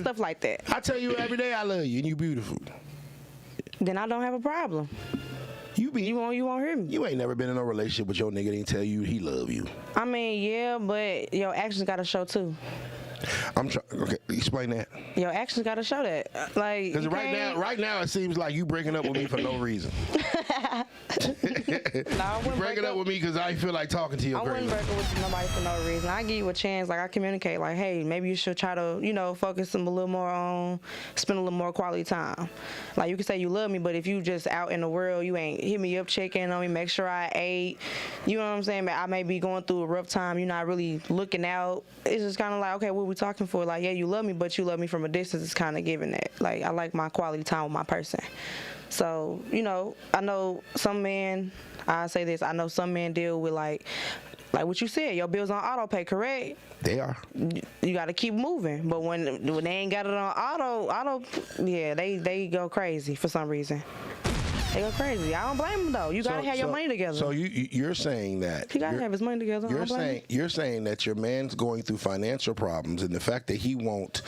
stuff like that. I tell you every day I love you and you beautiful. Then I don't have a problem. You won't hear me. You ain't never been in a relationship with your nigga that ain't tell you he love you. I mean, yeah, but your actions gotta show too. Okay, explain that. Your actions gotta show that. Like, because right now it seems like you breaking up with me for no reason. You breaking up with me because I feel like talking to you. I wouldn't break up with nobody for no reason. I give you a chance. Like, I communicate. Like, hey, maybe you should try to, focus a little more on spend a little more quality time. Like, you can say you love me, but if you just out in the world, you ain't hit me up, checking on me, make sure I ate. You know what I'm saying? I may be going through a rough time. You're not really looking out. It's just kind of like, okay, what we talking for? Like, yeah, you love me, but you love me from a distance. It's kind of giving that. Like, I like my quality time with my person. So, I know some men, I say this, I know some men deal with like what you said, your bills on auto pay, correct? They are. You got to keep moving. But when they ain't got it on auto, yeah, they go crazy for some reason. They go crazy. I don't blame them though. You gotta have your money together. So you're saying that he gotta have his money together. You're saying that your man's going through financial problems, and the fact that he won't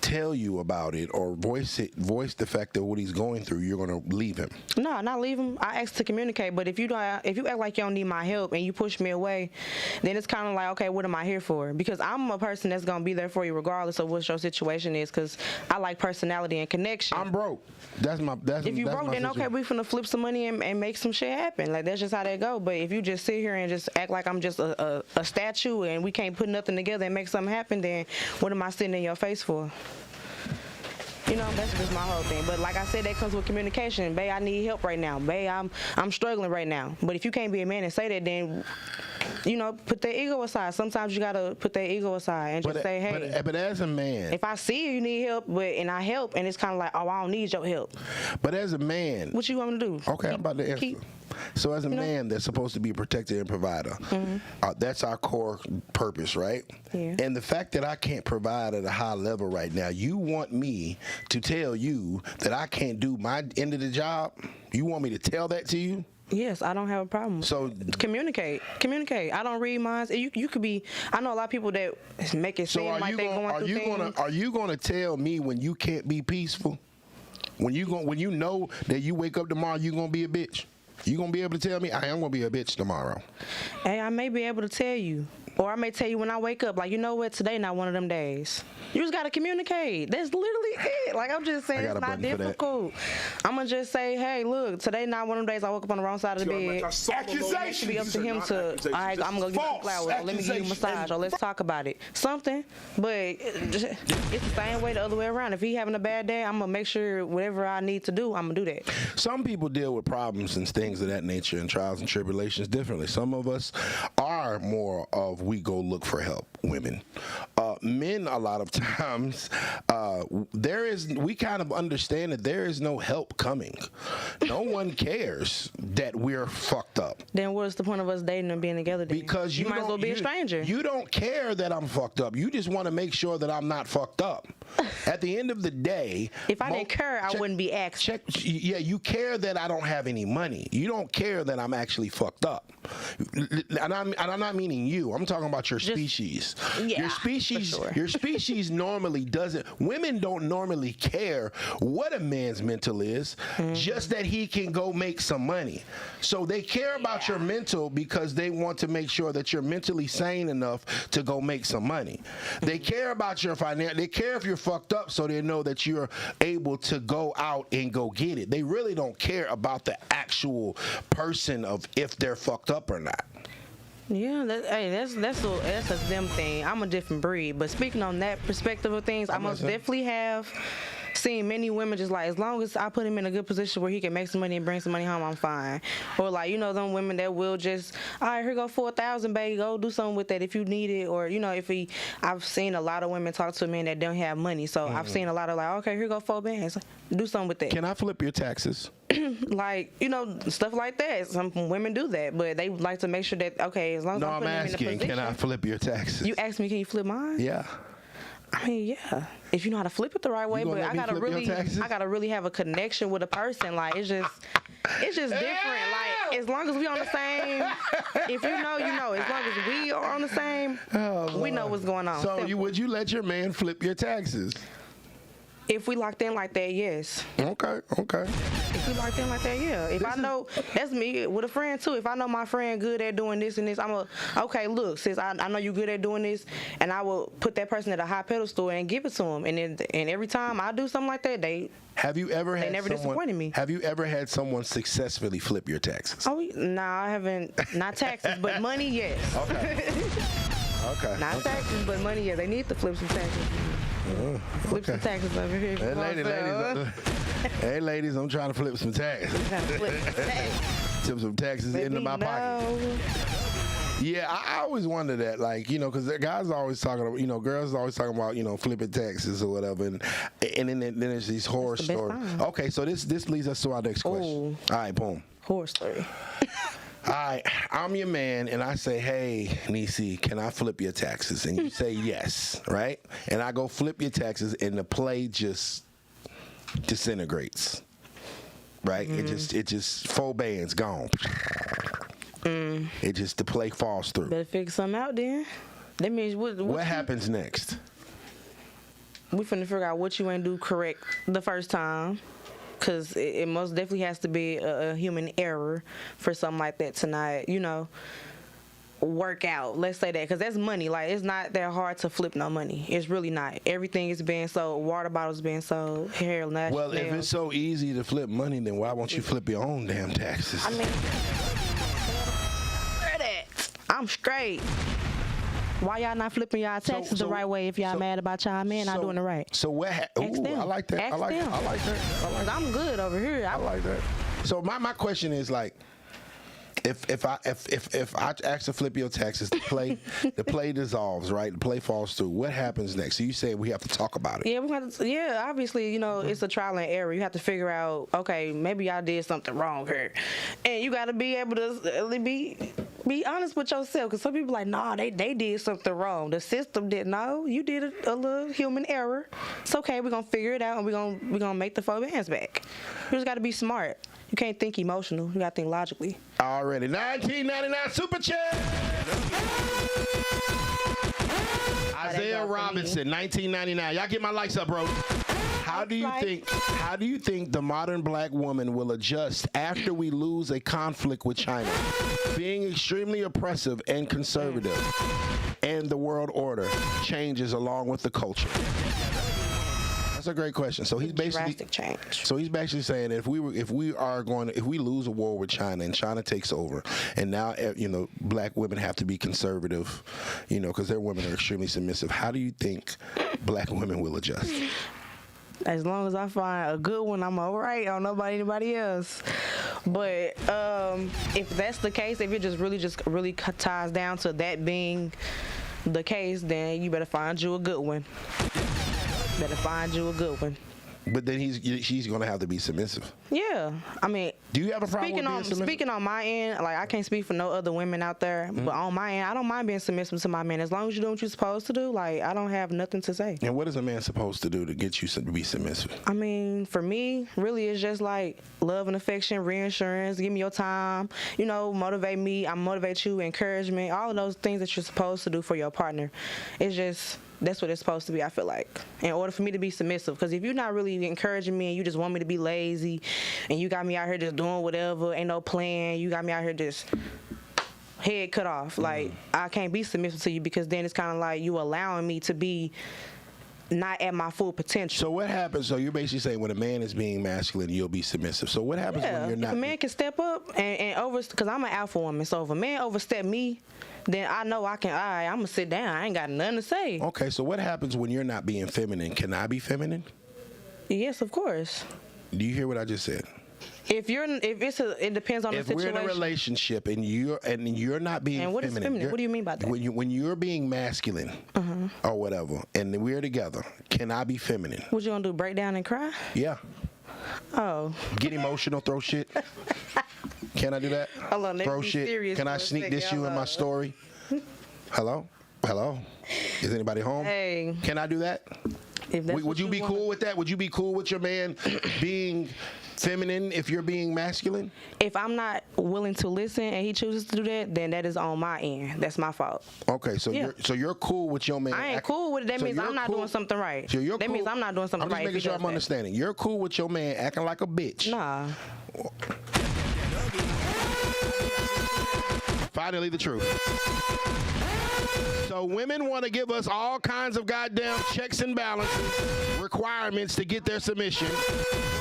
tell you about it or voice the fact that what he's going through, you're gonna leave him. No, not leave him. I ask to communicate. But if you act like you don't need my help and you push me away, then it's kind of like, okay, what am I here for? Because I'm a person that's gonna be there for you regardless of what your situation is. Because I like personality and connection. I'm broke. If you broke, then okay, we finna flip some money and make some shit happen. Like, that's just how that go. But if you just sit here and just act like I'm just a statue and we can't put nothing together and make something happen, then what am I sitting in your face for? That's just my whole thing. But like I said, that comes with communication. Babe, I need help right now. Babe, I'm struggling right now. But if you can't be a man and say that, then put that ego aside. Sometimes you gotta put that ego aside and just say, hey. But as a man, if I see you need help, and I help, and it's kind of like, oh, I don't need your help. But as a man, what you want me to do? Okay, I'm about to answer. So as a man that's supposed to be a protector and provider, that's our core purpose, right? Yeah. And the fact that I can't provide at a high level right now, you want me to tell you that I can't do my end of the job? You want me to tell that to you? Yes, I don't have a problem. So communicate. I don't read minds. You could be. I know a lot of people that make it seem like they're going through things. Are you gonna tell me when you can't be peaceful? When you know that you wake up tomorrow, you gonna be a bitch? You gonna be able to tell me I am gonna be a bitch tomorrow? Hey, I may be able to tell you. Or I may tell you when I wake up, like, you know what, today not one of them days. You just got to communicate. That's literally it. Like, I'm just saying, it's not difficult. I'm going to just say, hey, look, today not one of them days I woke up on the wrong side of the bed. It should be up to him to, all right, I'm going to give you flowers, or let me give you a massage, or let's talk about it. Something. But it's the same way the other way around. If he having a bad day, I'm going to make sure whatever I need to do, I'm going to do that. Some people deal with problems and things of that nature and trials and tribulations differently. Some of us are more of we go look for help, women. Men, a lot of times, we kind of understand that there is no help coming. No one cares that we're fucked up. Then what's the point of us dating and being together then? Because you might as well be a stranger. You don't care that I'm fucked up. You just want to make sure that I'm not fucked up. At the end of the day, if I didn't care, I wouldn't be asking. You care that I don't have any money. You don't care that I'm actually fucked up. And I'm not meaning you. I'm talking about your species. Yeah, your species normally doesn't. Women don't normally care what a man's mental is, just that he can go make some money. So they care about your mental because they want to make sure that you're mentally sane enough to go make some money. They care about your finance. They care if you're fucked up, so they know that you're able to go out and go get it. They really don't care about the actual person of if they're fucked up or not. Yeah, that's a them thing. I'm a different breed. But speaking on that perspective of things, I most definitely have seen many women just like, as long as I put him in a good position where he can make some money and bring some money home, I'm fine. Or like, them women that will just, all right, here go $4,000, baby, go do something with that if you need it. Or I've seen a lot of women talk to men that don't have money. So I've seen a lot of like, okay, here go $4,000, do something with that. Can I flip your taxes? Like, stuff like that. Some women do that, but they like to make sure that, okay, as long as I'm asking, in a position, can I flip your taxes? You asked me, can you flip mine? Yeah. I mean, yeah, if you know how to flip it the right way, but I gotta really have a connection with a person. Like, it's just different. Like, as long as we on the same, if you know, you know. As long as we are on the same, we know what's going on. So would you let your man flip your taxes? If we locked in like that, yes. Okay. If we locked in like that, yeah. If I know, that's me with a friend too. If I know my friend good at doing this and this, okay, look, sis, I know you good at doing this, and I will put that person at a high pedestal and give it to them. And every time I do something like that, they never disappointed me. Have you ever had someone successfully flip your taxes? Oh, no, I haven't. Not taxes, but money, yes. Okay. Not taxes, but money, yeah. They need to flip some taxes. Flip some taxes over here. Hey, ladies, I'm trying to flip some taxes. Tip some taxes into my pocket. Yeah, I always wonder that, like, you know, because guys are always talking about, you know, girls are always talking about, you know, flipping taxes or whatever, and then there's these horror stories. Okay, so this leads us to our next question. All right, boom. Horror story. All right, I'm your man, and I say, hey, Niese, can I flip your taxes? And you say yes, right? And I go flip your taxes, and the play just disintegrates, right? It just 4 bands gone. The play falls through. Better figure something out then. That means what happens next? We finna figure out what you ain't do correct the first time. Because it most definitely has to be a human error for something like that to not, you know, work out. Let's say that. Because that's money. Like, it's not that hard to flip no money. It's really not. Everything is being sold. Water bottles being sold. Hair, nails. Well, if it's so easy to flip money, then why won't you flip your own damn taxes? I mean, I'm straight. Why y'all not flipping y'all taxes the right way if y'all mad about y'all man not doing it right? So what? Ooh, I like that. I like that. I'm good over here. I like that. So my question is, like, if I ask to flip your taxes, the play dissolves, right? The play falls through. What happens next? So you say we have to talk about it. Yeah, we have to. Yeah, obviously, you know, it's a trial and error. You have to figure out, okay, maybe y'all did something wrong here, and you got to be able to be honest with yourself. Because some people like, nah, they did something wrong. The system didn't know. You did a little human error. It's okay. We're gonna figure it out, and we're gonna make the 4 bands back. You just got to be smart. You can't think emotional. You got to think logically. Already. 1999 Super Chat. Isaiah Robinson, 1999. Y'all get my likes up, bro. How do you think the modern black woman will adjust after we lose a conflict with China, being extremely oppressive and conservative, and the world order changes along with the culture? That's a great question. So he's basically drastic change. So he's basically saying that if we lose a war with China and China takes over, and now, you know, black women have to be conservative, you know, because their women are extremely submissive. How do you think black women will adjust? As long as I find a good one, I'm all right. I don't know about anybody else. But if that's the case, if it just really ties down to that being the case, then you better find you a good one. But then she's gonna have to be submissive. Yeah, I mean, do you have a problem with being submissive? Speaking on my end, like, I can't speak for no other women out there, but on my end, I don't mind being submissive to my man as long as you're doing what you're supposed to do. Like, I don't have nothing to say. And what is a man supposed to do to get you to be submissive? I mean, for me, really, it's just like love and affection, reassurance, give me your time, you know, motivate me, I motivate you, encouragement, all of those things that you're supposed to do for your partner. It's just. That's what it's supposed to be, I feel like, in order for me to be submissive. Because if you're not really encouraging me and you just want me to be lazy and you got me out here just doing whatever, ain't no plan, you got me out here just head cut off. Like, I can't be submissive to you because then it's kind of like you allowing me to be not at my full potential. So what happens? So you're basically saying when a man is being masculine, you'll be submissive. So what happens when you're not? If a man can step up and over, because I'm an alpha woman, so if a man overstep me, then I know I'm going to sit down. I ain't got nothing to say. Okay, so what happens when you're not being feminine? Can I be feminine? Yes, of course. Do you hear what I just said? It depends on the situation. If we're in a relationship and you're not being feminine. And what is feminine? What do you mean by that? When you're being masculine or whatever, and we're together, can I be feminine? What you gonna do? Break down and cry? Yeah. Oh. Get emotional, throw shit. Can I do that? Hold on, throw shit. Can I sneak this you in my story? Hello? Is anybody home? Hey. Can I do that? If that's Would what you be want. cool with that? Would you be cool with your man being feminine if you're being masculine? If I'm not willing to listen and he chooses to do that, then that is on my end. That's my fault. Okay, so Yeah. you're cool with your man. I ain't cool with it. That so means you're I'm not cool- doing something right. So you're that cool- means I'm not doing something I'm just right. if making he sure does I'm that. understanding. You're cool with your man acting like a bitch. Nah. Finally, the truth. So women want to give us all kinds of goddamn checks and balances, requirements to get their submission.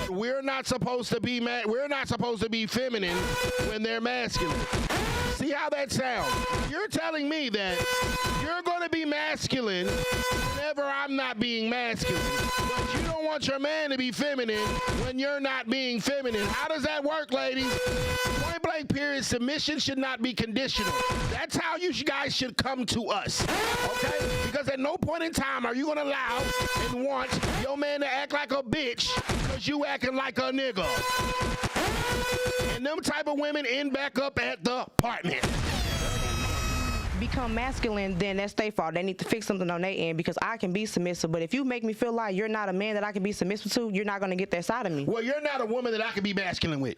But we're not supposed to be we're not supposed to be feminine when they're masculine. See how that sounds? You're telling me that you're going to be masculine whenever I'm not being masculine. But you don't want your man to be feminine when you're not being feminine. How does that work, ladies? Point blank period. Submission should not be conditional. That's how you guys should come to us. Okay? Because at no point in time are you going to allow and want your man to act like a bitch because you acting like a nigga. And them type of women end back up at the apartment. Become masculine, then that's their fault. They need to fix something on their end because I can be submissive. But if you make me feel like you're not a man that I can be submissive to, you're not going to get that side of me. Well, you're not a woman that I can be masculine with.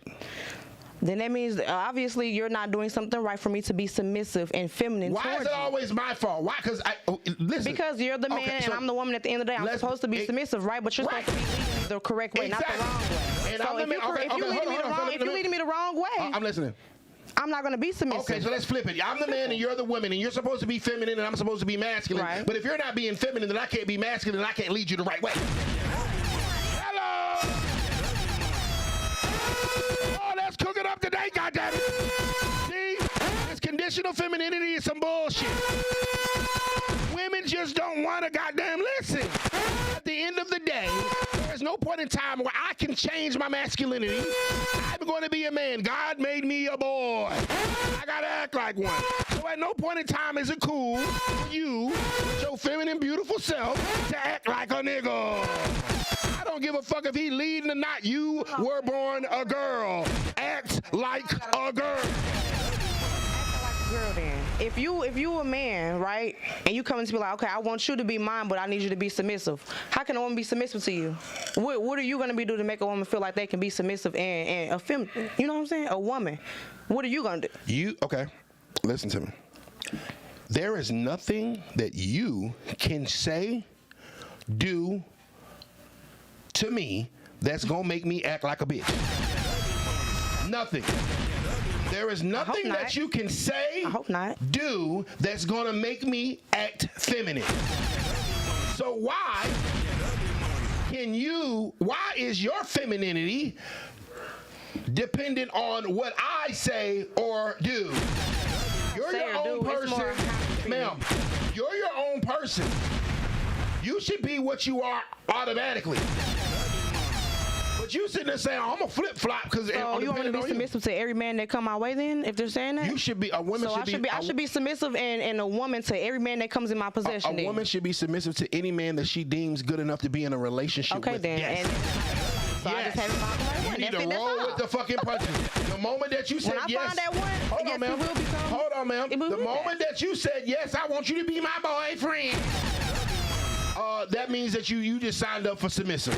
Then that means obviously you're not doing something right for me to be submissive and feminine Why towards is it you. always my fault? Why? Listen. Because you're the man Okay, and so I'm the woman at the end of the day. I'm supposed to be submissive, right? But you're Right. supposed to be leading me the correct way, Exactly. not the wrong way. And So I'm the if man- you're okay, leading me hold the on, wrong, if you're leading me the wrong way, I'm listening. I'm not going to be submissive. Okay, so let's flip it. I'm the man and you're the woman, and you're supposed to be feminine and I'm supposed to be masculine. Right. But if you're not being feminine, then I can't be masculine and I can't lead you the right way. Hello! Oh, let's cook it up today, goddammit. See? This conditional femininity is some bullshit. Women just don't want to goddamn listen. At the end of the day, there's no point in time where I can change my masculinity. I'm going to be a man. God made me a boy. I got to act like one. So at no point in time is it cool for you, with your feminine, beautiful self, to act like a nigga. I don't give a fuck if he leading or not. You were born a girl. Act like a girl. Girl, then if you a man, right, and you come to be like, okay, I want you to be mine, but I need you to be submissive. How can a woman be submissive to you? What are you gonna be doing to make a woman feel like they can be submissive and a feminine? You know what I'm saying? A woman. What are you gonna do? Okay, listen to me. There is nothing that you can say, do to me that's gonna make me act like a bitch. Nothing. There is nothing that you can say, I hope not. do that's gonna make me act feminine. So why is your femininity dependent on what I say or do? You're Say your or own do, it's more person, how you ma'am. You're your own person. You should be what you are automatically. But you sitting there saying, I'm a flip-flop because So you want to be submissive to every man that come my way then, if they're saying that? You should be, a woman So I should be submissive and a woman to every man that comes in my possession. A woman should be submissive to any man that she deems good enough to be in a relationship with. Okay, then. Yes. So I just have it my way. You need to roll with the fucking punches. The moment that you said When I yes. find that one, hold I guess on, ma'am. it will become- Hold on, ma'am. it will The be moment that you said yes, I want you to be my boyfriend. That means that you just signed up for submissive.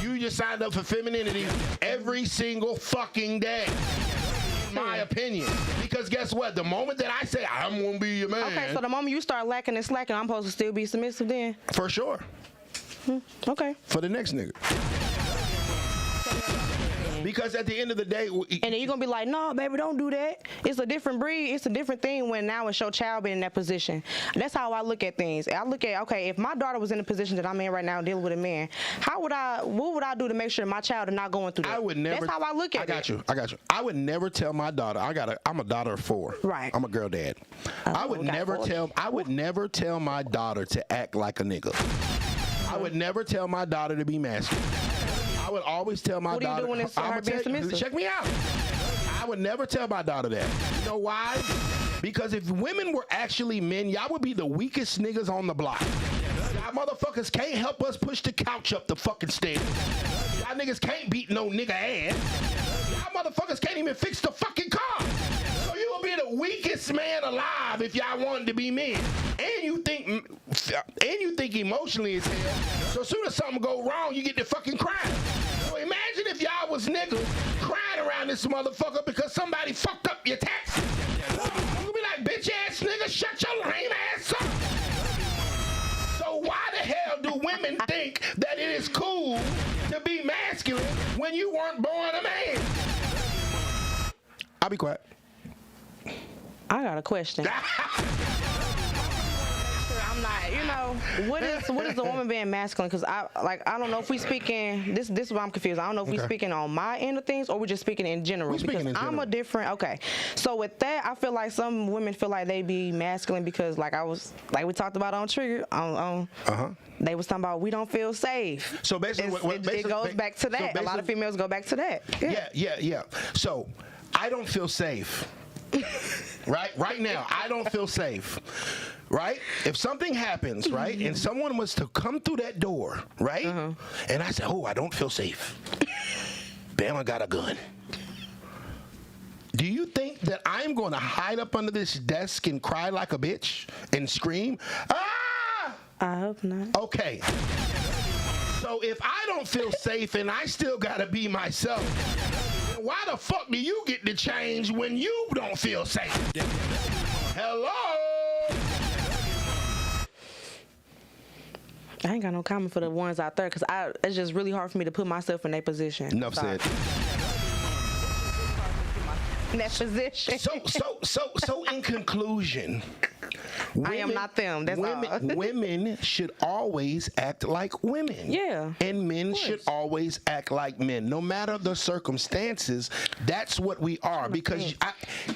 You just signed up for femininity every single fucking day. In my opinion. Because guess what? The moment that I say I'm gonna be your man. Okay, so the moment you start lacking and slacking, I'm supposed to still be submissive then? For sure. Okay. For the next nigga. Because at the end of the day, And then you're going to be like, no, baby, don't do that. It's a different breed. It's a different thing when now it's your child being in that position. That's how I look at things. I look at, okay, if my daughter was in the position that I'm in right now dealing with a man, what would I do to make sure my child is not going through that? I would never. That's how I look at it. I got you. I would never tell my daughter. I'm a daughter of 4. Right. I'm a girl dad. I would never tell my daughter to act like a nigga. I would never tell my daughter to be masculine. I would always tell my daughter. What do you do when it's her being submissive? Check me out. I would never tell my daughter that. You know why? Because if women were actually men, y'all would be the weakest niggas on the block. Y'all motherfuckers can't help us push the couch up the fucking stairs. Y'all niggas can't beat no nigga ass. Y'all motherfuckers can't even fix the fucking car. So you will be the the weakest man alive if y'all wanted to be men. And you think emotionally as hell. So as soon as something go wrong, you get to fucking crying. So imagine if y'all was niggas crying around this motherfucker because somebody fucked up your taxes. You be like, bitch ass nigga, shut your lame ass up. So why the hell do women think that it is cool to be masculine when you weren't born a man? I'll be quiet. I got a question. I'm not, what is the woman being masculine? Because I don't know if we speaking, this is what I'm confused. I don't know if we speaking on my end of things or we just speaking in general. We speaking in general. I'm a different, okay. So with that, I feel like some women feel like they be masculine because like we talked about on Trigger, they was talking about we don't feel safe. So basically, it goes back to that. So a lot of females go back to that. Yeah. So I don't feel safe. Right now, I don't feel safe. Right? If something happens, right, and someone was to come through that door, right, and I said, oh, I don't feel safe. Bama got a gun. Do you think that I'm going to hide up under this desk and cry like a bitch and scream? Ah! I hope not. Okay. So if I don't feel safe and I still got to be myself, why the fuck do you get to change when you don't feel safe? Hello? I ain't got no comment for the ones out there because it's just really hard for me to put myself in their position. Enough said. In that position. So in conclusion, women, I am not them. That's all. Women should always act like women. Yeah. And men should always act like men. No matter the circumstances, that's what we are. Because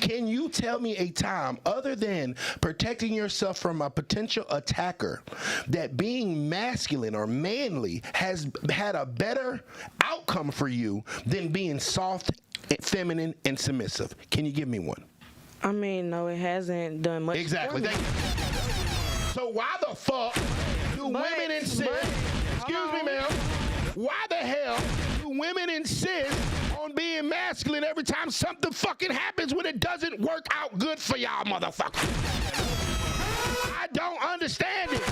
can you tell me a time, other than protecting yourself from a potential attacker, that being masculine or manly has had a better outcome for you than being soft, feminine, and submissive? Can you give me one? I mean, no, it hasn't done much. Exactly. So why the fuck do women insist? Excuse me, ma'am. Why the hell do women insist on being masculine every time something fucking happens when it doesn't work out good for y'all, motherfucker? I don't understand it.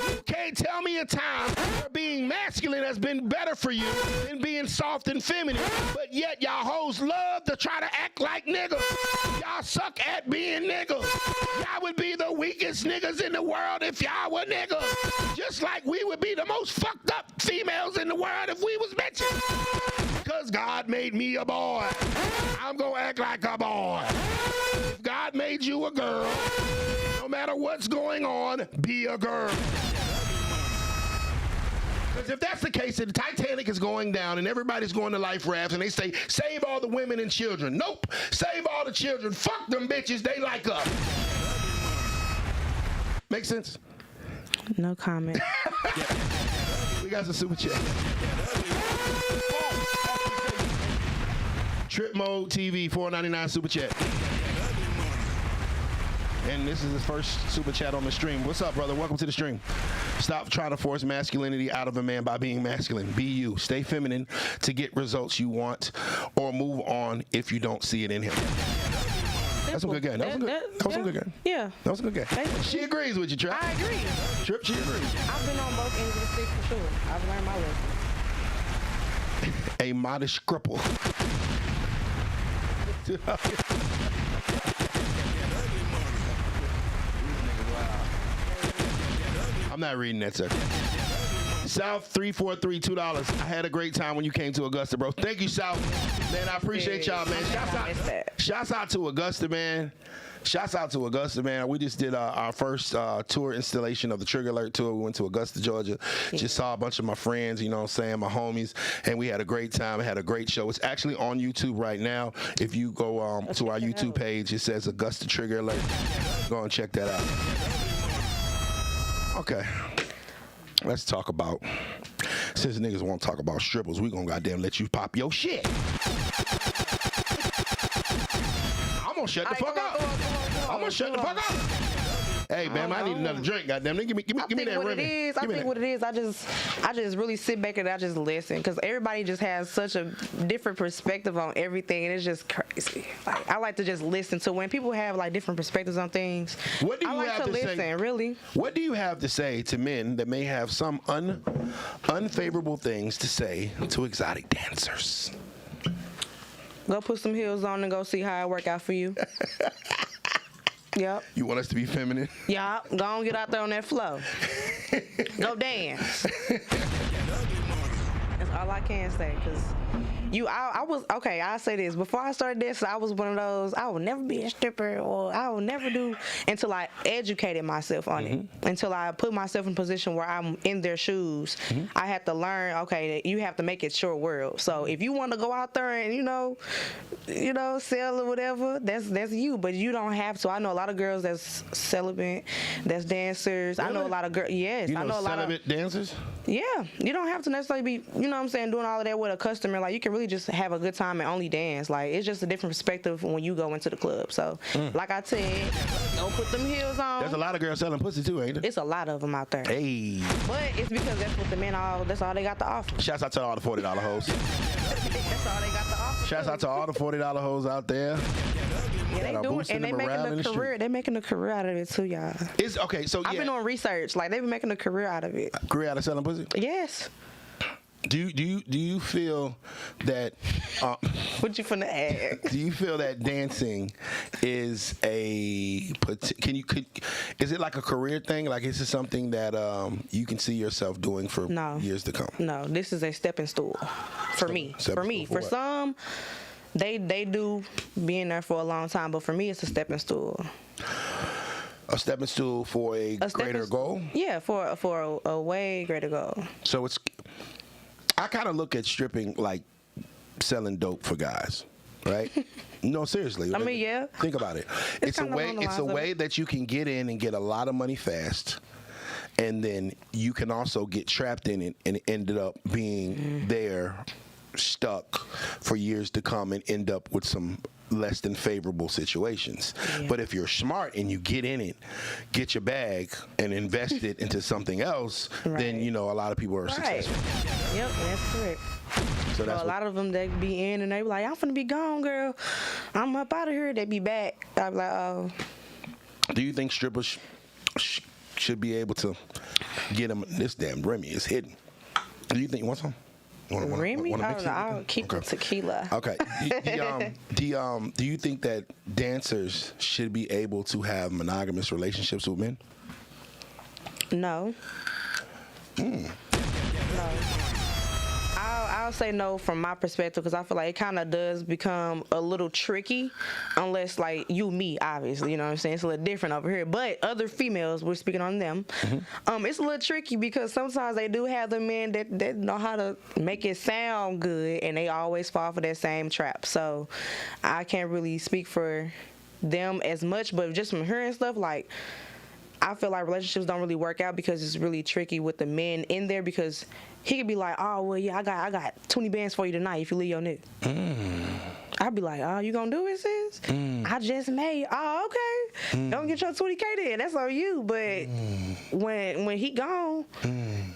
You can't tell me a time where being masculine has been better for you than being soft and feminine, but yet y'all hoes love to try to act like niggas. Y'all suck at being niggas. Y'all would be the weakest niggas in the world if y'all were niggas. Just like we would be the most fucked up females in the world if we was bitches. Because God made me a boy, I'm gonna act like a boy. If God made you a girl, no matter what's going on, be a girl. Because if that's the case, the Titanic is going down and everybody's going to life rafts and they say, save all the women and children. Nope, save all the children. Fuck them bitches, they like us. Make sense? No comment. We got some super chat. Trip Mode TV, $4.99 super chat. And this is his first super chat on the stream. What's up, brother? Welcome to the stream. Stop trying to force masculinity out of a man by being masculine. Be you. Stay feminine to get results you want, or move on if you don't see it in him. That's some good game. That was some good game. Yeah. That was a good game. She agrees with you, Trip. I agree. Trip, she agrees. I've been on both ends of the stick for sure. I've learned my lesson. A modest cripple. I'm not reading that, sir. South 343, $2. I had a great time when you came to Augusta, bro. Thank you, South. Man, I appreciate y'all, man. Shouts out to Augusta, man. Shouts out to Augusta, man. We just did our first tour installation of the Trigger Alert tour. We went to Augusta, Georgia. Just saw a bunch of my friends, you know what I'm saying, my homies, and we had a great time. We had a great show. It's actually on YouTube right now. If you go to our YouTube page, it says Augusta Trigger Alert. Go and check that out. Okay. Let's talk about, since niggas won't talk about strippers, we gonna goddamn let you pop your shit. I'm gonna shut the fuck up. I'm gonna shut the fuck up. Hey, man, I need another drink. Goddamn, give me that Remy. I think what it is, I just really sit back and I just listen, because everybody just has such a different perspective on everything, and it's just crazy. Like, I like to just listen to when people have like different perspectives on things. What do you I like have to to listen, say? really. What do you have to say to men that may have some unfavorable things to say to exotic dancers? Go put some heels on and go see how it work out for you. Yep. You want us to be feminine? Yeah, go on, get out there on that floor. Go dance. That's all I can say, because I was, okay, I'll say this. Before I started this, I was one of those, I would never be a stripper, or I would never do, until I educated myself on it. Until I put myself in a position where I'm in their shoes. I had to learn, okay, that you have to make it your world. So if you want to go out there and, you know, sell or whatever, that's you, but you don't have to. I know a lot of girls that's celibate, that's dancers. Really? I know a lot of girls, yes. You know, I know a lot of celibate dancers? Yeah, you don't have to necessarily be, you know what I'm saying, doing all of that with a customer. Like, you can really just have a good time and only dance. Like, it's just a different perspective when you go into the club. So, like I said, don't put them heels on. There's a lot of girls selling pussy too, ain't there? It's a lot of them out there. Hey. But it's because that's what the men that's all they got to offer. Shouts out to all the $40 hoes. That's all they got to offer. Shouts out to all the $40 hoes out there. Yeah, they doing, and they making a career. They making a career out of it too, y'all. It's okay. So I've been doing research. Like, they've been making a career out of it. Career out of selling pussy? Yes. Do you feel that? What you finna add? Do you feel that dancing is is it like a career thing? Like, is it something that you can see yourself doing for years to come? No, this is a stepping stool for me. For some, they do be in there for a long time, but for me, it's a stepping stool. A stepping stool for a greater goal? Yeah, for a way greater goal. So I kind of look at stripping like selling dope for guys, right? No, seriously. I mean, yeah. Think about it. It's a way that you can get in and get a lot of money fast, and then you can also get trapped in it and ended up being there, stuck for years to come, and end up with some less than favorable situations. Yeah. But if you're smart and you get in it, get your bag and invest it into something else, then a lot of people are successful. Yep, that's correct. So a lot of them, they be in and they be like, I'm finna be gone, girl. I'm up out of here. They be back. I be like, oh. Do you think strippers should be able to get them? This damn Remy is hidden. Do you think you want some? Remy? I'll keep the tequila. Okay. Do you think that dancers should be able to have monogamous relationships with men? No. No. I'll say no from my perspective, because I feel like it kind of does become a little tricky, unless like me, obviously, you know what I'm saying? It's a little different over here. But other females, we're speaking on them, it's a little tricky because sometimes they do have the men that know how to make it sound good, and they always fall for that same trap. So I can't really speak for them as much, but just from hearing stuff, like, I feel like relationships don't really work out because it's really tricky with the men in there, because he could be like, oh, well, yeah, I got 20 bands for you tonight if you leave your nigga. I'd be like, oh, you gonna do it, sis? I just made. Oh, okay. Don't get your 20K then. That's on you. But when he gone,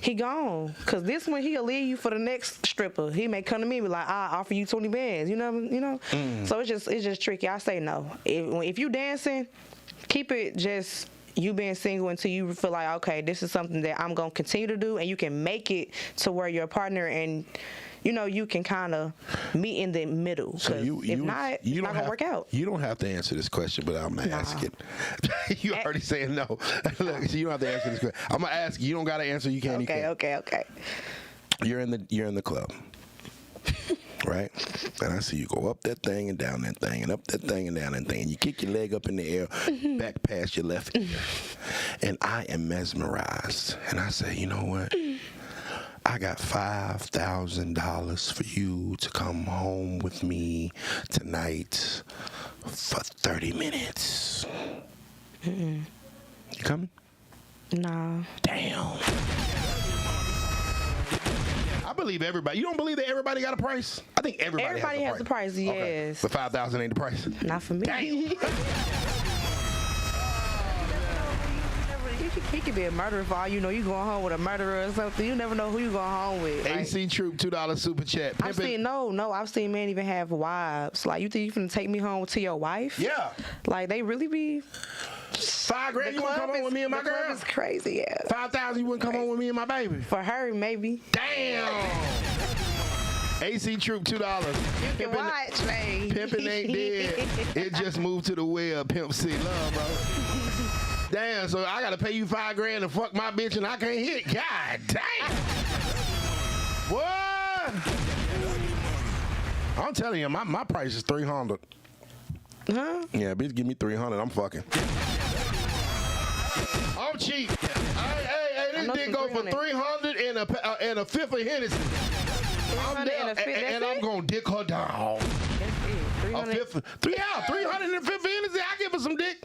he gone. Because this one, he'll leave you for the next stripper. He may come to me and be like, I'll offer you 20 bands. You know? So it's just tricky. I say no. If you dancing, keep it just you being single until you feel like, okay, this is something that I'm going to continue to do, and you can make it to where your partner and, you can kind of meet in the middle. So if not, it's not going to work out. You don't have to answer this question, but I'm going to ask it. You already saying no. Look, so you don't have to answer this question. I'm going to ask you. You don't got to answer. You can't. Okay. You're in the club. Right? And I see you go up that thing and down that thing and up that thing and down that thing. And you kick your leg up in the air, back past your left ear. And I am mesmerized. And I say, you know what? I got $5,000 for you to come home with me tonight for 30 minutes. You coming? No. Damn. I believe everybody. You don't believe that everybody got a price? I think everybody has a price. Yes. Okay. But 5,000 ain't the price. Not for me. Damn. He could be a murderer for all you know. You going home with a murderer or something. You never know who you going home with. Like, AC Troop $2 super chat. I've seen I've seen men even have wives. Like, you think you finna take me home to your wife? Yeah. Like, they really be. $5,000, you wouldn't come home with me and my girl? It's crazy, yeah. $5,000, you wouldn't come home with me and my baby? For her, maybe. Damn. AC Troop $2. You can watch, man. Pimpin' ain't dead. It just moved to the web. Pimp C love, bro. Damn, so I gotta pay you $5,000 to fuck my bitch and I can't hit. God damn. What? I'm telling you, my price is $300. Huh? Yeah, bitch, give me $300. I'm fucking. I'm cheap. Hey, this didn't go for $300 and a fifth of Hennessy. And I'm gonna dick her down. A fifth, 300 and 50 Hennessy. I give her some dick.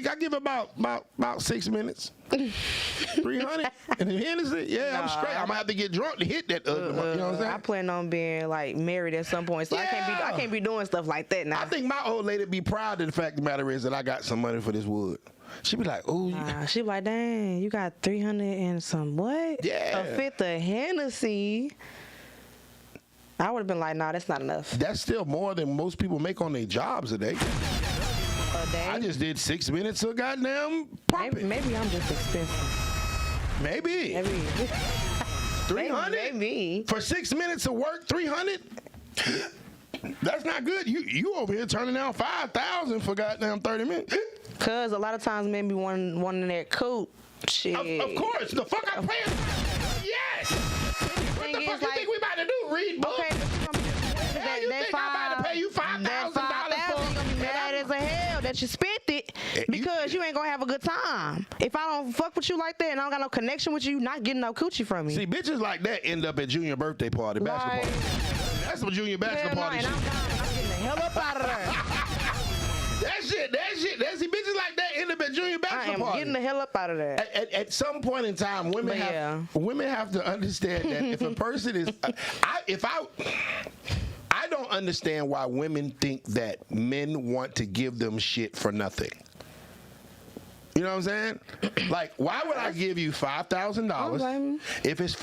I give her about 6 minutes. 300 and then Hennessy. Yeah, I'm straight. I'm gonna have to get drunk to hit that. You know what I'm saying? I plan on being like married at some point, so Yeah. I can't be doing stuff like that now. I think my old lady be proud of the fact of the matter is that I got some money for this wood. She be like, ooh. She be like, dang, you got 300 and some what? Yeah. A fifth of Hennessy. I would have been like, nah, that's not enough. That's still more than most people make on their jobs a day. A day? I just did 6 minutes of goddamn pumping. Maybe I'm just expensive. Maybe. 300? Maybe. For 6 minutes of work, 300? That's not good. You over here turning down 5,000 for goddamn 30 minutes. Cause a lot of times men be wanting that coat shit. Of course. The fuck I'm paying. Yes. What the fuck you think we about to do? Read books? Okay, You think I'm about to pay you $5,000 for? You gonna be mad as a hell that you spent it because you ain't gonna have a good time. If I don't fuck with you like that and I don't got no connection with you, not getting no coochie from me. See, bitches like that end up at junior birthday party, bachelor party. That's some junior bachelor party shit. I'm getting the hell up out of there. That shit. See, bitches like that end up at junior bachelor party. I am getting the hell up out of there. At some point in time, women have to understand that if a person is, I don't understand why women think that men want to give them shit for nothing. You know what I'm saying? Like, why would I give you $5,000 if it's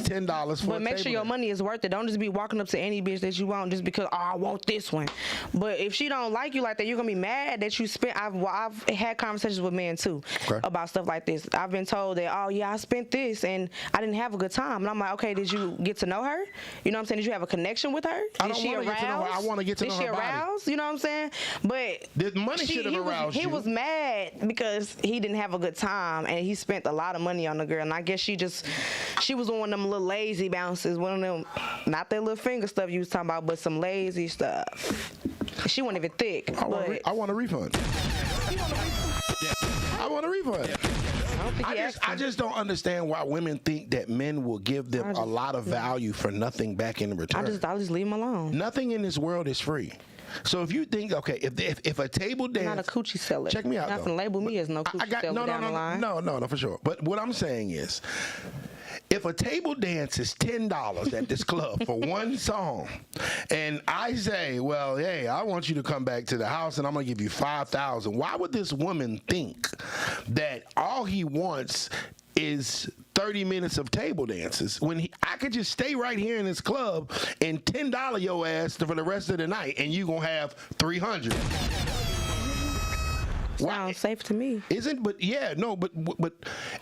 $10 for? But make sure your money is worth it. Don't just be walking up to any bitch that you want just because I want this one. But if she don't like you like that, you're gonna be mad that you spent. I've had conversations with men too about stuff like this. I've been told that I spent this and I didn't have a good time, and I'm like, okay, did you get to know her? You know what I'm saying? Did you have a connection with her? I don't want to get to know her. I want to get to know her body. Did she arouse? You know what I'm saying? But the money should have aroused you. He was mad because he didn't have a good time and he spent a lot of money on the girl, and I guess she was on one of them little lazy bounces, one of them, not that little finger stuff you was talking about, but some lazy stuff. She wasn't even thick. I want a refund. I want a refund. I just don't understand why women think that men will give them a lot of value for nothing back in return. I just leave them alone. Nothing in this world is free. So if you think, okay, if a table dance, I'm not a coochie seller. Check me out. Not gonna label me as no coochie seller down the line. No, for sure. But what I'm saying is, if a table dance is $10 at this club for one song, and I say, well, hey, I want you to come back to the house and I'm gonna give you $5,000. Why would this woman think that all he wants is 30 minutes of table dances when I could just stay right here in this club and $10 your ass for the rest of the night and you gonna have 300? Sounds safe to me. Isn't? But yeah, no, but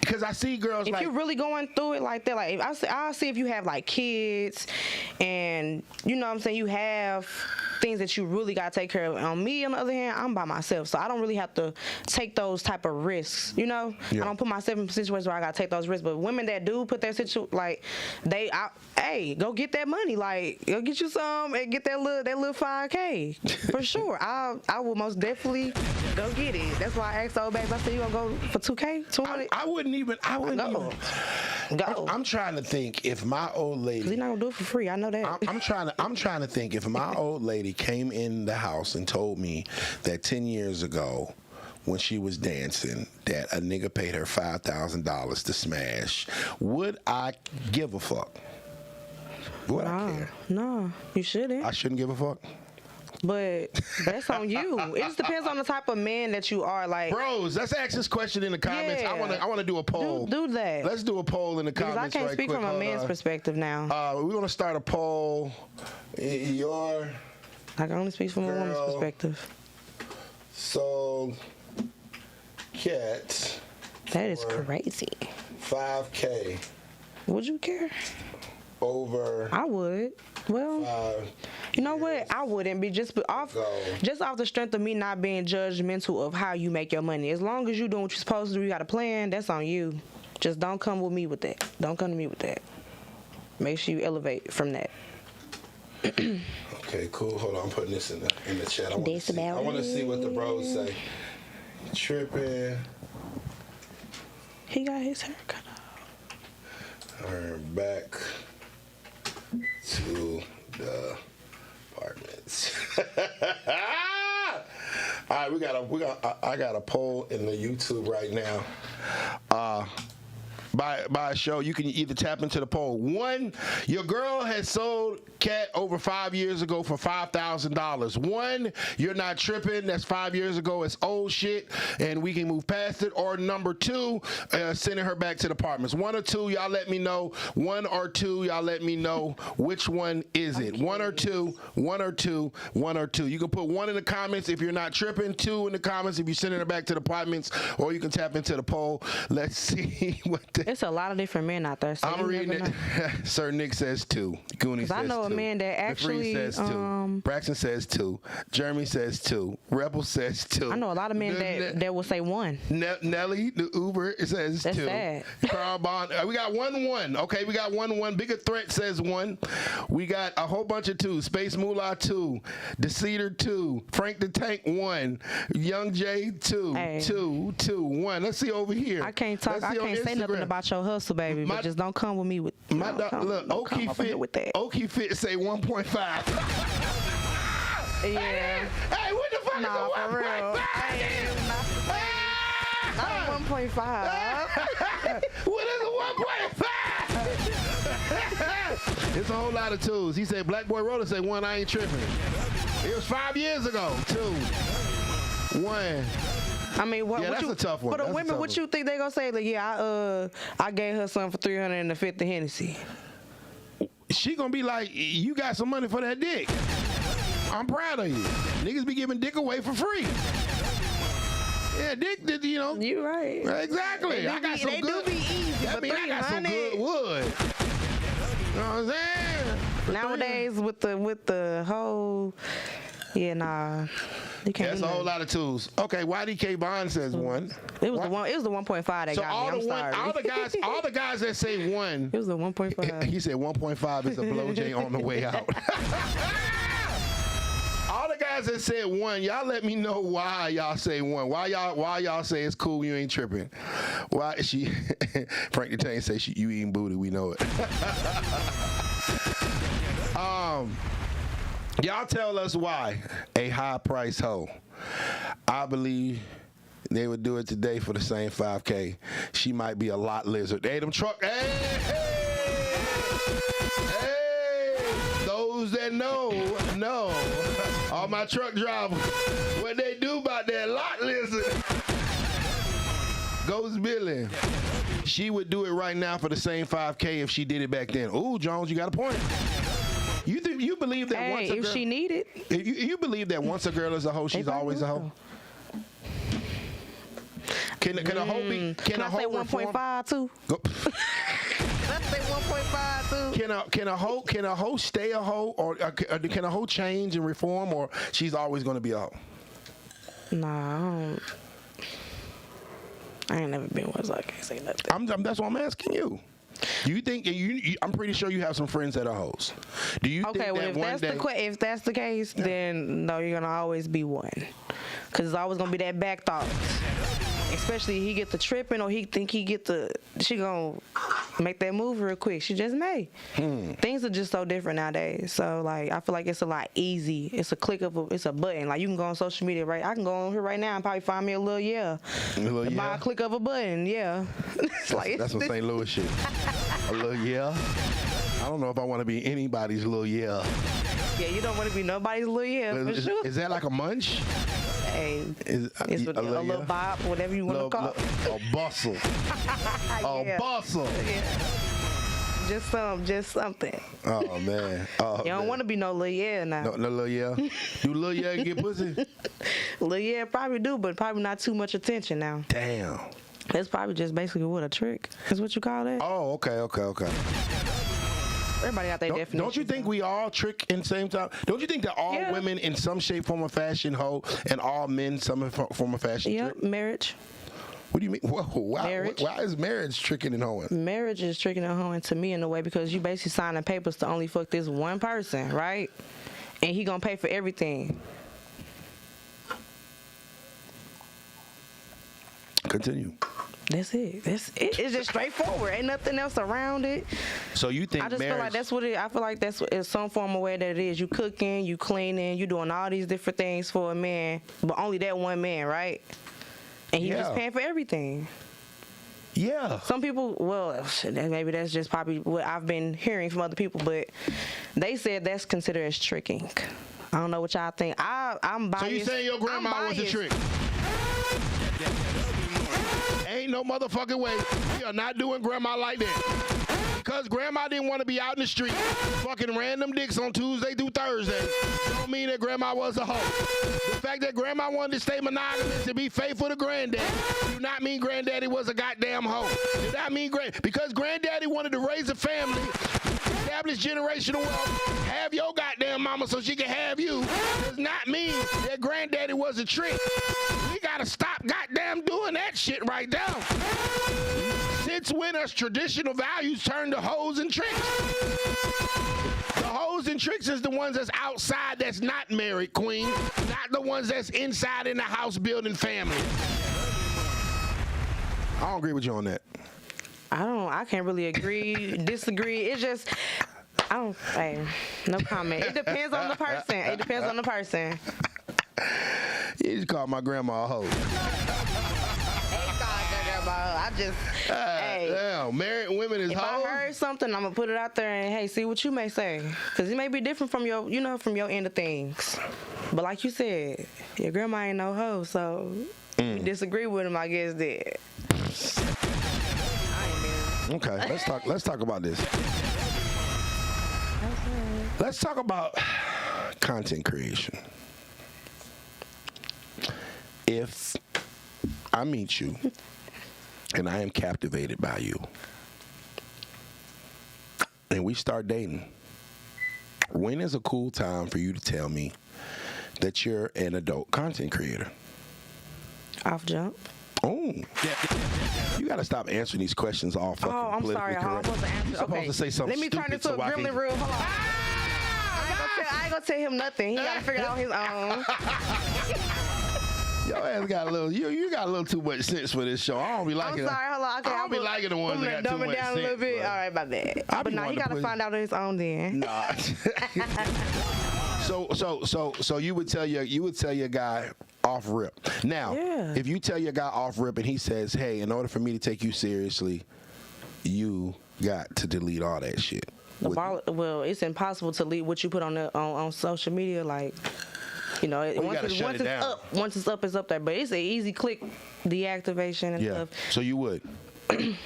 because I see girls if you're really going through it like that, like I'll see if you have like kids and you know what I'm saying, you have things that you really got to take care of. On me, on the other hand, I'm by myself, so I don't really have to take those type of risks, you know? Yeah. I don't put myself in situations where I got to take those risks, but women that do put their situation, like, hey, go get that money, like, go get you some and get that little 5K, for sure. I will most definitely go get it. That's why I asked old babes, I said, you gonna go for 2K, 200? I wouldn't even. Go. I'm trying to think if my old lady. 'Cause he's not gonna do it for free. I know that. I'm trying to think if my old lady came in the house and told me that 10 years ago, when she was dancing, that a nigga paid her $5,000 to smash, would I give a fuck? Would I care? No, you shouldn't. I shouldn't give a fuck. But that's on you. It just depends on the type of man that you are. Like, bros, let's ask this question in the comments. Yeah. I wanna do a poll. Do that. Let's do a poll in the because comments. I can't right speak quick. from a Hold man's on. perspective now. We're gonna start a poll. Your I can only speak from a woman's Girl. perspective. so cat That is crazy. 5K Would you care? over I would. Well, 5. you know what? I wouldn't be just off the strength of me not being judgmental of how you make your money. As long as you doing what you're supposed to do, you got a plan. That's on you. Just don't come with me with that. Don't come to me with that. Make sure you elevate from that. Okay, cool. Hold on, I'm putting this in the chat. I That's about want to see what the bros say. Tripping. He got his hair cut off. Back to the apartments. All right, I got a poll in the YouTube right now. By a show, you can either tap into the poll. 1, your girl has sold cat over 5 years ago for $5,000. 1, you're not tripping. That's 5 years ago. It's old shit, and we can move past it. Or number 2, sending her back to the apartments. 1 or 2, y'all let me know. 1 or 2, y'all let me know which one is it. 1 or 2, 1 or 2, 1 or 2. You can put 1 in the comments if you're not tripping. 2 in the comments if you're sending her back to the apartments. Or you can tap into the poll. Let's see what the It's a lot of different men out there. So I'm reading it. Sir Nick says 2. Goonie says 2. I know a man that actually. says 2. Braxton says 2. Jeremy says 2. Rebel says 2. I know a lot of men that will say 1. Nelly, the Uber, it says That's 2. sad. Carl Bond, we got 1-1. Okay, we got 1-1. Bigger Threat says 1. We got a whole bunch of 2. Space Moolah 2. Deceiver 2. Frank the Tank 1. Young J 2. Hey. 2. 1. Let's see over here. I can't talk. Let's I see on can't say nothing Instagram. about your hustle, baby. But just don't come with me with. My dog, look, Okie Fit with that. Okie Fit say 1.5. Yeah. Hey, what the fuck Nah, is a for real. 1.5? Hey, not 1.5. What is a 1.5? It's a whole lot of 2s. He said Black Boy Roller say 1, I ain't tripping. It was 5 years ago. 2. 1. I mean, what that's you, a tough one. For the That's a women, tough what one. you think they gonna say? Like, yeah, I gave her something for 350 Hennessy. She gonna be like, you got some money for that dick. I'm proud of you. Niggas be giving dick away for free. Yeah, dick, you know. You right. Exactly. I got some they good. do be easy. That For mean I got some 300. good wood. You know what I'm saying? For Nowadays, with the whole, yeah, nah, you can't. That's do a whole nothing. lot of 2s. Okay, YDK Bond says 1. It was the one. It was the 1.5 that So got me. I'm sorry. all the guys that say 1. It was the 1.5. He said 1.5 is a blow J on the way out. All the guys that said 1, y'all let me know why y'all say 1. Why y'all say it's cool, you ain't tripping. Why she Frank the Tank say you eating booty, we know it. Y'all tell us why a high price hoe. I believe they would do it today for the same 5K. She might be a lot lizard. Hey, them truck. Hey, those that know. All my truck drivers, what they do about that lot lizard. Ghost Billy. She would do it right now for the same 5K if she did it back then. Ooh, Jones, you got a point. You believe that once a girl, if she need it, you believe that once a girl is a hoe, she's always a hoe? Can a hoe be? Can I say 1.5 too? Go. Let's say 1.5 too. Can a hoe stay a hoe, or can a hoe change and reform, or she's always going to be a hoe? Nah, I ain't never been one, so I can't say nothing. That's what I'm asking you. Do you think I'm pretty sure you have some friends that are hoes. Do you Okay, think well, that if one that's day? if that's the case, then no, you're gonna always be one, because it's always gonna be that back thought. Especially he get the tripping, or he think he get the, she gonna make that move real quick. She just may. Things are just so different nowadays. So like, I feel like it's a lot easy. It's a click of it's a button. Like you can go on social media, right? I can go on here right now and probably find me a little by a click of a button. Yeah. It's like That's some St. Louis shit. A little yeah. don't know if I want to be anybody's little yeah. Yeah, you don't want to be nobody's little yeah, for sure. Is that like a munch? Hey, it's a little bop, whatever you want to call it. A bustle. A bustle. Yeah. Just something. Oh, man. Oh, you don't want to be no little yeah now. No little yeah? Do little yeah get pussy? Little yeah probably do, but probably not too much attention now. Damn. That's probably just basically what, a trick is what you call that? Oh, okay. Everybody got their definition. Don't you think we all trick in the same time? Don't you think that all women in some shape, form, or fashion hoe, and all men some form of fashion trick? Marriage. What do you mean? Why is marriage tricking and hoeing? Marriage is tricking and hoeing to me in a way because you basically signing papers to only fuck this one person, right? And he gonna pay for everything. Continue. That's it. It's just straightforward. Ain't nothing else around it. So you think I just marriage... feel like that's what it. I feel like that's it's some form of way that it is. You cooking, you cleaning, you doing all these different things for a man, but only that one man, right? And he's just paying for everything. Yeah. Some people, well, maybe that's just probably what I've been hearing from other people, but they said that's considered as tricking. I don't know what y'all think. I'm biased. So you saying your grandma was a trick? Ain't no motherfucking way. We are not doing grandma like that. Because grandma didn't want to be out in the street fucking random dicks on Tuesday through Thursday don't mean that grandma was a hoe. The fact that grandma wanted to stay monogamous and be faithful to granddaddy do not mean granddaddy was a goddamn hoe. Did that mean because granddaddy wanted to raise a family, establish generational wealth, have your goddamn mama so she can have you, does not mean that granddaddy was a trick. We gotta stop goddamn doing that shit right now. Since when has traditional values turned to hoes and tricks? The hoes and tricks is the ones that's outside that's not married, queen, not the ones that's inside in the house building family. I don't agree with you on that. I can't really disagree. It's just, hey, no comment. It depends on the person. You just called my grandma a hoe. Damn, married women is hoes. If I heard something, I'm gonna put it out there and hey, see what you may say, because it may be different from your, from your end of things. But like you said, your grandma ain't no hoe, so you disagree with him, I guess that. I ain't married. Okay, let's talk about this. Let's talk about content creation. If I meet you and I am captivated by you and we start dating, when is a cool time for you to tell me that you're an adult content creator? Off jump. Oh, you got to stop answering these questions all fucking politically correct. I'm supposed to answer. You're supposed to say something stupid. Let me turn this up really real. Hold on. I ain't gonna tell him nothing. He gotta figure it out on his own. Your ass got a little. You got a little too much sense for this show. I don't be liking. I'm sorry. Hold on. Okay, I don't be liking the ones that got too much sense. Dumb it down a little bit. Bro. All right, my bad. But now he gotta find out on his own then. Nah. So you would tell your guy off rip. Now, if you tell your guy off rip and he says, "Hey, in order for me to take you seriously, you got to delete all that shit." Well, it's impossible to delete what you put on social media, like. Once it's up, it's up there. But it's an easy click deactivation and stuff. So you would?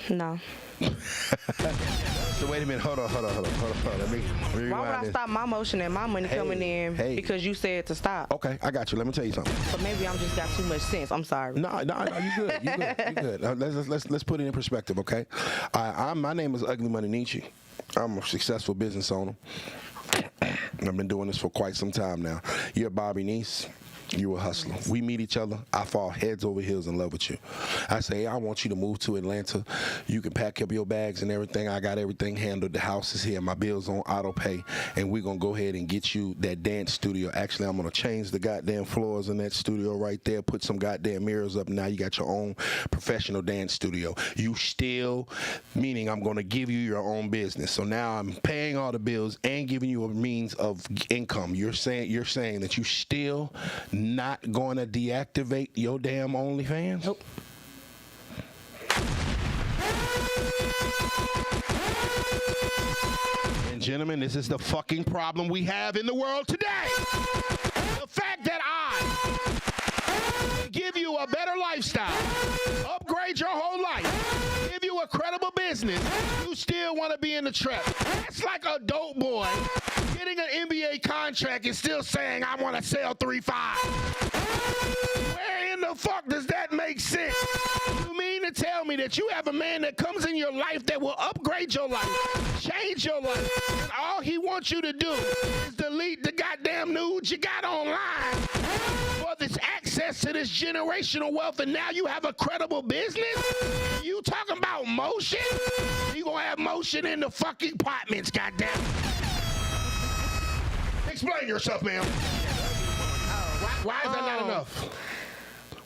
No. So wait a minute. Hold on. Let me rewind. Why would I stop my motion and my money coming in because you said to stop? Okay, I got you. Let me tell you something. But maybe I'm just got too much sense. I'm sorry. No, you good. Let's put it in perspective, okay? My name is Ugly BarbieNiese. I'm a successful business owner. I've been doing this for quite some time now. You're BarbieNiese. You're a hustler. We meet each other. I fall heads over heels in love with you. I say, hey, I want you to move to Atlanta. You can pack up your bags and everything. I got everything handled. The house is here. My bill's on auto pay. And we're going to go ahead and get you that dance studio. Actually, I'm going to change the goddamn floors in that studio right there. Put some goddamn mirrors up. Now you got your own professional dance studio. You still, meaning I'm going to give you your own business. So now I'm paying all the bills and giving you a means of income. You're saying that you still not going to deactivate your damn OnlyFans? Nope. And gentlemen, this is the fucking problem we have in the world today. The fact that I give you a better lifestyle, upgrade your whole life, give you a credible business, you still want to be in the trap. That's like a dope boy getting an NBA contract and still saying, I want to sell 3.5. Where in the fuck does that make sense? You mean to tell me that you have a man that comes in your life that will upgrade your life, change your life, and all he wants you to do is delete the goddamn nudes you got online for this access to this generational wealth, and now you have a credible business? You talking about motion? You gonna have motion in the fucking apartments, goddamn. Explain yourself, ma'am. Why is that not enough?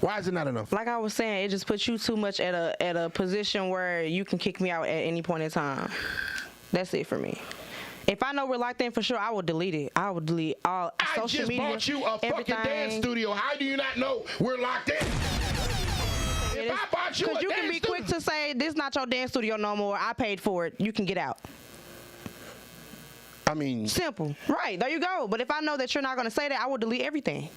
Why is it not enough? Like I was saying, it just puts you too much at a position where you can kick me out at any point in time. That's it for me. If I know we're locked in for sure, I will delete it. I will delete all social media. I just bought you a fucking dance studio. How do you not know we're locked in? If I bought you a dance studio. Because you can be quick to say, this is not your dance studio no more. I paid for it. You can get out. I mean. Simple. Right. There you go. But if I know that you're not going to say that, I will delete everything.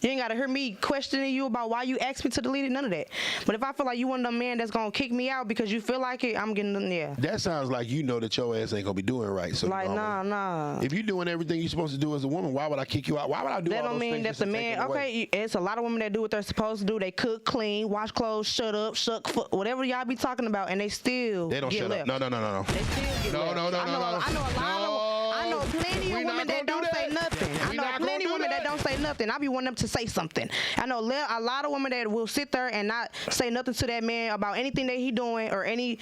You ain't got to hear me questioning you about why you asked me to delete it, none of that. But if I feel like you one of them men that's going to kick me out because you feel like it, I'm getting them, yeah. That sounds like you know that your ass ain't going to be doing right. So like, nah. If you're doing everything you're supposed to do as a woman, why would I kick you out? Why would I do all those things? That don't mean that the man, okay, it's a lot of women that do what they're supposed to do. They cook, clean, wash clothes, shut up, shuck, whatever y'all be talking about, and they still They don't get shut left. up. No. They still get left. No. I know plenty of women that don't say nothing. I know plenty of women that don't say nothing. I be wanting them to say something. I know a lot of women that will sit there and not say nothing to that man about anything that he doing or any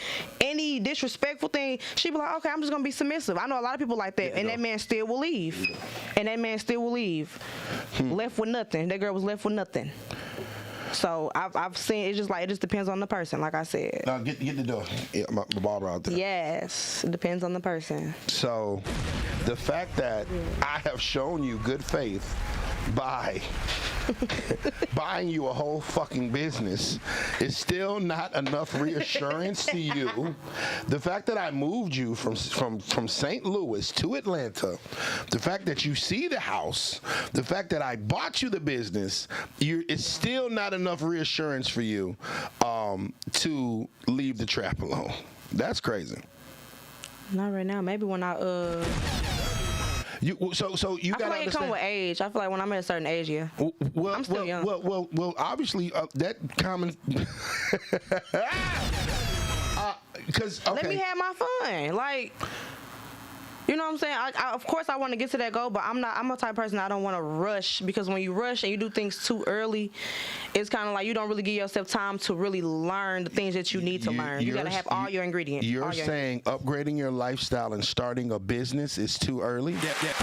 disrespectful thing. She be like, okay, I'm just gonna be submissive. I know a lot of people like that, and that man still will leave. Left with nothing. That girl was left with nothing. So I've seen, it just depends on the person, like I said. Now get the door. Yeah, my barber out there. Yes, it depends on the person. So the fact that I have shown you good faith by buying you a whole fucking business is still not enough reassurance to you. The fact that I moved you from St. Louis to Atlanta, the fact that you see the house, the fact that I bought you the business, it's still not enough reassurance for you to leave the trap alone. That's crazy. Not right now. Maybe when I so you I feel like it comes with age. I feel like when I'm at a certain age, yeah. Well, I'm still young. Well, obviously that common. Because okay. Let me have my fun, like. You know what I'm saying? Of course, I want to get to that goal, but I'm a type of person I don't want to rush, because when you rush and you do things too early, it's kind of like you don't really give yourself time to really learn the things that you need to learn. You got to have all your ingredients. You're saying upgrading your lifestyle and starting a business is too early? Yeah.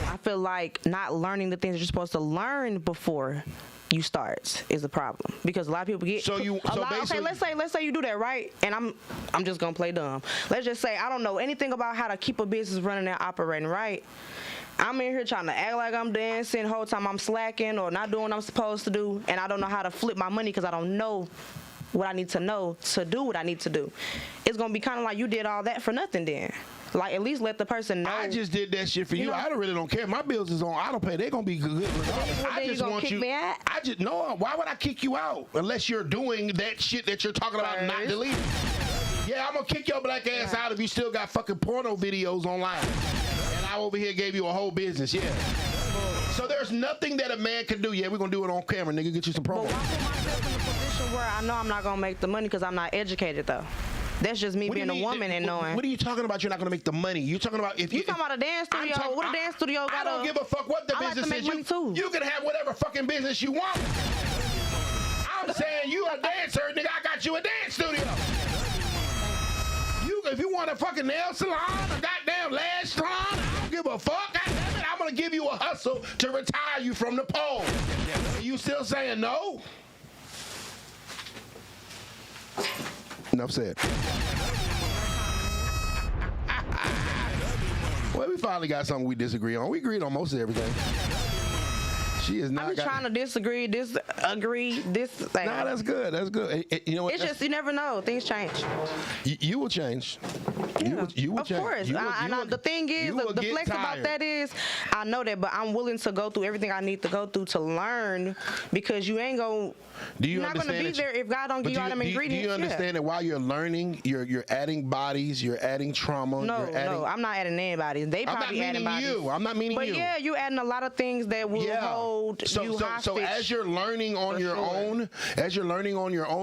I feel like not learning the things that you're supposed to learn before you start is a problem, because a lot of people get okay, let's say you do that, right? And I'm just gonna play dumb. Let's just say I don't know anything about how to keep a business running and operating, right? I'm in here trying to act like I'm dancing the whole time I'm slacking or not doing what I'm supposed to do, and I don't know how to flip my money because I don't know what I need to know to do what I need to do. It's gonna be kind of like you did all that for nothing then. Like, at least let the person know. I just did that shit for you. I really don't care. My bills is on auto pay. They're gonna be good. I just want you. No. Why would I kick you out unless you're doing that shit that you're talking about and not deleting? Yeah, I'm gonna kick your black ass out if you still got fucking porno videos online. And I over here gave you a whole business. Yeah. So there's nothing that a man can do. Yeah, we're gonna do it on camera, nigga. Get you some promo. But why put myself in a position where I know I'm not gonna make the money because I'm not educated though? That's just me being a woman and knowing. What are you talking about? You're not going to make the money. You're talking about if you talking about a dance studio. What a dance studio got? I don't give a fuck what the business is. You can have whatever fucking business you want. I'm saying you a dancer, nigga. I got you a dance studio. If you want a fucking nail salon, a goddamn lash salon, I don't give a fuck. Goddammit, I'm gonna give you a hustle to retire you from the pole. You still saying no? Enough said. Well, we finally got something we disagree on. We agreed on most of everything. She is not. I'm just trying to disagree, disagree, this thing. Nah, that's good. That's good. You know what? It's just you never know. Things change. You will change. Yeah. You will of change. course. The thing is, the flex about that is, I know that, but I'm willing to go through everything I need to go through to learn, because you ain't gonna. You're not gonna be there if God don't give you all them ingredients. Do you understand that while you're learning, you're adding bodies, you're adding trauma. No, I'm not adding anybody. They probably adding bodies. I'm not meaning you. But yeah, you adding a lot of things that will hold you hostage. So as you're learning on your own,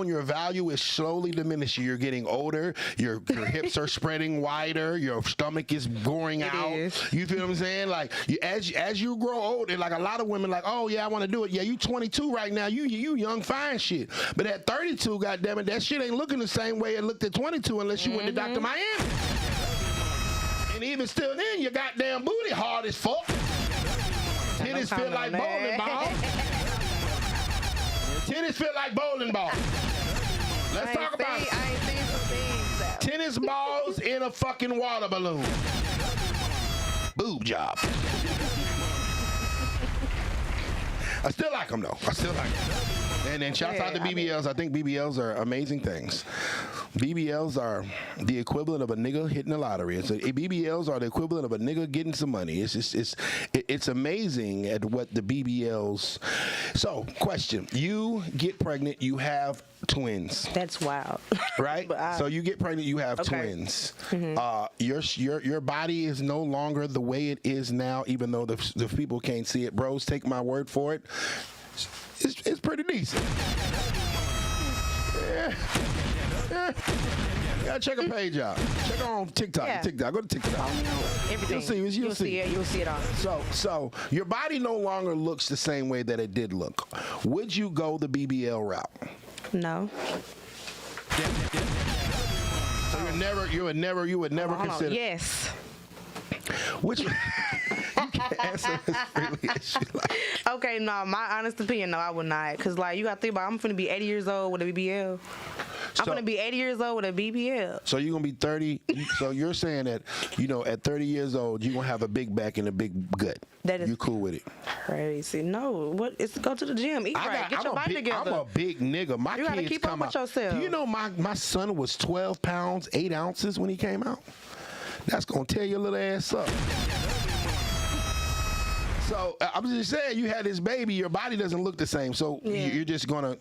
your value is slowly diminishing. You're getting older. Your hips are spreading wider. Your stomach is going out. You feel what I'm saying? Like as you grow older, like a lot of women, like, oh yeah, I want to do it. Yeah, you 22 right now. You young fine shit. But at 32, goddammit, that shit ain't looking the same way it looked at 22 unless you went to Dr. Miami. And even still then, your goddamn booty hard as fuck. Titties feel like bowling balls. Titties feel like bowling balls. Let's talk about it. I ain't seen some things though. Tennis balls in a fucking water balloon. Boob job. I still like them though. I still like them. And then shouts out to BBLs. I think BBLs are amazing things. BBLs are the equivalent of a nigga hitting the lottery. BBLs are the equivalent of a nigga getting some money. It's amazing at what the BBLs. So, question: you get pregnant, you have twins. That's wild. Right? So you get pregnant, you have twins. Mm-hmm. Your body is no longer the way it is now, even though the people can't see it. Bros, take my word for it. It's pretty decent. Yeah. You gotta check a page out. Check her on TikTok. Yeah. TikTok. Go to TikTok. Everything. You'll see it. You'll see it all. So your body no longer looks the same way that it did look. Would you go the BBL route? No. So you would never consider. Yes. Which you can answer as freely as you like. Okay, no, my honest opinion, no, I would not. Cause like you gotta think about, I'm finna be 80 years old with a BBL. I'm gonna be 80 years old with a BBL. So you're gonna be 30. So you're saying that, at 30 years old, you're gonna have a big back and a big gut. That is, you cool with it? Crazy. No, it's go to the gym, eat right, get your body together. I'm a big nigga. My you kids gotta keep come up with out. yourself. Do you know my son was 12 pounds 8 ounces when he came out? That's gonna tear your little ass up. So I'm just saying, you had this baby, your body doesn't look the same. So you're just gonna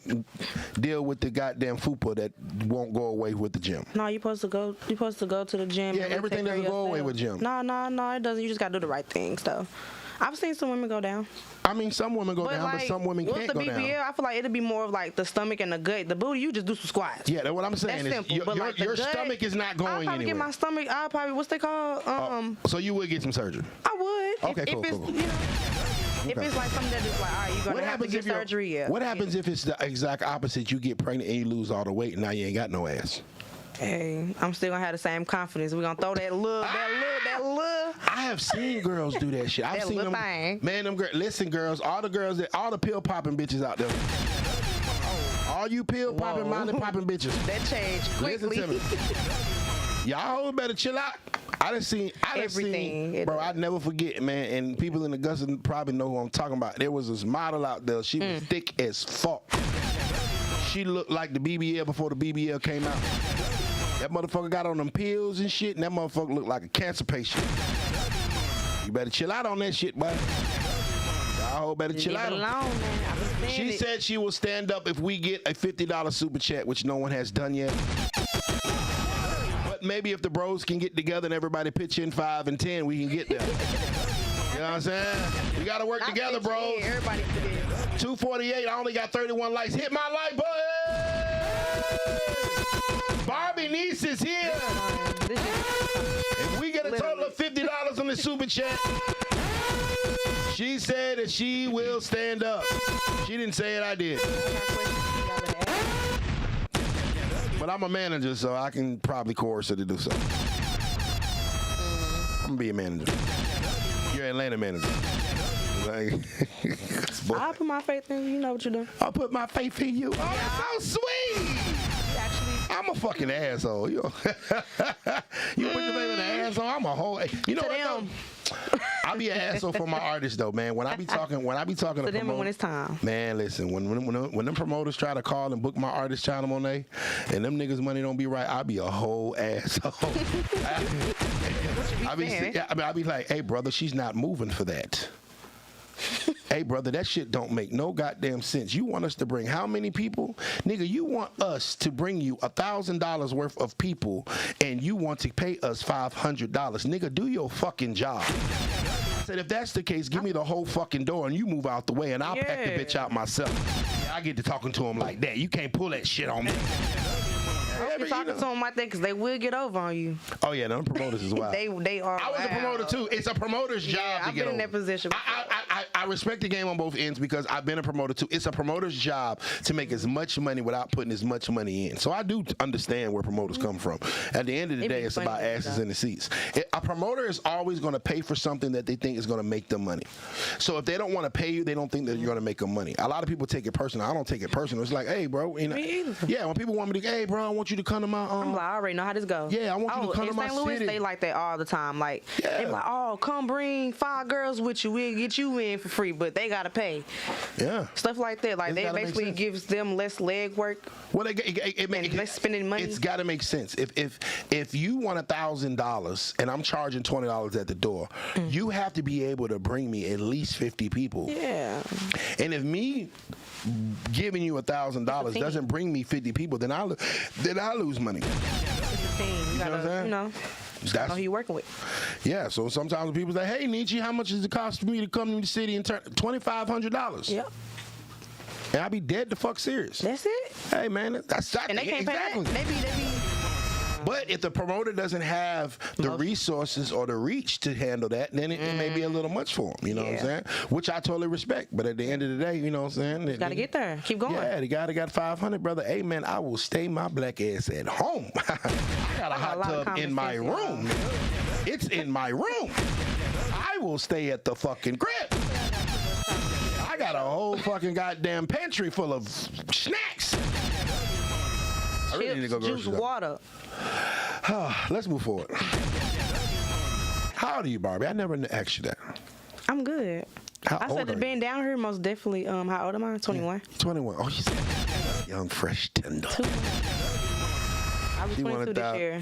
deal with the goddamn fupa that won't go away with the gym. No, you're supposed to go to the gym. Yeah, everything doesn't go away with gym. No, it doesn't. You just gotta do the right things though. I've seen some women go down. I mean, some women go down, but some women can't go down. With the BBL, I feel like it'd be more of like the stomach and the gut. The booty, you just do some squats. Yeah, that's what I'm saying. That's simple. But like your gut, stomach is not going anywhere. I'll probably get my stomach. what's they called? So you would get some surgery? I would. Okay, cool. If it's like something that is like, all right, you're gonna have to get surgery. Yeah. What happens if it's the exact opposite? You get pregnant and you lose all the weight, and now you ain't got no ass. Hey, I'm still gonna have the same confidence. We're gonna throw that little. I have seen girls do that shit. I've seen them. Thing. Man, them girls. Listen, girls. All the pill popping bitches out there. All you pill popping, minded popping bitches. That changed quickly. Listen to me. Y'all better chill out. I done seen everything, bro. I'd never forget, man. And people in the Augusta probably know who I'm talking about. There was this model out there. She was thick as fuck. She looked like the BBL before the BBL came out. That motherfucker got on them pills and shit, and that motherfucker looked like a cancer patient. You better chill out on that shit, boy. Y'all better chill out. She said she will stand up if we get a $50 super chat, which no one has done yet. But maybe if the bros can get together and everybody pitch in 5 and 10, we can get there. You know what I'm saying? We got to work together, bros. Everybody 248. I only got 31 likes. Hit my like button. BarbieNiese is here. If we get a total of $50 on the super chat, she said that she will stand up. She didn't say it, I did. But I'm a manager, so I can probably coerce her to do so. I'm going to be a manager. You're an Atlanta manager. I'll put my faith in you. You know what you're doing. I'll put my faith in you. Oh, that's so sweet. I'm a fucking asshole. You put your baby in the asshole. I'm a whole. You know what? I be an asshole for my artists though, man. When I be talking to them promoters, when it's time. man, listen, when them promoters try to call and book my artist China Monet, and them niggas money don't be right, I be a whole asshole. I be like, hey brother, she's not moving for that. Hey brother, that shit don't make no goddamn sense. You want us to bring how many people? Nigga, you want us to bring you $1,000 worth of people and you want to pay us $500. Nigga, do your fucking job. I said, if that's the case, give me the whole fucking door and you move out the way and I'll pack the bitch out myself. Yeah, I get to talking to him like that. You can't pull that shit on me. You're talking to them like that because they will get over on you. Oh yeah, them promoters as well. they are. I was a promoter too. It's a promoter's job to I've get been in over. that position. I respect the game on both ends because I've been a promoter too. It's a promoter's job to make as much money without putting as much money in. So I do understand where promoters come from. At the end of the day, it's about asses in the seats. A promoter is always going to pay for something that they think is going to make them money. So if they don't want to pay you, they don't think that you're going to make them money. A lot of people take it personal. I don't take it personal. It's like, hey, bro, you know, yeah. When people want me to, hey, bro, I want you to come to my. I'm like, I already know how this goes. Yeah, I want you to come to my St. Louis, city. they like that all the time. Like, they be like, oh, come bring 5 girls with you. We'll get you in for free, but they gotta pay. Yeah. Stuff like that. Like, they basically gives them less leg work. Well, less spending money. It's got to make sense. If you want $1,000 and I'm charging $20 at the door, you have to be able to bring me at least 50 people. Yeah. And if me giving you $1,000 doesn't bring me 50 people, then I lose money. It's a team. You gotta, That's know who you're working with. Yeah, so sometimes people say, hey, Nietzsche, how much does it cost for me to come to the city and turn $2,500? Yep. And I be dead to fuck serious. That's it. Hey, man, that's and they can't pay that. They be. But if the promoter doesn't have the resources or the reach to handle that, then it may be a little much for them. You know what I'm saying? Which I totally respect. But at the end of the day, you know what I'm saying? Got to get there. Keep going. Yeah, the guy that got 500, brother. Hey, man, I will stay my black ass at home. I got a hot tub in my room. It's in my room. I will stay at the fucking crib. I got a whole fucking goddamn pantry full of snacks. I really need to go grocery juice, water. Let's move forward. How old are you, Barbie? I never asked you that. I'm good. How old said are being down here, most definitely. How old am I? 21. 21. Oh, you said young, fresh, tender. I was 22 this year.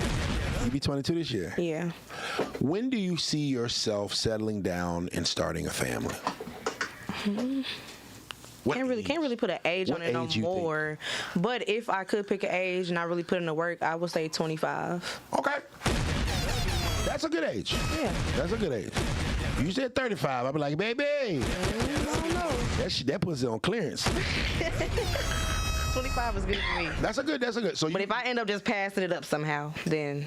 You be 22 this year? Yeah. When do you see yourself settling down and starting a family? Can't really put an age on it no more. But if I could pick an age and I really put in the work, I would say 25. Okay. That's a good age. Yeah. That's a good age. You said 35. I'd be like, baby. I don't know. That puts it on clearance. 25 is good for me. That's a good. So but if I end up just passing it up somehow, then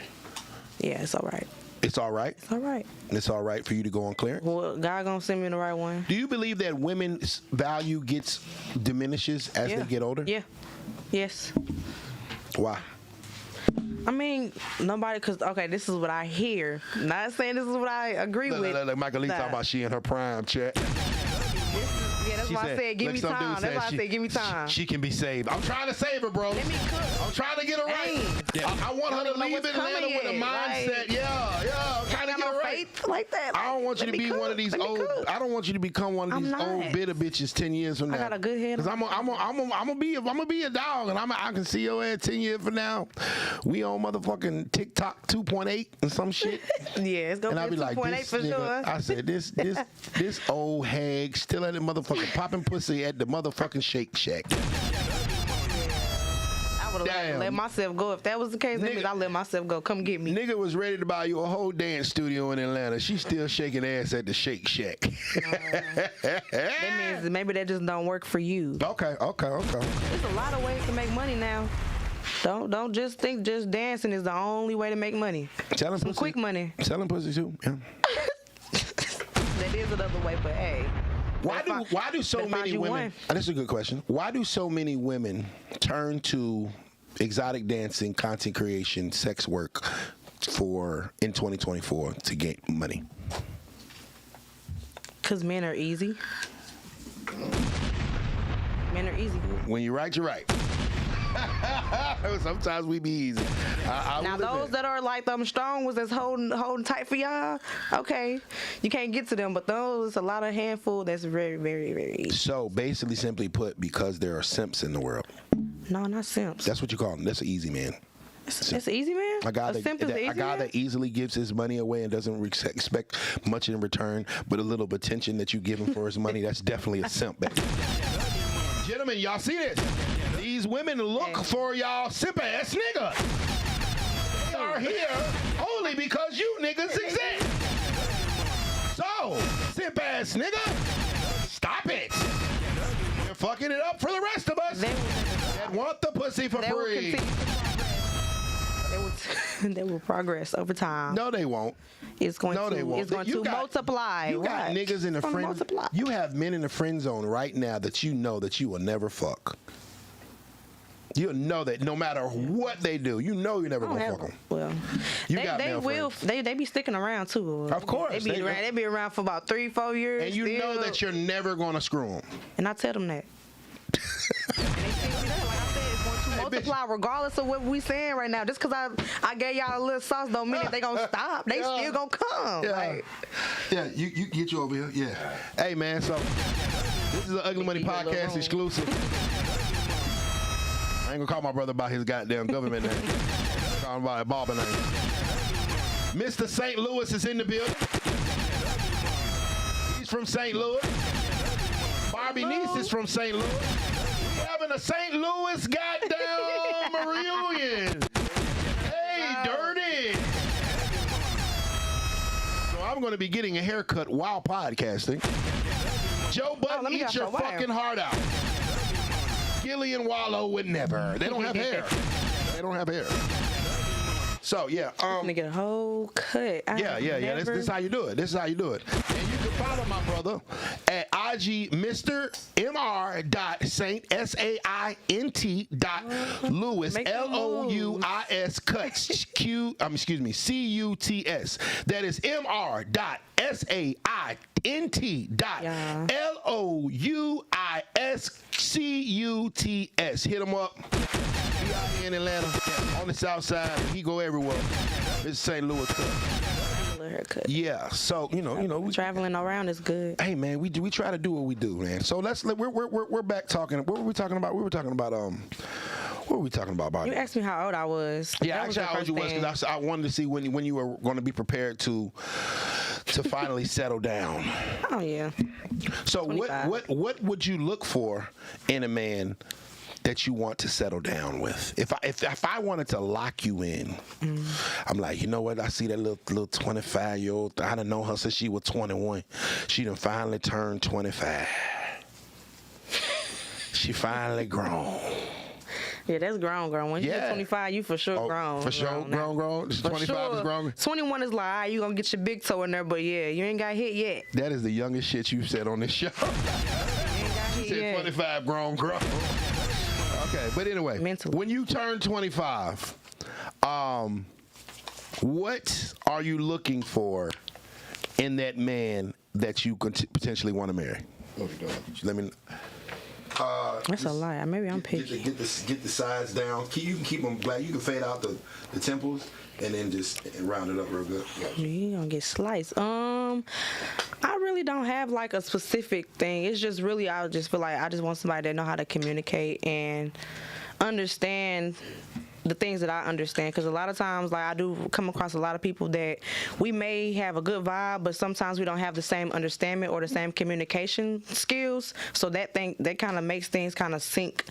yeah, it's all right. It's all right? It's all right. It's all right for you to go on clearance? Well, God gonna send me the right one. Do you believe that women's value diminishes as they get older? Yeah. Yes. Why? I mean, nobody, because, okay, this is what I hear. Not saying this is what I agree with. Look, Michael Lee talking about she in her prime, chat. Yeah, that's why I said give me time. That's why I said give me time. She can be saved. I'm trying to save her, bro. Let me cook. I'm trying to get her right. I want her to leave Atlanta with a mindset. Yeah. I'm trying to get her right. Like that. I don't want you to be one of these old. I don't want you to become one of these old bitter bitches 10 years from now. I got a good head. Because I'm gonna be a dog, and I can see your ass 10 years from now. We on motherfucking TikTok 2.8 and some shit. Yeah, it's gonna be 2.8 for sure. I said this old hag still at the motherfucking popping pussy at the motherfucking Shake Shack. I would have let myself go. If that was the case, that means I let myself go. Come get me. Nigga was ready to buy you a whole dance studio in Atlanta. She's still shaking ass at the Shake Shack. That means maybe that just don't work for you. Okay. There's a lot of ways to make money now. Don't just think just dancing is the only way to make money. Selling Some pussy. quick money. Selling pussy too. Yeah. That is another way, but hey. Why do so many women? This is a good question. Why do so many women turn to exotic dancing, content creation, sex work in 2024 to get money? Because men are easy. Men are easy. When you're right, you're right. Sometimes we be easy. Now those that are like them strong ones that's holding tight for y'all, okay, you can't get to them. But those, a lot of handful that's very, very, very easy. So basically, simply put, because there are simps in the world. No, not simps. That's what you call them. That's an easy man. It's easy, man. A guy that easily gives his money away and doesn't expect much in return, but a little attention that you give him for his money. That's definitely a simp, baby. Gentlemen, y'all see this? These women look for y'all simp ass niggas. They are here only because you niggas exist. So, simp ass nigga, stop it. You're fucking it up for the rest of us that want the pussy for free. They will progress over time. No, they won't. It's going to multiply. You got niggas in the friend. You have men in the friend zone right now that you know that you will never fuck. You'll know that no matter what they do, you know you're never gonna fuck them. Well, they be sticking around too. Of course, they be around for about 3-4 years. And you know that you're never gonna screw them. And I tell them that. Multiply regardless of what we saying right now. Just because I gave y'all a little sauce don't mean that they gonna stop. They still gonna come. You get you over here. Yeah. Hey man, so this is an Ugly Money Podcast exclusive. I ain't gonna call my brother by his goddamn government name. I'm calling by a barber name. Mr. St. Louis is in the building. He's from St. Louis. BarbieNiese is from St. Louis. Having a St. Louis goddamn reunion. Hey, dirty. So I'm going to be getting a haircut while podcasting. Joe Budden, eat your fucking heart out. Gillian Wallow would never. They don't have hair. They don't have hair. So yeah, I'm gonna get a whole cut. Yeah. This is how you do it. And you can follow my brother at IG Mr. Mr. Louis LOUIS cuts CUTS. That is MR.SAINT.LOUISCUTS. Hit him up. He out here in Atlanta on the south side. He go everywhere. It's St. Louis cut. Haircut. Yeah, so you know, we traveling around is good. Hey man, we try to do what we do, man. So we're back talking. What were we talking about? What were we talking about, Barbie? You asked me how old I was. Yeah, actually how old you was because I wanted to see when you were going to be prepared to finally settle down. Oh yeah. So 25. What would you look for in a man that you want to settle down with? If I wanted to lock you in, I'm like, you know what? I see that little 25-year-old. I done known her since she was 21. She done finally turned 25. She finally grown. Yeah, that's grown. When you get 25, you for sure grown. For sure, grown. 25 is grown. 21 is like, all right, you gonna get your big toe in there, but yeah, you ain't got hit yet. That is the youngest shit you've said on this show. You said 25 grown. Okay, but anyway, mentally. When you turn 25, what are you looking for in that man that you could potentially want to marry? Let me. That's a lie. Maybe I'm picky. Get the sides down. You can keep them black. You can fade out the temples and then just round it up real good. You gonna get sliced. I really don't have like a specific thing. It's just really I just feel like I just want somebody that know how to communicate and understand the things that I understand, because a lot of times, like, I do come across a lot of people that we may have a good vibe, but sometimes we don't have the same understanding or the same communication skills. So that kind of makes things kind of sink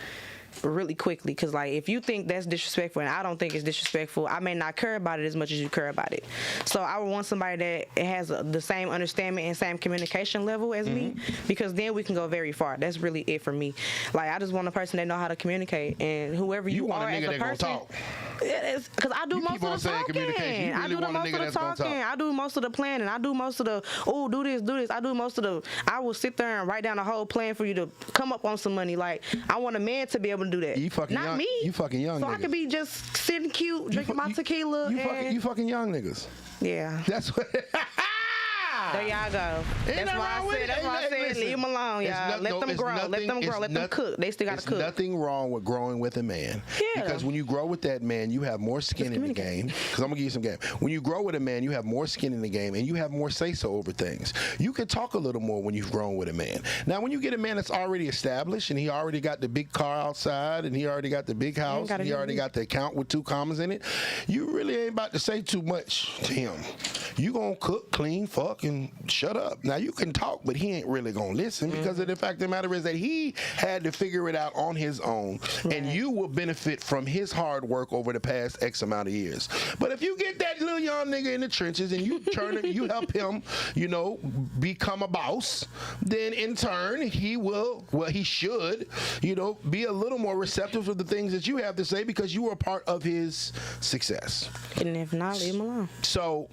really quickly, because like if you think that's disrespectful and I don't think it's disrespectful, I may not care about it as much as you care about it. So I would want somebody that has the same understanding and same communication level as me, because then we can go very far. That's really it for me. Like, I just want a person that know how to communicate, and whoever you are as a person, because I do most of the talking. I do most of the talking. I do most of the planning. I do most of the do this. I do most of the. I will sit there and write down a whole plan for you to come up on some money. Like, I want a man to be able to do that. You fucking not young, me. You fucking young. So niggas. I could be just sitting cute, drinking my tequila. You fucking young niggas. Yeah. That's what. There y'all go. That's why I said. That's why I said. Leave them alone, y'all. Let them grow. Let them grow. Let them cook. They still got to cook. There's nothing wrong with growing with a man. Yeah. Because when you grow with that man, you have more skin in the game. Because I'm gonna give you some game. When you grow with a man, you have more skin in the game, and you have more say-so over things. You can talk a little more when you've grown with a man. Now, when you get a man that's already established and he already got the big car outside and he already got the big house and he already got the account with 2 commas in it, you really ain't about to say too much to him. You gonna cook, clean, fuck, and shut up. Now, you can talk, but he ain't really gonna listen because of the fact of the matter is that he had to figure it out on his own, and you will benefit from his hard work over the past X amount of years. But if you get that little young nigga in the trenches and you turn it, you help him, you know, become a boss, then in turn he will, well, he should, you know, be a little more receptive to the things that you have to say because you were part of his success. And if not, leave him alone. So,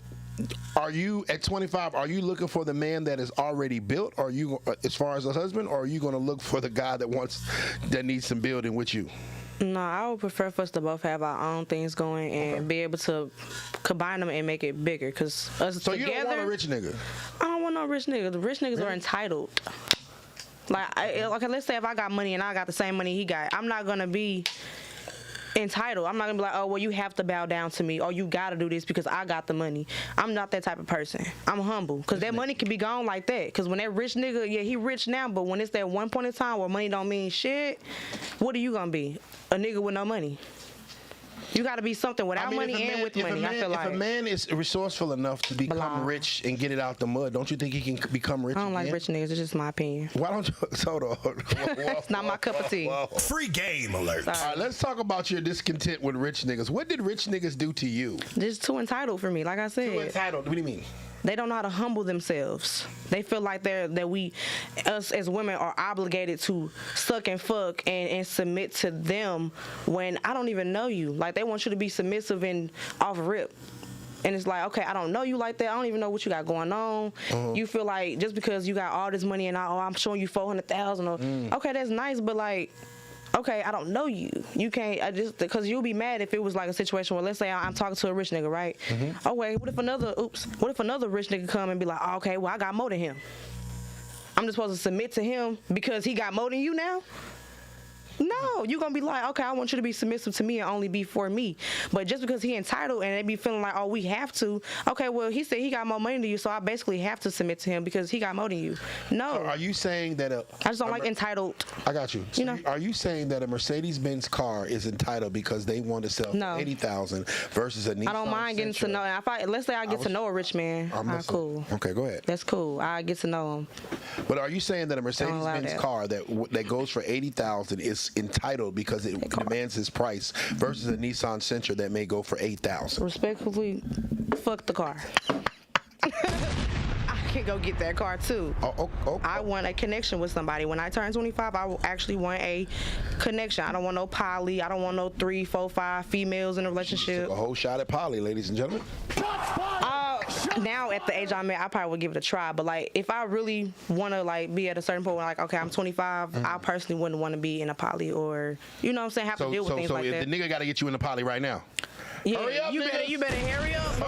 are you at 25? Are you looking for the man that is already built, or are you, as far as a husband, or are you going to look for the guy that needs some building with you? No, I would prefer for us to both have our own things going and be able to combine them and make it bigger. Cause us so together, you don't want a rich nigga? I don't want no rich nigga. The rich niggas are entitled. Like, okay, let's say if I got money and I got the same money he got, I'm not gonna be entitled. I'm not gonna be like, oh, well, you have to bow down to me, or you gotta do this because I got the money. I'm not that type of person. I'm humble, because that money can be gone like that. Because when that rich nigga, yeah, he rich now, but when it's that one point in time where money don't mean shit, what are you gonna be? A nigga with no money. You got to be something without money and with money. I feel like if a man is resourcel enough to become rich and get it out the mud, don't you think he can become rich? I don't like rich niggas. It's just my opinion. Why don't you? Hold on. It's not my cup of tea. Free game alert. All right, let's talk about your discontent with rich niggas. What did rich niggas do to you? Just too entitled for me. Like I said. Too entitled. What do you mean? They don't know how to humble themselves. They feel like us as women are obligated to suck and fuck and submit to them when I don't even know you. Like, they want you to be submissive and off rip. And it's like, okay, I don't know you like that. I don't even know what you got going on. You feel like just because you got all this money and I'm showing you $400,000, or okay, that's nice, but like, okay, I don't know you. You can't, because you'll be mad if it was like a situation where, let's say I'm talking to a rich nigga, right? Oh, wait, what if another rich nigga come and be like, oh, okay, well, I got more than him. I'm just supposed to submit to him because he got more than you now? No, you're going to be like, okay, I want you to be submissive to me and only be for me. But just because he entitled and they be feeling like, oh, we have to, okay, well, he said he got more money than you, so I basically have to submit to him because he got more than you. No. Are you saying that I just don't like entitled. I got you. So are you saying that a Mercedes-Benz car is entitled because they want to sell $80,000 versus a Nissan I don't mind getting to know. Let's say I get to know a rich man. Cool. Okay, go ahead. That's cool. I get to know him. But are you saying that a Mercedes-Benz car that goes for $80,000 is entitled because it demands his price versus a Nissan Sentra that may go for $8,000? Respectfully, fuck the car. I can go get that car too. I want a connection with somebody. When I turn 25, I will actually want a connection. I don't want no poly. I don't want no 3, 4, 5 females in a relationship. A whole shot at poly, ladies and gentlemen. Now at the age I'm at, I probably would give it a try. But like, if I really want to like be at a certain point where like, okay, I'm 25, I personally wouldn't want to be in a poly, or you know what I'm saying, have to deal with things like that. So the nigga got to get you in the poly right now. Yeah, hurry up, you better hurry up.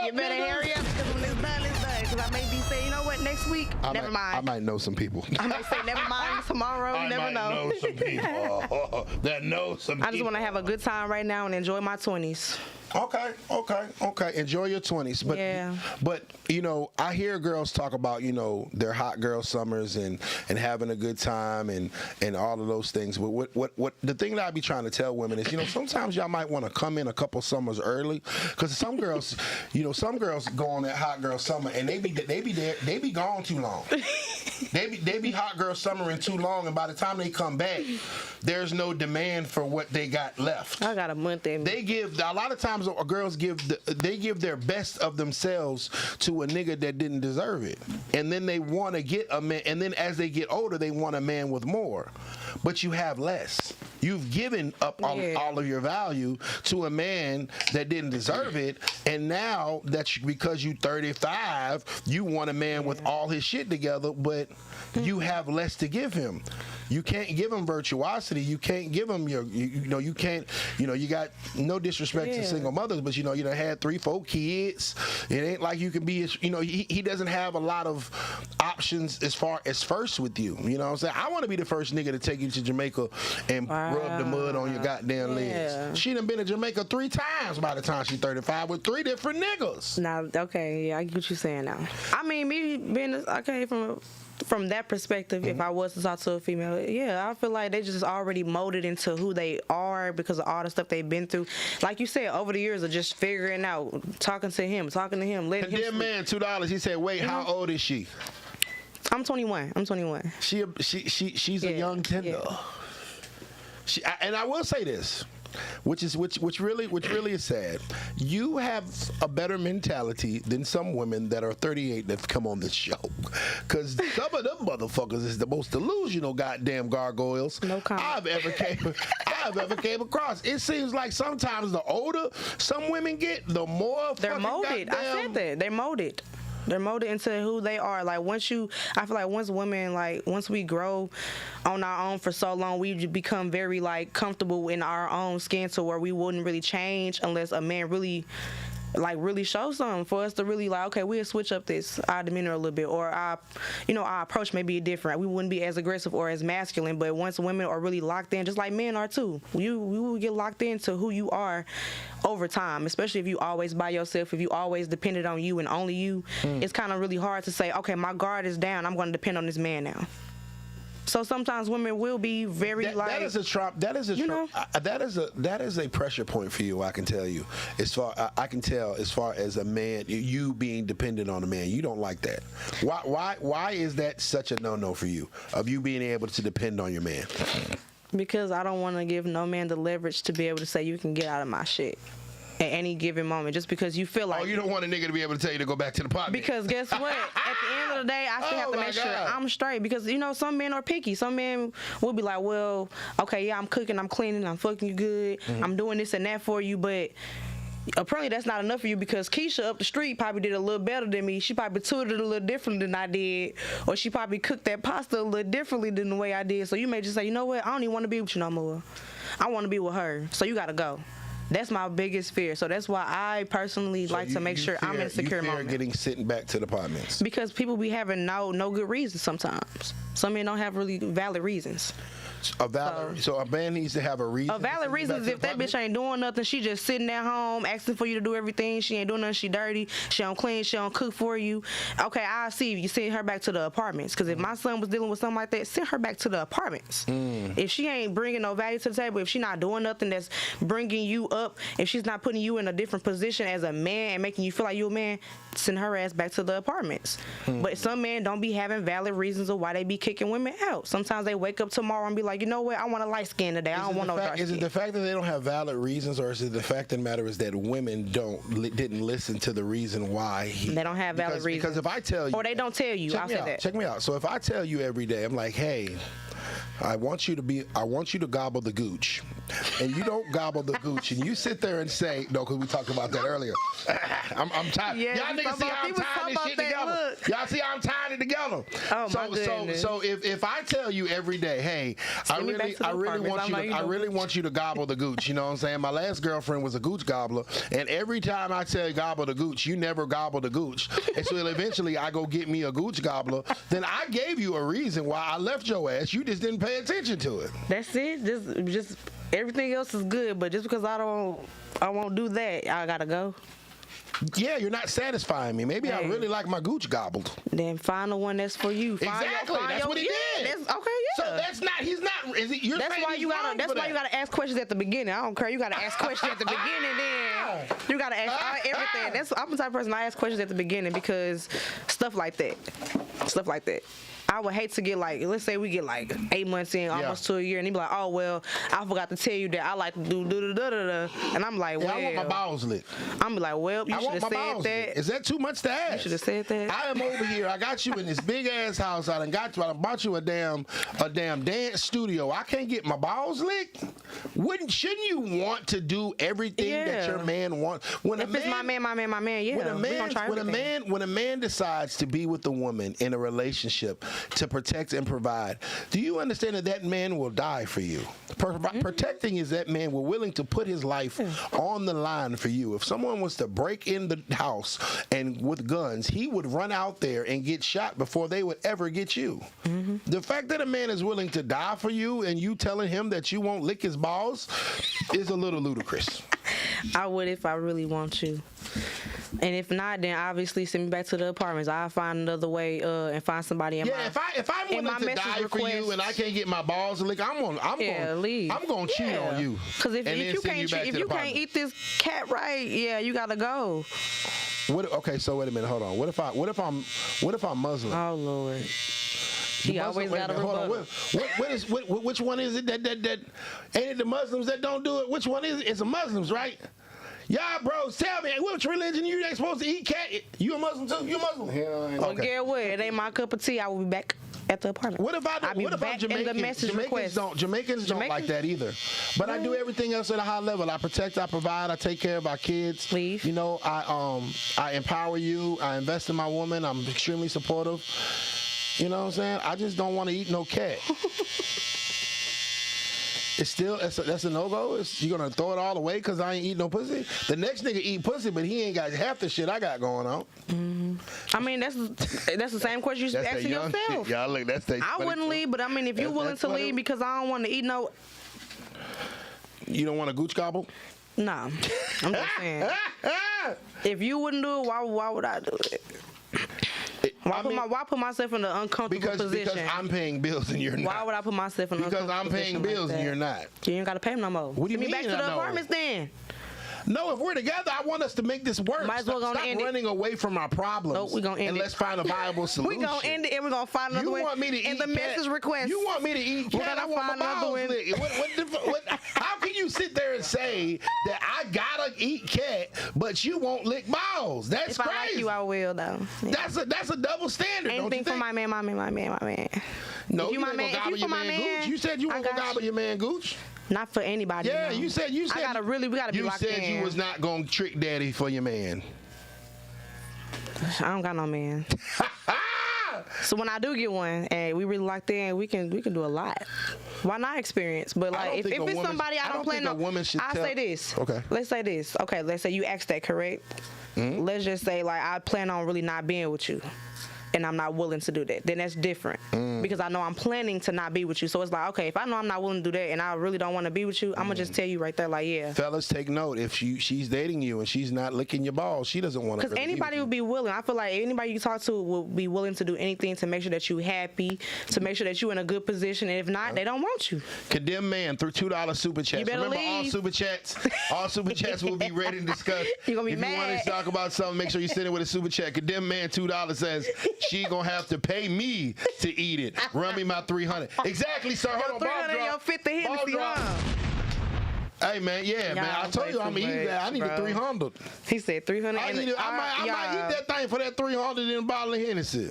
You better hurry up, because when it's done, it's done. Because I may be saying, you know what, next week, never mind. I might know some people. I may say, never mind, tomorrow, you never know. I might know some people that know some people. I just want to have a good time right now and enjoy my 20s. Okay. Enjoy your 20s. But you know, I hear girls talk about, you know, their hot girl summers and having a good time and all of those things. But what the thing that I be trying to tell women is, you know, sometimes y'all might want to come in a couple summers early, because some girls, you know, some girls go on that hot girl summer and they be gone too long. they be hot girl summering too long, and by the time they come back, there's no demand for what they got left. I got a month in me. They give a lot of times. Girls give their best of themselves to a nigga that didn't deserve it, and then they want to get a man, and then as they get older, they want a man with more, but you have less. You've given up all of your value to a man that didn't deserve it, and now because you 35, you want a man with all his shit together, but said, you have less to give him. You can't give him virtuosity. You can't give him you can't, you got no disrespect to single mothers, but you done had 3-4 kids. It ain't like you can be, he doesn't have a lot of options as far as first with you. You know what I'm saying? I want to be the first nigga to take you to Jamaica and rub the mud on your goddamn legs. She done been to Jamaica 3 times by the time she's 35 with 3 different niggas. Now, okay, yeah, I get what you're saying now. I mean, me being, okay, from that perspective, if I was to talk to a female, I feel like they just already molded into who they are because of all the stuff they've been through. Like you said, over the years of just figuring out, talking to him, letting him sleep. Man, $2, he said, wait, how old is she? I'm 21. She's a young tender. Yeah. And I will say this, which really is sad. You have a better mentality than some women that are 38 that come on this show, because some of them motherfuckers is the most delusional goddamn gargoyles I've ever came across. It seems like sometimes the older some women get, the more they're molded. I said that they're molded. They're molded into who they are. Like I feel like once women, once we grow on our own for so long, we become very comfortable in our own skin to where we wouldn't really change unless a man really show something for us to really okay, we'll switch up our demeanor a little bit, or our approach may be different. We wouldn't be as aggressive or as masculine, but once women are really locked in, just like men are too, we will get locked into who you are over time, especially if you always by yourself, if you always depended on you and only you. It's kind of really hard to say, okay, my guard is down, I'm going to depend on this man now. So sometimes women will be very that is a pressure point for you. I can tell you, as far as a man, you being dependent on a man, you don't like that. Why is that such a no for you, of you being able to depend on your man? Because I don't want to give no man the leverage to be able to say you can get out of my shit at any given moment, just because you feel like... Oh, you don't want a nigga to be able to tell you to go back to the pot. Because guess what? At the end of the day, I still have to make sure I'm straight, because, some men are picky. Some men will be like, well, okay, yeah, I'm cooking, I'm cleaning, I'm fucking you good, I'm doing this and that for you, but... apparently that's not enough for you, because Keisha up the street probably did a little better than me. She probably tutored it a little different than I did, or she probably cooked that pasta a little differently than the way I did. So you may just say, you know what, I don't even want to be with you no more. I want to be with her. So you got to go. That's my biggest fear. So that's why I personally like to make sure I'm in a secure moment. Getting sent back to the apartments. Because people be having no good reasons sometimes. Some men don't have really valid reasons. So a man needs to have a reason. A valid reason is if that bitch ain't doing nothing, she just sitting at home asking for you to do everything. She ain't doing nothing. She dirty. She don't clean. She don't cook for you. Okay, I'll see if you send her back to the apartments. Because if my son was dealing with something like that, send her back to the apartments. If she ain't bringing no value to the table, if she not doing nothing that's bringing you up, if she's not putting you in a different position as a man and making you feel like you a man, send her ass back to the apartments. But some men don't be having valid reasons of why they be kicking women out. Sometimes they wake up tomorrow and be like, you know what, I want a light skin today. I don't want no dark skin. Is it the fact that they don't have valid reasons, or is it the fact of the matter is that women didn't listen to the reason why they don't have valid reasons? Because if I tell you, or they don't tell you, I'll say that. Check me out. So if I tell you every day, I'm like, hey, I want you to gobble the gooch, and you don't gobble the gooch, and you sit there and say, no, because we talked about that earlier. I'm tired. Yeah, y'all niggas see how I'm tying this shit together. Y'all see how I'm tying it together. Oh, so if I tell you every day, hey, I really want you to gobble the gooch. You know what I'm saying? My last girlfriend was a gooch gobbler, and every time I tell you gobble the gooch, you never gobble the gooch. And so eventually I go get me a gooch gobbler. Then I gave you a reason why I left your ass. You just didn't pay attention to it. That's it. Just everything else is good, but just because I won't do that, I gotta go. Yeah, you're not satisfying me. Maybe I really like my gooch gobbled. Then find the one that's for you. Exactly. That's what he did. That's, okay, yeah. So that's not. He's not. Is it? You're that's why you gotta. That's why you gotta ask questions at the beginning. I don't care. You gotta ask questions at the beginning. Then you gotta ask everything. I'm the type of person I ask questions at the beginning, because stuff like that. I would hate to get let's say we get 8 months in, almost to a year, and he be like, oh, well, I forgot to tell you that I like to do da-da-da-da-da. And I'm like, well. I want my balls licked. I'm be like, well, you should have said that. Is that too much to ask? You should have said that. I am over here. I got you in this big-ass house. I done bought you a damn dance studio. I can't get my balls licked? Shouldn't you want to do everything that your man wants? If it's my man, yeah. When a man decides to be with a woman in a relationship, to protect and provide. Do you understand that that man will die for you? Protecting is that man will willing to put his life on the line for you. If someone was to break in the house and with guns, he would run out there and get shot before they would ever get you. The fact that a man is willing to die for you and you telling him that you won't lick his balls is a little ludicrous. I would if I really want you. And if not, then obviously send me back to the apartments. I'll find another way and find somebody in Yeah, if I'm willing to die for you and I can't get my balls licked, I'm gonna cheat on you. Because if you can't eat this cat right, yeah, you gotta go. Okay, so wait a minute, hold on. What if I'm Muslim? Oh Lord. He always got a rebuttal. Which one is it that ain't it the Muslims that don't do it? Which one is it? It's the Muslims, right? Y'all bros, tell me, which religion you ain't supposed to eat cat? You a Muslim too? You a Muslim? Well, get what? It ain't my cup of tea. I will be back at the apartment. What if I'm Jamaican? Jamaicans don't like that either. But I do everything else at a high level. I protect, I provide, I take care of our kids. Please. You know, I empower you. I invest in my woman. I'm extremely supportive. You know what I'm saying? I just don't want to eat no cat. That's a no-go? You going to throw it all away because I ain't eat no pussy? The next nigga eat pussy, but he ain't got half the shit I got going on. I mean, that's the same question you should be asking yourself. Shit. Y'all look, I wouldn't leave, but I mean, if you're willing to leave because I don't want to eat no... You don't want a gooch gobble? Nah. I'm just saying. If you wouldn't do it, why would I do it? Why put myself in an uncomfortable position? Because I'm paying bills and you're not. Why would I put myself in an uncomfortable position? Because I'm paying bills and you're not. You ain't got to pay them no more. What do you mean? Send me back to the apartments then. No, if we're together, I want us to make this work. Might as well Stop running away from our problems. Nope, we're going to end it. Let's find a viable solution. We're going to end it and we're going to find another way. You want me to eat the message request. You want me to eat cat? I want my balls licked. How can you sit there and say that I gotta eat cat, but you won't lick balls? That's crazy. If I like you, I will, though. Yeah. That's a double standard, don't you think? Anything for my man. No, you ain't gonna gobble your man gooch. You said you weren't gonna gobble your man gooch. Not for anybody. Yeah, you said we gotta be locked in. You said you was not gonna trick daddy for your man. I don't got no man. So when I do get one and we really locked in, we can do a lot. Why not experience? But like if it's somebody I don't plan on, I'll say this. Okay. Let's say this. Okay, let's say you asked that, correct? Mm-hmm. Let's just say like I plan on really not being with you. And I'm not willing to do that, then that's different. Because I know I'm planning to not be with you. So it's like, okay, if I know I'm not willing to do that and I really don't want to be with you, I'm going to just tell you right there, like, yeah. Fellas, take note. If she's dating you and she's not licking your balls, she doesn't want to. Because anybody would be willing. I feel like anybody you talk to will be willing to do anything to make sure that you're happy, to make sure that you're in a good position. And if not, they don't want you. Condemn man through $2 super chats. You better Remember, leave. all super chats will be ready to discuss. You're going to be mad. If you want to talk about something, make sure you send it with a super chat. Condemn man $2 says she going to have to pay me to eat it. Run me my 300. Exactly, sir. Hold on, ball drop. Your 50 Hennessy, huh? Hey man, man. I told you I'm gonna eat that. I need a 300. He said 300. I might eat that thing for that 300 in a bottle of Hennessy.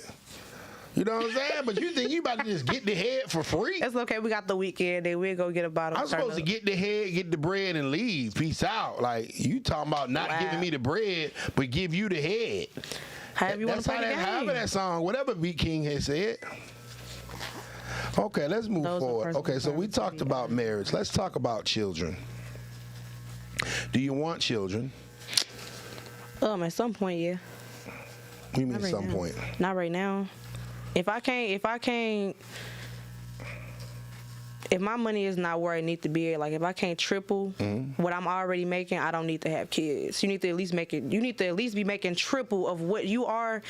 You know what I'm saying? But you think you about to just get the head for free? It's okay. We got the weekend. Then we'll go get a bottle. I'm supposed to get the head, get the bread, and leave. Peace out. Like you talking about not giving me the bread, but give you the head. However you want to play the game. However that song, whatever Beat King has said. Okay, let's move forward. Okay, so we talked about marriage. Let's talk about children. Do you want children? At some point, yeah. What do you mean at some point? Not right now. If my money is not where it needs to be, like if I can't triple what I'm already making, I don't need to have kids. You need to at least be making triple of what you are,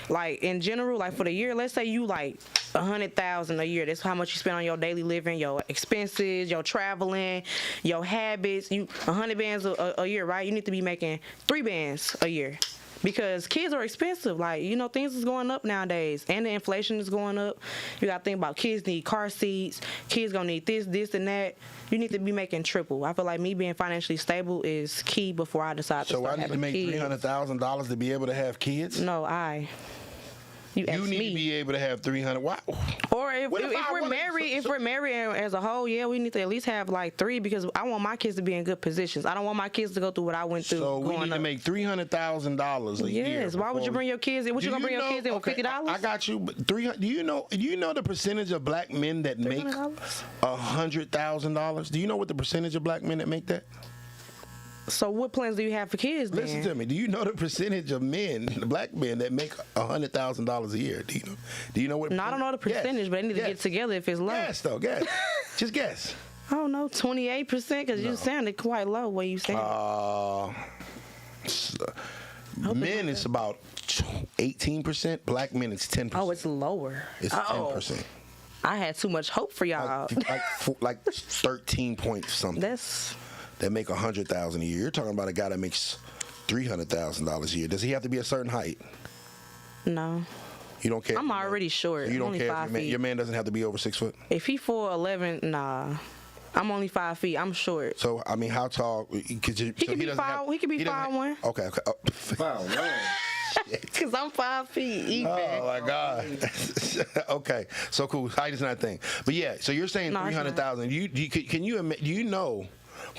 like in general, like for the year. Let's say you like $100,000 a year. That's how much you spend on your daily living, your expenses, your traveling, your habits. 100 bands a year, right? You need to be making 3 bands a year. Because kids are expensive. Like, things is going up nowadays. And the inflation is going up. You got to think about kids need car seats. Kids going to need this, and that. You need to be making triple. I feel like me being financially stable is key before I decide to start having kids. So I need to make $300,000 to be able to have kids? No, You ask need me. to be able to have 300. Why? Or if What if I we're wanna- married, if so- we're married as a whole, yeah, we need to at least have like 3 because I want my kids to be in good positions. I don't want my kids to go through what I went through. So we need to make $300,000 a year. Yes. Why would you bring your kids in? What you gonna bring your kids in with $50? I got you. But 300. Do you know the percentage of black men that make $300? $100,000? Do you know what the percentage of black men that make that? So what plans do you have for kids then? Listen to me. Do you know the percentage of men, the black men that make $100,000 a year? Do you know? Do you know what? No, I don't know the percentage, but they need to get together if it's low. Guess though. Guess. Just guess. I don't know, 28% because you sounded quite low where you said. Men is about 18%. Black men is 10%. Oh, it's lower. It's 10%. I had too much hope for y'all. Like 13 point something. That's That make $100,000 a year. You're talking about a guy that makes $300,000 a year. Does he have to be a certain height? no. You don't care. I'm already short. You I'm don't only care. 5 If your feet. man doesn't have to be over 6 foot. If he 4'11", nah. I'm only 5 feet. I'm short. So I mean, how tall? He He could be 5. He could be 5'1". Okay. Oh. Wow, man. Cause I'm 5 feet even. Oh my God. Okay, so cool. Height is not a thing, but yeah. So you're saying No, it's not. 300,000? Do you know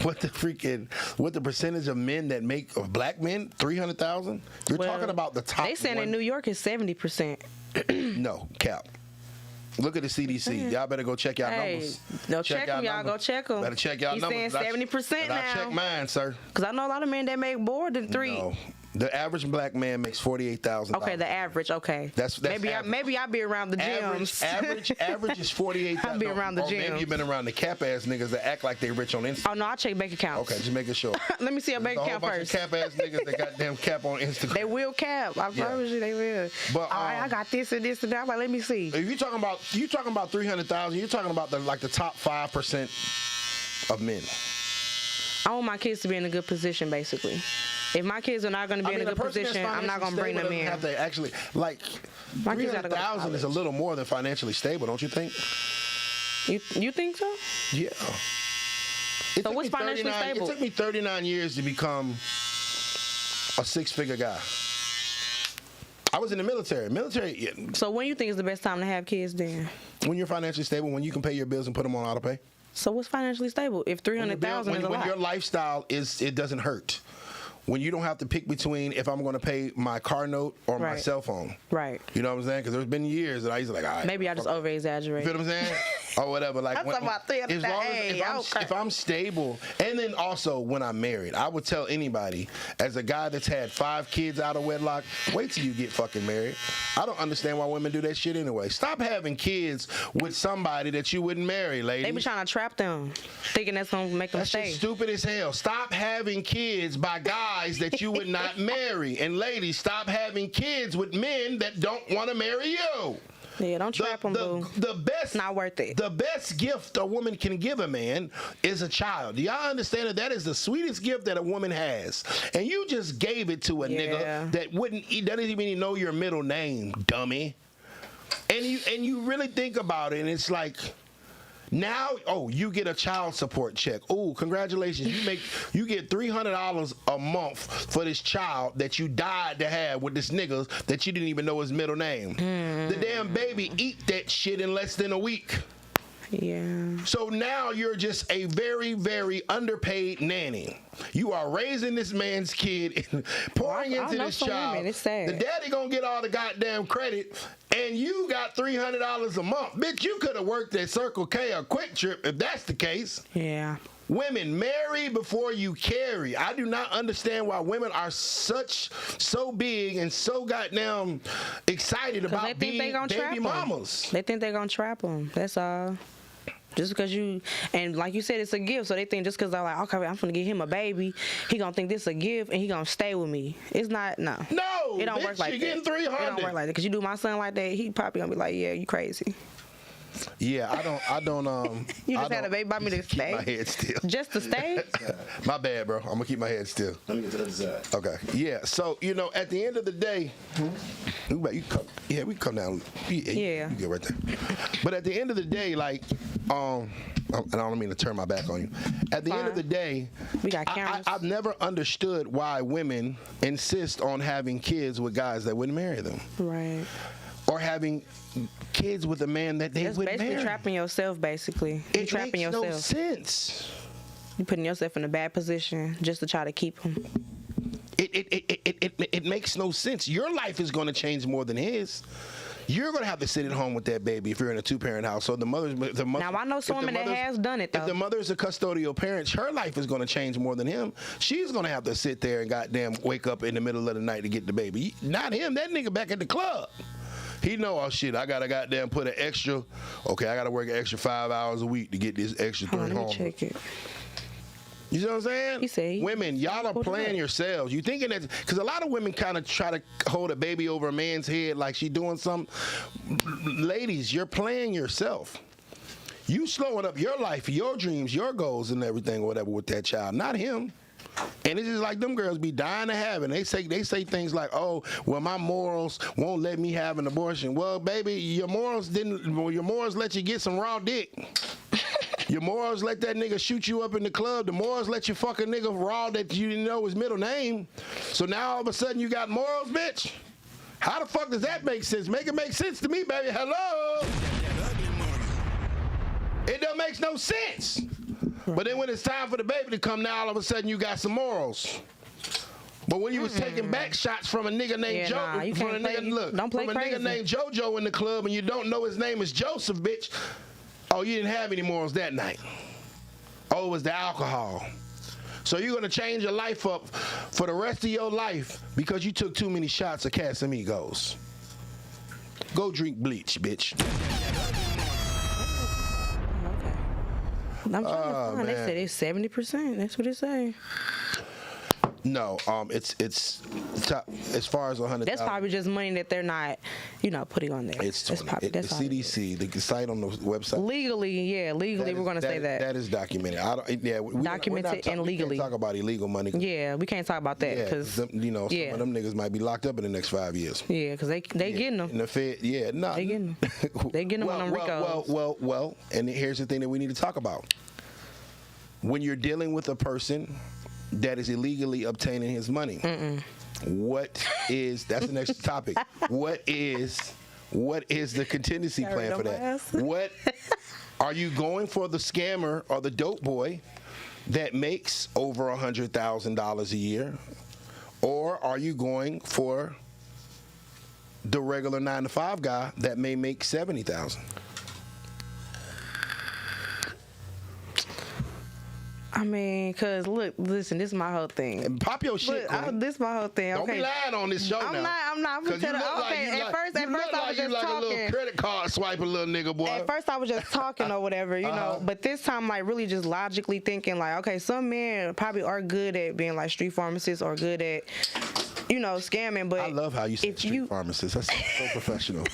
what the percentage of men that make of black men 300,000? You're Well, talking about the top. They saying in New York is 70%. No cap. Look at the CDC. Y'all better go check y'all Hey, numbers. go check them, y'all. numbers. Go check them. Better check y'all He's numbers. saying 70% And I now. check mine, sir. Cause I know a lot of men that make more than 3. No. The average black man makes $48,000. Okay, the average. Okay. That's maybe I be around the gyms. Average is 48,000. I be around the Or maybe gyms. you've been around the cap ass niggas that act like they rich on Instagram. Oh no, I check bank accounts. Okay, just making sure. Let me see your bank There's a whole account bunch first. of cap ass niggas that goddamn cap on Instagram. They will cap. I Yeah. promise you, they will. But, All right, I got this and this and that. I'm like, let me see. If you're talking about 300,000, you're talking about the top 5% of men. I want my kids to be in a good position, basically. If my kids are not going to be in a good position, I'm not going to bring them in. Have to actually like My kids gotta go to 300,000 is a little more than financially stable, don't you think? You think so? Yeah. So what's financially stable? It took me 39 years to become a 6-figure guy. I was in the military. Yeah, So when you think is the best time to have kids then? when you're financially stable, when you can pay your bills and put them on auto pay. So what's financially stable? If 300,000 is a when lot. your lifestyle it doesn't hurt. When you don't have to pick between if I'm going to pay my car note or my Right. cell phone. Right. You know what I'm saying? Because there's been years that I used to like, all right. Maybe I just over exaggerate. You feel what I'm saying? Or whatever. Like I'm talking about 300,000. as long as Hey, okay. if I'm stable, and then also when I'm married, I would tell anybody, as a guy that's had 5 kids out of wedlock, wait till you get fucking married. I don't understand why women do that shit anyway. Stop having kids with somebody that you wouldn't marry, ladies. They be trying to trap them, thinking that's gonna make them That stay. shit's stupid as hell. Stop having kids by guys that you would not marry. And ladies, stop having kids with men that don't want to marry you. Yeah, don't trap them, boo. The best, Not worth it. The best gift a woman can give a man is a child. Do y'all understand that is the sweetest gift that a woman has? And you just gave it to a Yeah. nigga that doesn't even know your middle name, dummy. And you really think about it, and it's like, now, you get a child support check. Oh, congratulations. You get $300 a month for this child that you died to have with this nigga that you didn't even know his middle name. The damn baby eat that shit in less than a week. Yeah. So now you're just a very, very underpaid nanny. You are raising this man's kid and pouring I into know this some child. women, it's sad. The daddy gonna get all the goddamn credit, and you got $300 a month. Bitch, you could have worked at Circle K or Quick Trip if that's the case. Yeah. Women, marry before you carry. I do not understand why women are so big and so goddamn excited Because they about think they being gonna trap baby them. mamas. They think they gonna trap them. That's all. Just because and like you said, it's a gift, so they think just because they're like, okay, I'm gonna get him a baby, he gonna think this is a gift and he gonna stay with me. It's not, no. No, It don't bitch, work like you're that. getting $300. It don't work like that. Because you do my son like that, he probably gonna be like, yeah, you crazy. Yeah, I don't. You I just had don't- a baby by me to keep stay? my head still. Just to stay? My bad, bro. I'm gonna keep my head still. Let me get to the other side. Okay. Yeah. So at the end of the day, we can come down. Yeah. You get right there. But at the end of the day, like, and I don't mean to turn my back on you. At the end of the day, We got cameras. I've never understood why women insist on having kids with guys that wouldn't marry them. Right. having kids with a man that they That's would basically marry. trapping yourself, basically. You It trapping makes no yourself. sense. You putting yourself in a bad position just to try to keep him. It makes no sense. Your life is going to change more than his. You're going to have to sit at home with that baby if you're in a two-parent house. So the mother. Now, I know some women that has done it, though. If the mother's a custodial parent, her life is going to change more than him. She's going to have to sit there and goddamn wake up in the middle of the night to get the baby. Not him. That nigga back at the club. He know, oh shit, I got to goddamn put an extra, okay, I got to work an extra 5 hours a week to get this extra Hold on, thing let me home. check it. You know what I'm saying? He said women, y'all are pulled it playing up. yourselves. You thinking that, because a lot of women kind of try to hold a baby over a man's head like she doing something. Ladies, you're playing yourself. You slowing up your life, your dreams, your goals and everything, whatever, with that child, not him. And it's just like them girls be dying to have it. They say things like, oh, well, my morals won't let me have an abortion. Well, baby, your morals let you get some raw dick. Your morals let that nigga shoot you up in the club. The morals let you fuck a nigga raw that you didn't know his middle name. So now all of a sudden you got morals, bitch? How the fuck does that make sense? Make it make sense to me, baby. Hello? It don't make no sense. But then when it's time for the baby to come, now all of a sudden you got some morals. But when you was taking back shots from a nigga named nigga named JoJo in the club and you don't know his name is Joseph, bitch. Oh, you didn't have any morals that night. Oh, it was the alcohol. So you're gonna change your life up for the rest of your life because you took too many shots of Casamigos. Go drink bleach, bitch. Okay. I'm trying to find. They said it's 70%. That's what it say. No, it's top, as far as 100,000. That's probably just money that they're not, putting on there. It's that's probably, the CDC, the site on the website. Legally, we're going to say that. That is documented. Documented and legally. We can't talk about illegal money. Yeah, we can't talk about that because some of them niggas might be locked up in the next 5 years. Yeah, because they getting them. In the Fed, they getting them. They getting them on them Ricos. Well, and here's the thing that we need to talk about. When you're dealing with a person that is illegally obtaining his money. That's the next topic. What is the contingency plan for that? What are you going for, the scammer or the dope boy that makes over $100,000 a year? Or are you going for the regular 9-to-5 guy that may make $70,000? I mean, cause listen, this is my whole thing. And pop your shit, this is my whole thing. Don't okay. be lying on this show I'm now. not. I'm gonna tell you. Okay, at first I was just like talking. A little credit card swiping little nigga, boy. At first I was just talking or whatever, But this time, like, really just logically thinking, like, okay, some men probably are good at being like street pharmacists or good at, scamming. But I love how you say street pharmacist. That's so professional.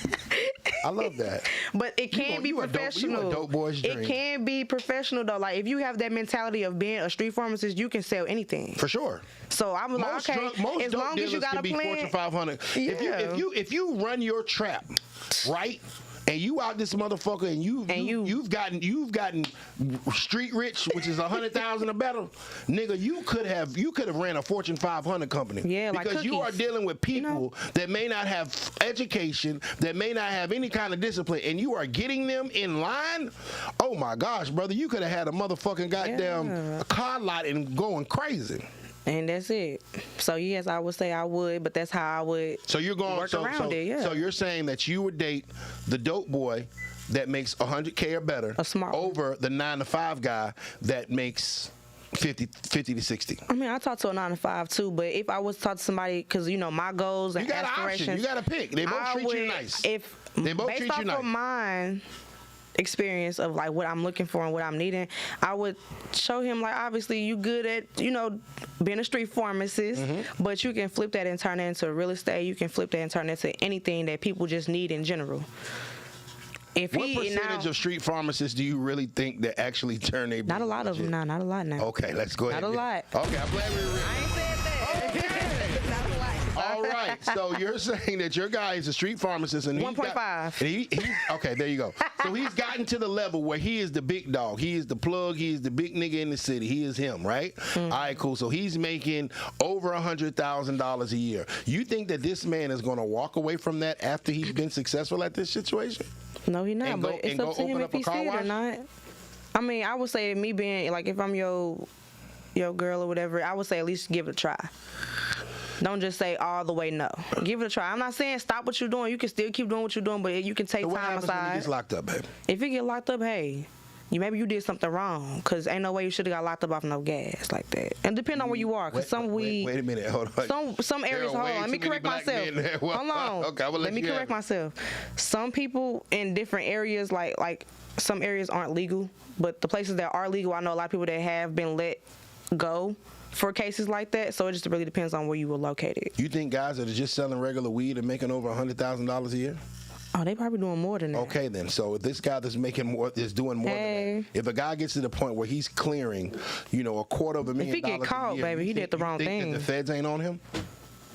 I love that. But it can be professional. You a dope boy's dream. It can be professional though. Like if you have that mentality of being a street pharmacist, you can sell anything. For sure. So I was like, okay, as long as you got a plan. Fortune 500. Yeah. If you run your trap right, and you out this motherfucker, and you've gotten street rich, which is 100,000 or better, nigga. You could have ran a Fortune 500 company. Yeah, because like you are dealing with people that may not have education, that may not have any kind of discipline, and you are getting them in line. Oh my gosh, brother, you could have had a motherfucking goddamn car lot and crazy. And that's it. So yes, I would say I would, but that's how I would. So you're going work around it. Yeah. So you're saying that you would date the dope boy that makes $100K or better, over the 9-to-5 guy that makes 50 to 60. I mean, I talk to a 9-to-5 too, but if I was to talk to somebody, because my goals and aspirations, you got to pick. They both treat you nice. They both treat you nice. Based off of mine experience of like what I'm looking for and what I'm needing, I would show him like, obviously you good at being a street pharmacist, but you can flip that and turn it into real estate. You can flip that and turn it into anything that people just need in general. What percentage of street pharmacists do you really think that actually turn their Not a lot of them now. Not a lot now. Okay, let's go ahead. Not a lot. Okay, I'm glad we were. I ain't said that. Not a lot. All right. So you're saying that your guy is a street pharmacist and 1.5. Okay, there you go. So he's gotten to the level where he is the big dog. He is the plug. He is the big nigga in the city. He is him, right? All right, cool. So he's making over $100,000 a year. You think that this man is going to walk away from that after he's been successful at this situation? No, he's not. But it's up to him if he see it or not. I mean, I would say me being like, if I'm your girl or whatever, I would say at least give it a try. Don't just say all the way no. Give it a try. I'm not saying stop what you're doing. You can still keep doing what you're doing, but you can take so time aside. When he gets locked up, babe? If he get locked up, hey, maybe you did something wrong, because ain't no way you should have got locked up off no gas like that. And depending on where you are, because some weed. Wait a minute, hold on. Some areas, hold on, let me correct myself. Hold on. Okay, let me correct myself. Some people in different areas, like some areas aren't legal, but the places that are legal, I know a lot of people that have been let go for cases like that. So it just really depends on where you were located. You think guys that are just selling regular weed are making over $100,000 a year? Oh, they probably doing more than that. Okay, then. So if this guy that's making more is doing more than that. If a guy gets to the point where he's clearing, $250,000 if he get caught, year, baby, he did the wrong thing. You think that the feds ain't on him?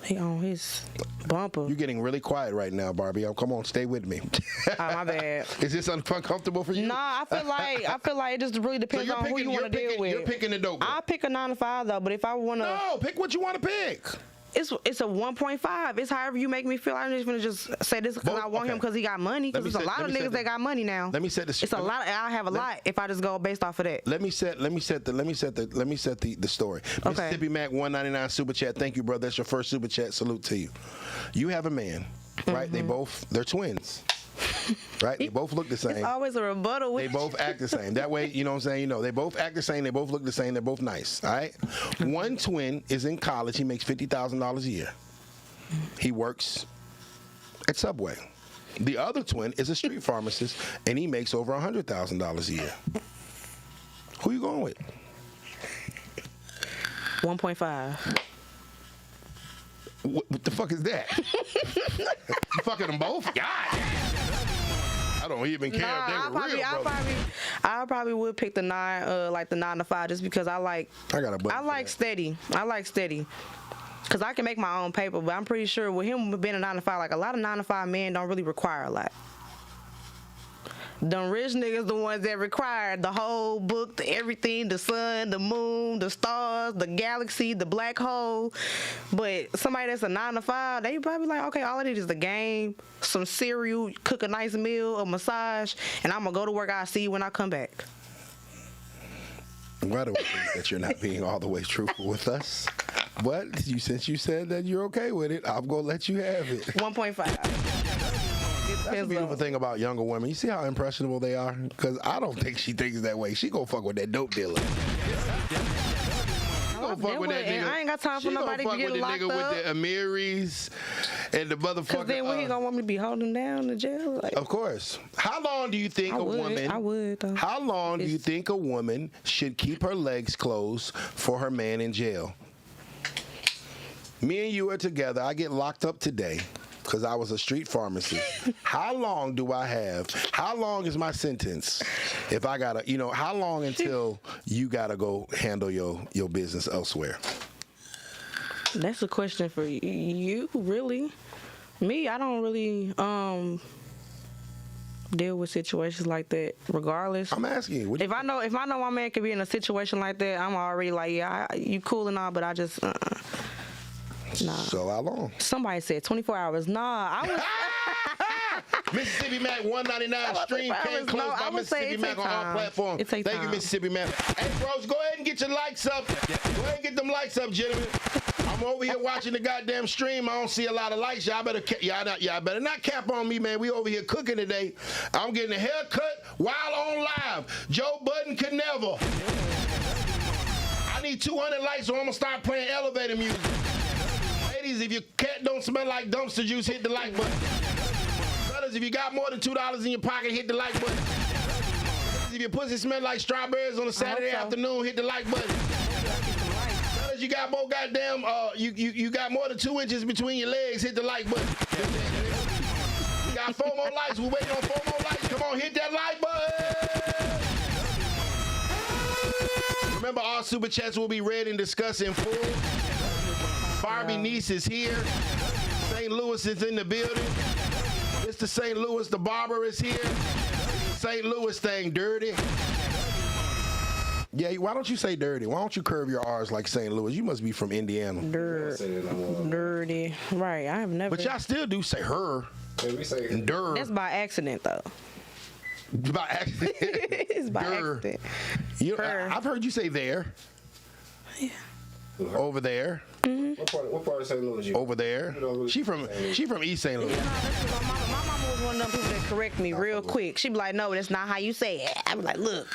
He on his bumper. You're getting really quiet right now, Barbie. Come on, stay with me. Oh, my bad. Is this uncomfortable for you? Nah, I feel like it just really depends on who you want to deal with. You're picking the dope. I'll pick a 9 to 5 though, but if I want to, no, pick what you want to pick. It's a 1.5. It's however you make me feel. I'm just gonna just say this because I want him because he got money. Because there's a lot of niggas that got money now. Let me set the. It's a lot. I have a lot if I just go based off of that. Let me set the story. Okay. Mississippi Mac 199 super chat. Thank you, brother. That's your first super chat. Salute to you. You have a man, right? They're twins. Right? They both look the same. It's always a rebuttal. They both act the same. That way, you know what I'm saying? They both act the same. They both look the same. They're both nice. All right? One twin is in college. He makes $50,000 a year. He works at Subway. The other twin is a street pharmacist, and he makes over $100,000 a year. Who you going with? 1.5. What the fuck is that? You fucking them both? God. I don't even care if they were real, I probably would pick the 9, like the 9 to 5, just because I like steady. I like steady. Because I can make my own paper, but I'm pretty sure with him being a 9 to 5, like a lot of 9 to 5 men don't really require a lot. Them rich niggas the ones that require the whole book, everything, the sun, the moon, the stars, the galaxy, the black hole. But somebody that's a 9 to 5, they probably like, okay, all I need is the game, some cereal, cook a nice meal, a massage, and I'm gonna go to work. I'll see you when I come back. Why do we think that you're not being all the way truthful with us? But since you said that you're okay with it, I'm gonna let you have it. 1.5. That's the beautiful thing about younger women. You see how impressionable they are? Because I don't think she thinks that way. She gonna fuck with that dope dealer. Fuck with that nigga. I ain't got time for nobody to get locked up. With the Amiris and the motherfucker. Because then when he gonna want me to be holding down in jail? Like, of course. How long do you think I would though. How long do you think a woman should keep her legs closed for her man in jail? Me and you are together. I get locked up today because I was a street pharmacist. How long do I have? How long is my sentence? If I gotta, how long until you gotta go handle your business elsewhere? That's a question for you, really. Me, I don't really deal with situations like that. Regardless, I'm asking you. If I know my man could be in a situation like that, I'm already like, yeah, you cool and all, but I just. Nah. So how long? Somebody said 24 hours. Nah, I was. Mississippi Mac 199 stream came close by Mississippi Mac on our platform. Thank you, Mississippi Mac. Hey, bros, go ahead and get your likes up. Go ahead and get them likes up, gentlemen. I'm over here watching the goddamn stream. I don't see a lot of likes. Y'all better not cap on me, man. We over here cooking today. I'm getting a haircut while on live. Joe Budden could never. I need 200 likes, so I'm gonna start playing elevator music. Ladies, if your cat don't smell like dumpster juice, hit the like button. Brothers, if you got more than $2 in your pocket, hit the like button. If your pussy smell like strawberries on a Saturday afternoon, hit the like button. Brothers, you got more goddamn, you got more than 2 inches between your legs, hit the like button. You got 4 more likes. We're waiting on 4 more likes. Come on, hit that like button. Remember, all super chats will be read and discussed in full. BarbieNiese is here. St. Louis is in the building. Mr. St. Louis, the barber is here. St. Louis thing, dirty. Yeah, why don't you say dirty? Why don't you curve your R's like St. Louis? You must be from Indiana. Dirty. Right, I have never. But y'all still do say her. Yeah, we say Dur. That's by accident, though. By accident. It's by accident. I've heard you say there. Yeah. Over there. What part of St. Louis you? Over there. She from East St. Louis. My mama was one of them people that correct me real quick. She be like, no, that's not how you say it. I be like, look.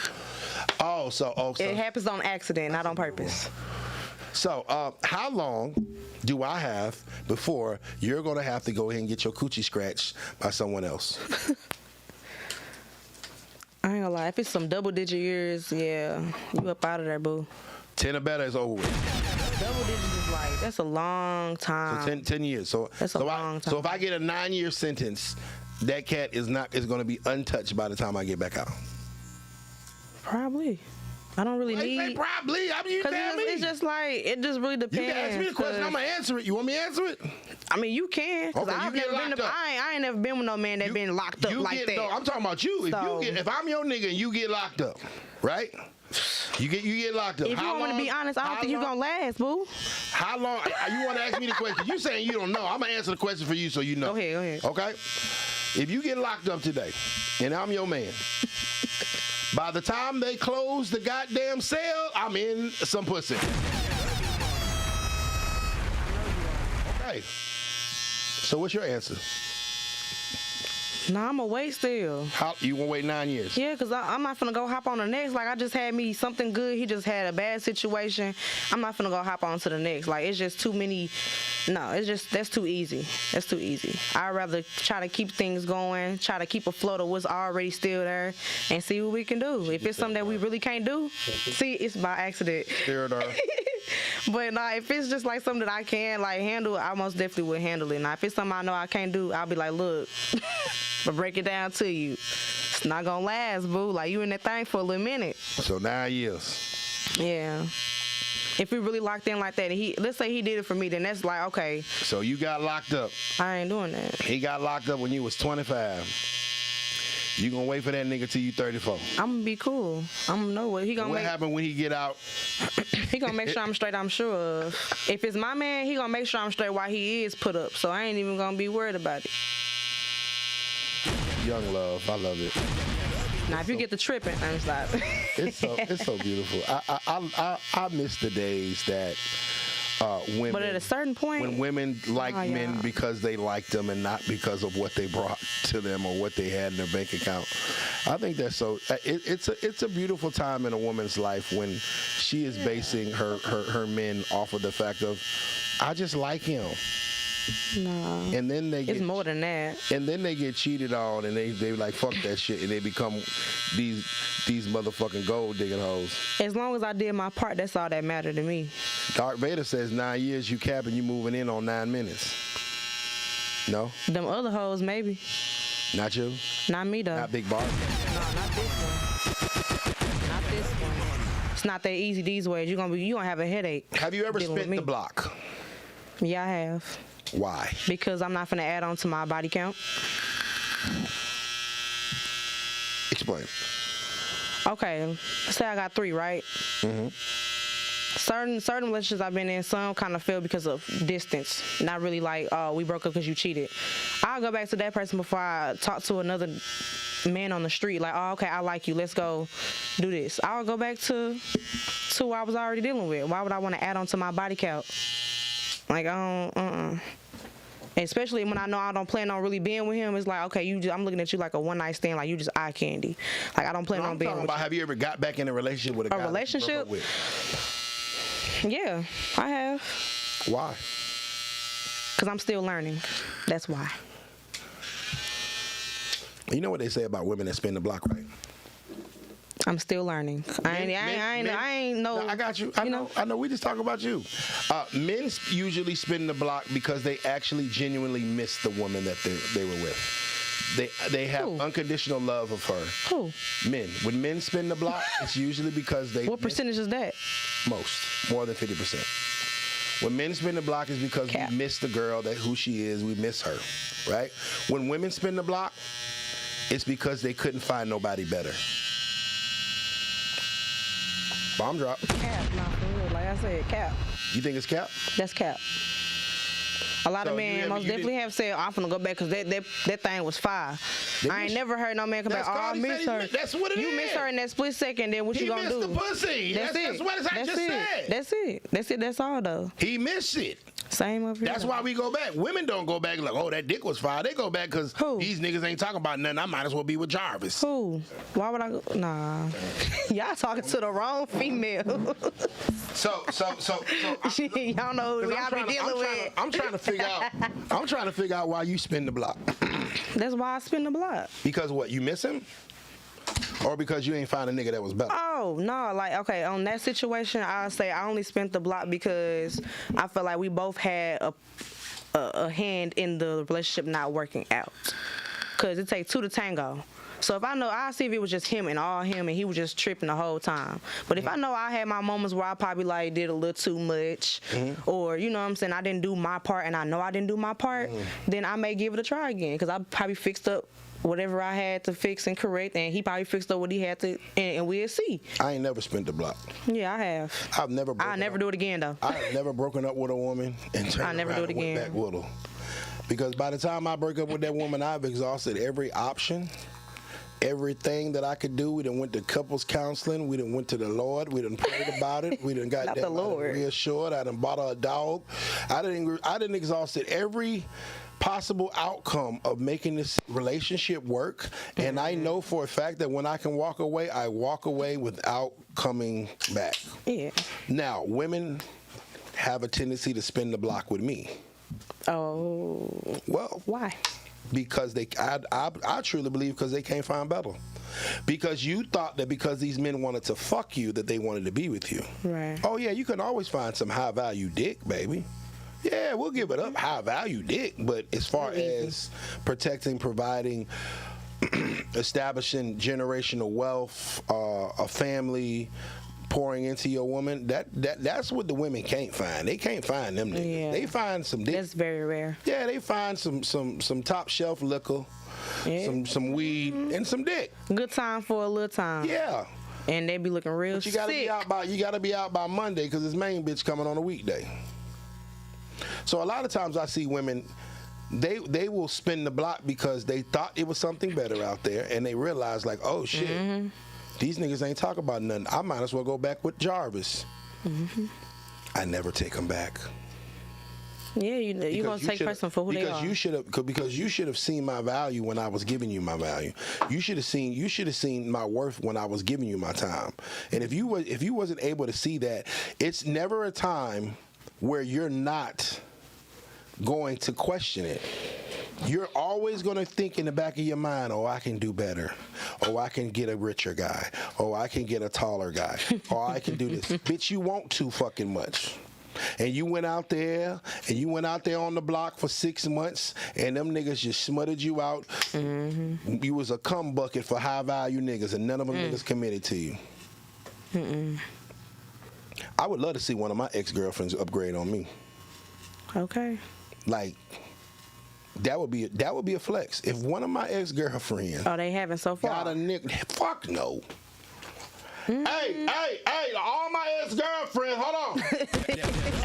So It happens on accident, not on purpose. So, how long do I have before you're going to have to go ahead and get your coochie scratched by someone else? I ain't gonna lie. If it's some double-digit years, yeah, you up out of there, boo. 10 or better is over with. Double digits is like, that's a long time. So 10 years. That's a long time. So if I get a 9-year sentence, that cat is going to be untouched by the time I get back out. Probably. I don't really need. Say probably. I mean, you tell me. It's just like, it just really depends. You can ask me the question. I'm gonna answer it. You want me to answer it? I mean, you can. Cause Okay, I've you get never been. locked up. I ain't never been with no man that been locked up like that. No, I'm talking about you. So, If I'm your nigga and you get locked up, right? You get locked up. If you want to be honest, I don't think you're gonna last, boo. How long? You want to ask me the question? You saying you don't know? I'm gonna answer the question for you so you know. Go ahead. Okay. If you get locked up today, and I'm your man. By the time they close the goddamn cell, I'm in some pussy. Okay. So what's your answer? Nah, I'ma wait still. How you gonna wait 9 years? Yeah, because I'm not finna go hop on the next. Like, I just had me something good. He just had a bad situation. I'm not finna go hop on to the next. Like, it's just too many. No, that's too easy. That's too easy. I'd rather try to keep things going, try to keep afloat of what's already still there, and see what we can do. If it's something that we really can't do, see, it's by accident. But nah, if it's just like something that I can like handle, I most definitely would handle it. Now, if it's something I know I can't do, I'll be like, look, I'll break it down to you. It's not gonna last, boo. Like, you in that thing for a little minute. So 9 years. Yeah. If we really locked in like that, and let's say he did it for me, then that's like, okay. So you got locked up. I ain't doing that. He got locked up when you was 25. You gonna wait for that nigga till you 34. I'm gonna be cool. I'm gonna know what he gonna What happened when he get out? He gonna make sure I'm straight, I'm sure of. If it's my man, he gonna make sure I'm straight while he is put up. So I ain't even gonna be worried about it. Young love, I love it. Now, if you get the tripping, I'm like, It's so beautiful. I miss the days that women. But at a certain point, when women like men because they liked them and not because of what they brought to them or what they had in their bank account. I think that's so. It's a beautiful time in a woman's life when she is basing her men off of the fact of, I just like him. no. And then It's more than that. And then they get cheated on, and they like fuck that shit, and they become these motherfucking gold digging hoes. As long as I did my part, that's all that mattered to me. Darth Vader says 9 years you capping, you moving in on 9 minutes. No, Them other hoes, maybe. not you. Not me though. Not Big Barbie. No, not this one. Not this one. It's not that easy these ways. You gonna have a headache. Have you ever dealing with spent me. the block? Yeah, I have. Why? Because I'm not finna add on to my body count. Explain. Okay, say I got 3, right? Mm-hmm. Certain relationships I've been in, some kind of failed because of distance. Not really like, oh, we broke up because you cheated. I'll go back to that person before I talk to another man on the street. Like, oh, okay, I like you. Let's go do this. I'll go back to who I was already dealing with. Why would I want to add on to my body count? Like, I don't, Especially when I know I don't plan on really being with him. It's like, okay, I'm looking at you like a one-night stand, like you just eye candy. Like, I don't plan on being with you. Have you ever got back in a relationship with a guy? A relationship? That you broke up with? Yeah, I have. Why? Because I'm still learning. That's why. You know what they say about women that spin the block, right? I'm still learning. I ain't know. No, I got you. I know. We just talk about you. Men usually spin the block because they actually genuinely miss the woman that they were with. They have unconditional love of her. Who? Men. When men spin the block, it's usually because they. What percentage is that? More than 50%. When men spin the block is because we miss the girl who she is. We miss her, right? When women spin the block, it's because they couldn't find nobody better. Bomb drop. Cap, not for real. Like I said, cap. You think it's cap? That's cap. A lot of men most definitely have said, I'm finna go back because that thing was fire. I ain't never heard no man come back, oh, I miss her. That's what it is. You miss her in that split second, then what you gonna do? He missed the pussy. That's what I just said. That's it. That's all, though. He missed it. Same up here. That's why we go back. Women don't go back like, oh, that dick was fire. They go back because these niggas ain't talking about nothing. I might as well be with Jarvis. Who? Why would I go? Nah. Y'all talking to the wrong female. So y'all know who y'all be dealing with. I'm trying to figure out why you spin the block. That's why I spin the block. Because what, you miss him? Or because you ain't find a nigga that was better? Oh, no. Like, okay, on that situation, I'll say I only spent the block because I feel like we both had a hand in the relationship not working out. Because it takes two to tango. So if I know, I'll see if it was just him and he was just tripping the whole time. But if I know I had my moments where I probably like did a little too much, or you know what I'm saying, I didn't do my part and I know I didn't do my part, then I may give it a try again because I probably fixed up whatever I had to fix and correct, and he probably fixed up what he had to, and we'll see. I ain't never spent the block. Yeah, I have. I'll never do it again though. I've never broken up with a woman and turned around and went back with her. Because by the time I break up with that woman, I've exhausted every option. Everything that I could do. We done went to couples counseling. We done went to the Lord. We done prayed about it. We done got Not that the Lord. reassured. I done bought her a dog. I done exhausted every possible outcome of making this relationship work. And I know for a fact that when I can walk away, I walk away without coming back. Yeah. Now, women have a tendency to spin the block with me. Oh. Well. Why? Because I truly believe because they can't find better. Because you thought that because these men wanted to fuck you that they wanted to be with you. Right. Oh yeah, you can always find some high value dick, baby. Yeah, we'll give it up, high value dick. But as far as protecting, providing, establishing generational wealth, a family, pouring into your woman, that's what the women can't find. They can't find them niggas. Yeah. They find some dick. That's very rare. Yeah, they find some top shelf liquor, some weed, and some dick. Good time for a little time. Yeah. And they be looking real But you gotta sick. be out by Monday because this main bitch coming on a weekday. So a lot of times I see women, they will spin the block because they thought it was something better out there, and they realize like, oh shit. These niggas ain't talking about nothing. I might as well go back with Jarvis. I never take them back. Yeah, you gonna take person for who they are. Because you should have seen my value when I was giving you my value. You should have seen my worth when I was giving you my time. And if you wasn't able to see that, it's never a time where you're not going to question it. You're always going to think in the back of your mind, oh, I can do better. Oh, I can get a richer guy. Oh, I can get a taller guy. Oh, I can do this. Bitch, you want too fucking much. And you went out there on the block for 6 months, and them niggas just smutted you out. You was a cum bucket for high value niggas, and none of them niggas committed to you. I would love to see one of my ex-girlfriends upgrade on me. Okay. Like, that would be a flex. If one of my ex-girlfriends they haven't so far. got a nigga, fuck no. Hey, all my ex-girlfriends, hold on.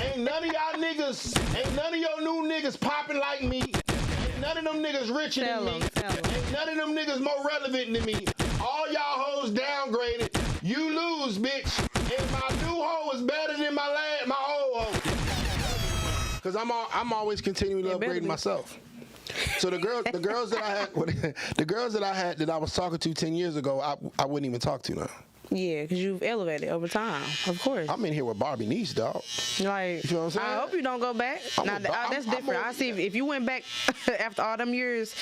Ain't none of y'all niggas, ain't none of your new niggas popping like me. Ain't none of them niggas richer than me. Ain't none of them niggas more relevant than me. All y'all hoes downgraded. You lose, bitch. And my new hoe is better than my old hoe. Cause I'm always continuing to upgrade myself. So the girls that I had that I was talking to 10 years ago, I wouldn't even talk to now. Yeah, because you've elevated over time, of course. I'm in here with BarbieNiese, dog. Like, you know what I'm saying? I hope you don't go back. That's different. I see if you went back after all them years,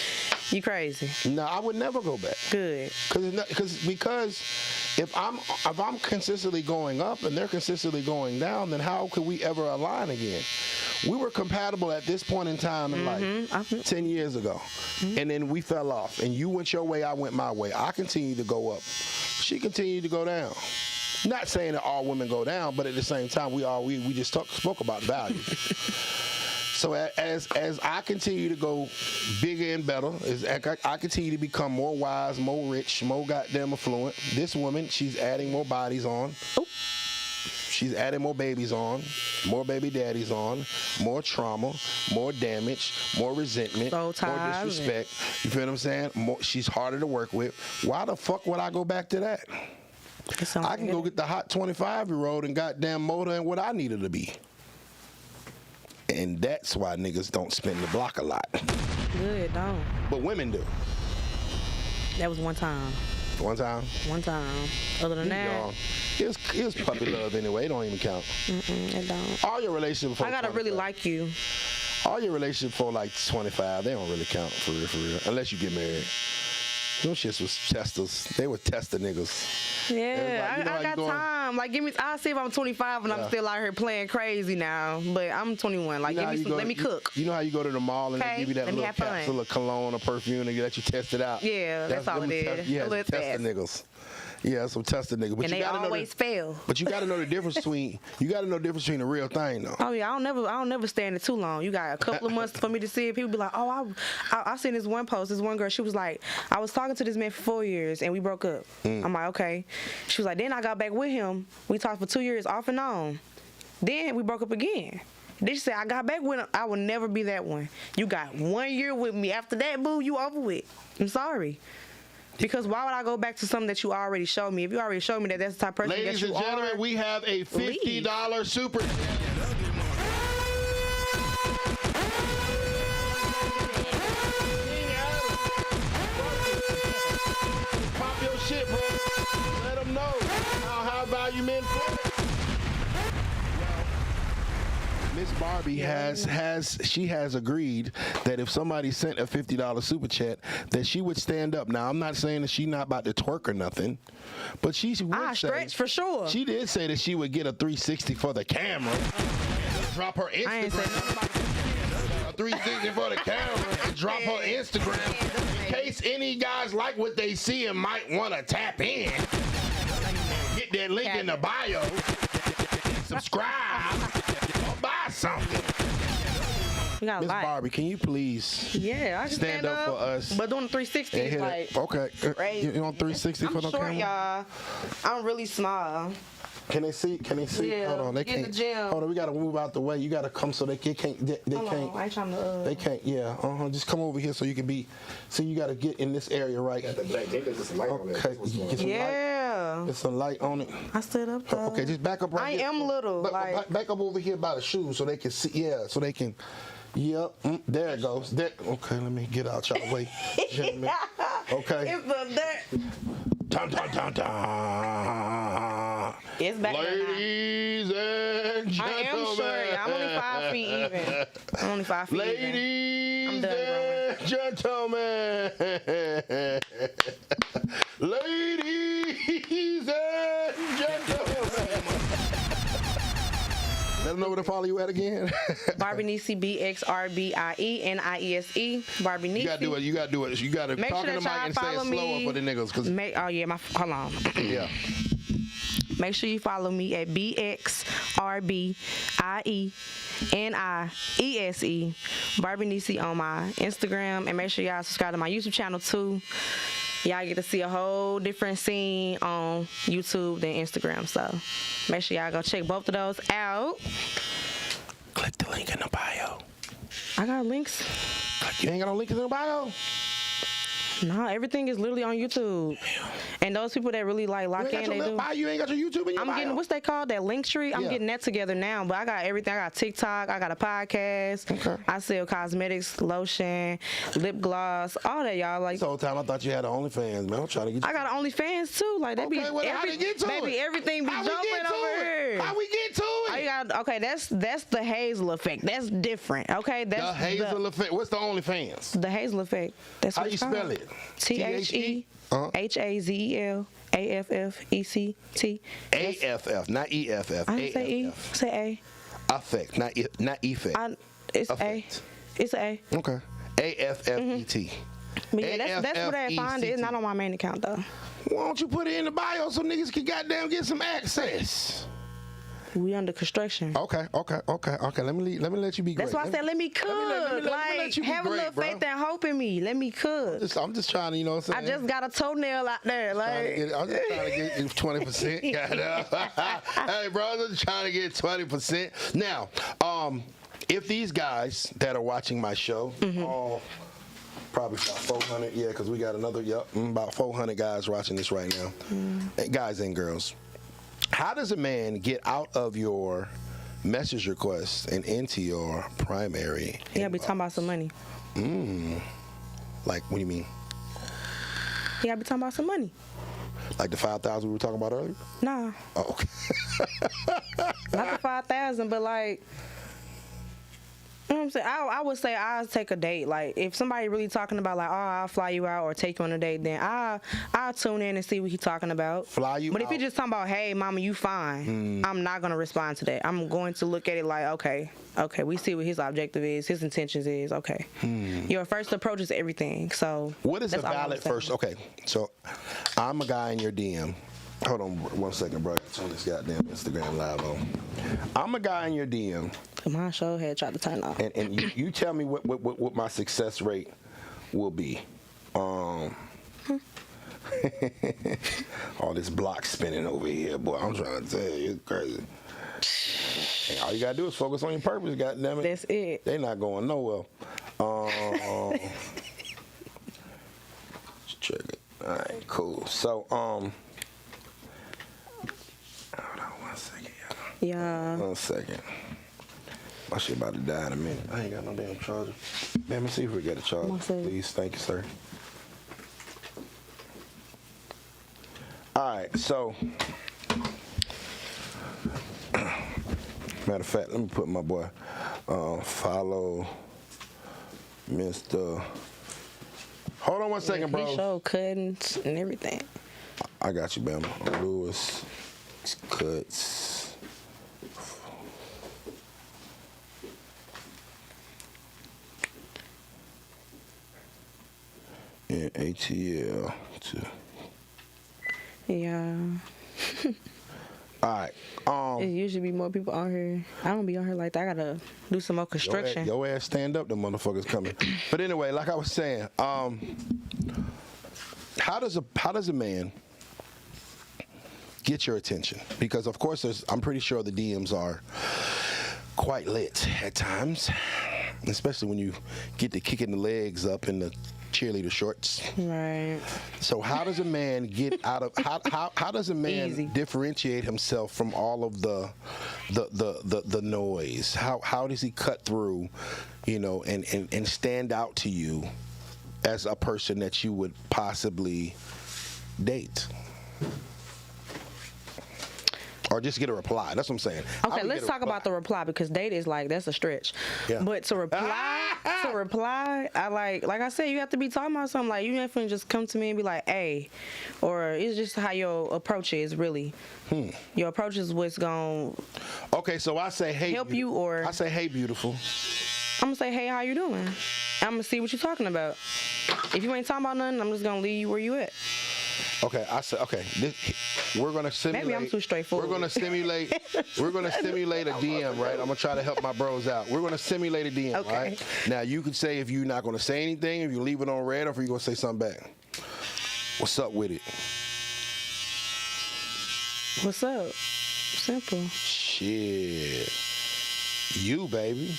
you crazy. No, I would never go back. Good. Because if I'm consistently going up and they're consistently going down, then how could we ever align again? We were compatible at this point in time in life 10 years ago. And then we fell off. And you went your way, I went my way. I continued to go up. She continued to go down. Not saying that all women go down, but at the same time, we just spoke about value. So as I continue to go bigger and better, as I continue to become more wise, more rich, more goddamn affluent, this woman, she's adding more bodies on. Oop. She's adding more babies on, more baby daddies on, more trauma, more damage, more resentment, more disrespect. You feel what I'm saying? She's harder to work with. Why the fuck would I go back to that? I can go get the hot 25-year-old and goddamn motor and what I need her to be. And that's why niggas don't spin the block a lot. Good, don't. But women do. That was one time. One time? One time. Other than that, it was puppy love anyway. It don't even count. It don't. All your relationships before I gotta 25. really like you. All your relationships for like 25, they don't really count for real. Unless you get married. Those shits was testers. They were tester niggas. Yeah, like, I got time. Like, I'll see if I'm 25 and I'm still out here playing crazy now. But I'm 21. Like, let me cook. You know how you go to the mall and they give you that little capsule of cologne or perfume and let you test it out? Yeah, that's all it is. Yeah, tester niggas. Yeah, some tester niggas. But and they always fail. But you gotta know the difference between the real thing though. Oh yeah, I don't never stand it too long. You got a couple of months for me to see it. People be like, oh, I seen this one post. This one girl, she was like, I was talking to this man for 4 years and we broke up. I'm like, okay. She was like, then I got back with him. We talked for 2 years off and on. Then we broke up again. Then she said, I got back with him. I will never be that one. You got 1 year with me. After that, boo, you over with. I'm sorry. Because why would I go back to something that you already showed me? If you already showed me that that's the type of person that you are. Ladies and gentlemen, we have a $50 super. Pop your shit, bro. Let them know how high value men play. Miss Barbie has agreed that if somebody sent a $50 super chat, that she would stand up. Now, I'm not saying that she's not about to twerk or nothing, but she would stretch for sure. She did say that she would get a 360 for the camera. Drop her Instagram. I ain't say nothing. A 360 for the camera and drop her Instagram in case any guys like what they see and might want to tap in. Get that link in the bio. Subscribe. Buy something. Miss Barbie, can you please I can stand up for us? But doing 360 is like okay. crazy. You on 360 for no camera? I'm short, y'all. I'm really small. Can they see? Yeah, Hold on, they get in can't. the gym. Hold on, we gotta move out the way. You gotta come so they can't. They can't. I ain't trying to. They can't. Yeah. Just come over here so you can be. See, you gotta get in this area right. Got the black jacket, just some light on that. Okay. Get some light. Get some light on it. I stood up though. Okay, just back up right here. I am little. Back up over here by the shoes so they can see. Yeah, so they can. Yep, there it goes. Okay, let me get out y'all way. Gentlemen. Okay. Dun, dun, dun, dun. It's back Ladies and gentlemen. I am short. I'm only 5 feet even. I'm only 5 feet Ladies even. and gentlemen. Ladies and gentlemen. Let them know where to follow you at again. BarbieNiese, BXRBIENIESE. BarbieNiese. You gotta do it. You gotta Make talk sure in the mic and say it slower for the niggas. Hold on. Yeah. Make sure you follow me at BXRBIENIESE. BarbieNiese on my Instagram. And make sure y'all subscribe to my YouTube channel too. Y'all get to see a whole different scene on YouTube than Instagram. So make sure y'all go check both of those out. Click the link in the bio. I got links. You ain't got no link in the bio? No, everything is literally on YouTube. And those people that really like lock in, they do. You ain't got your YouTube in your bio. I'm getting, what's they called? That link tree? I'm getting that together now. But I got everything. I got TikTok. I got a podcast. Okay. I sell cosmetics, lotion, lip gloss, all that, y'all. Like, this whole time I thought you had an OnlyFans, man. I'm trying to get you. I got an OnlyFans too. Like, they be how they get to baby, it? everything be How we jumping get to over it? here. How we get to it? Okay, that's the Hazel effect. That's different. Okay, that's the Hazel effect. What's the OnlyFans? The Hazel effect. That's how what you it's called. spell it? THEHAZEL AFFECT. AFF, not EFF. I didn't say E. Say A. Affect, not effect. It's Affect. A. It's A. Okay. AFFET. But yeah, that's where they find it. It's not on my main account though. Why don't you put it in the bio so niggas can goddamn get some access? We under construction. Okay. Let me let you be great. That's why I said let me cook. let you be have a great, little bro. faith and hope in me. Let me cook. I'm just trying to, you know what I'm saying? I just got a toenail out there. Like I'm just trying to get 20%. Hey, bro, I'm just trying to get 20%. Now, if these guys that are watching my show, probably about 400, yeah, because we got another, about 400 guys watching this right now, guys and girls. How does a man get out of your message requests and into your primary? Yeah, be talking about some money. Like, what do you mean? Yeah, be talking about some money. Like the 5,000 we were talking about earlier? Nah. Oh, okay. Not the 5,000, but like, you know what I'm saying? I would say I'll take a date. Like, if somebody really talking about like, oh, I'll fly you out or take you on a date, then I'll tune in and see what he's talking about. Fly you out. But if you're just talking about, hey, mama, you fine, I'm not gonna respond to that. I'm going to look at it like, okay, we see what his objective is, his intentions is. Okay, your first approach is everything. So what is a that's all I'm valid saying. first? Okay, so I'm a guy in your DM. Hold on 1 second, bro. Turn this goddamn Instagram live on. I'm a guy in your DM. My show had tried to turn off. And you tell me what my success rate will be. All this block spinning over here, boy. I'm trying to tell you, it's crazy. And all you gotta do is focus on your purpose, goddammit. That's it. They not going nowhere. Check it. All right, cool. So, hold on 1 second, y'all. Yeah. 1 second. My shit about to die in a minute. I ain't got no damn charger. Man, let me see if we got a charger, please. Thank you, sir. All right, so matter of fact, let me put my boy follow Mr. Hold on 1 second, bro. He show cuts and everything. I got you, Bama. Lewis Cuts. And ATL too. Yeah. All right. It usually be more people on here. I don't be on here like that. I gotta do some more construction. Your ass stand up, the motherfuckers coming. But anyway, like I was saying, how does a man get your attention? Because of course, I'm pretty sure the DMs are quite lit at times, especially when you get to kicking the legs up in the cheerleader shorts. Right. So how does a man get out of how does a man Easy. differentiate himself from all of the noise? How does he cut through, you know, and stand out to you as a person that you would possibly date? Or just get a reply. That's what I'm saying. Okay, let's talk about the reply, because date is like, that's a stretch. Yeah. But to reply, I like I said, you have to be talking about something. Like, you have to just come to me and be like, hey, or it's just how your approach is really. Your approach is what's going to Okay, so I say, hey, help you, or I say, hey, beautiful. I'm going to say, hey, how you doing? I'm going to see what you're talking about. If you ain't talking about nothing, I'm just going to leave you where you at. Okay, I said, okay. We're gonna simulate. Maybe I'm too straightforward. We're gonna simulate. We're gonna simulate a DM, right? I'm gonna try to help my bros out. We're gonna simulate a DM, Okay. right? Now you can say if you're not gonna say anything, if you leave it on red, or if you're gonna say something back. What's up with it? What's up? Simple. Shit, you baby.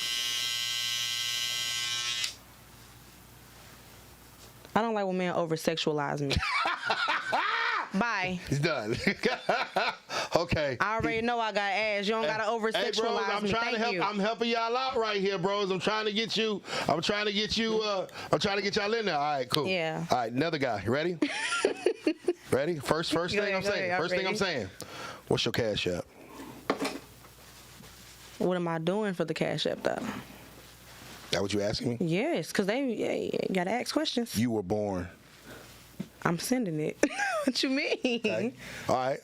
I don't like when men over-sexualize me. Bye. It's done. Okay. I already know I got ass. You don't gotta over-sexualize hey, bros, I'm me. trying Thank to help. you. I'm helping y'all out right here, bros. I'm trying to get you. I'm trying to get y'all in there. All right, cool. Yeah. All right, another guy. You ready? Ready? First thing I'm saying. First thing I'm saying. What's your cash app? What am I doing for the Cash App, though? That what you asking me? Yes, because they gotta ask questions. You were born. I'm sending it. What you mean? Okay. All right.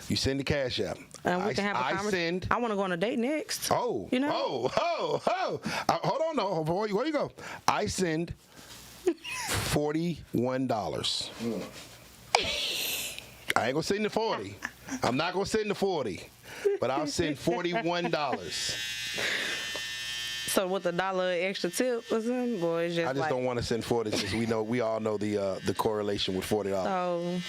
You send the cash app. We can have a conversation. I want to go on a date next. Oh. You know? Hold on, no. Where you go? I send $41. I ain't gonna send the 40. I'm not gonna send the 40, but I'll send $41. So with $1 extra tip or something, boy, it's just I just like, don't want to send 40 since we all know the correlation with $40. So,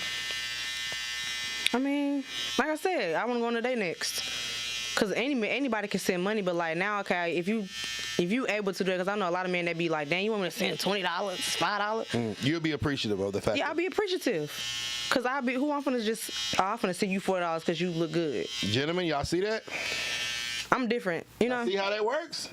I mean, like I said, I want to go on a date next. Cause anybody can send money, but like now, okay, if you able to do it, cause I know a lot of men that be like, "Damn, you want me to send $20, $5?" You'll be appreciative of the fact. Yeah, I'll be appreciative. Cause I'm finna send you $40 cause you look good. Gentlemen, y'all see that? I'm different, you know. See how that works?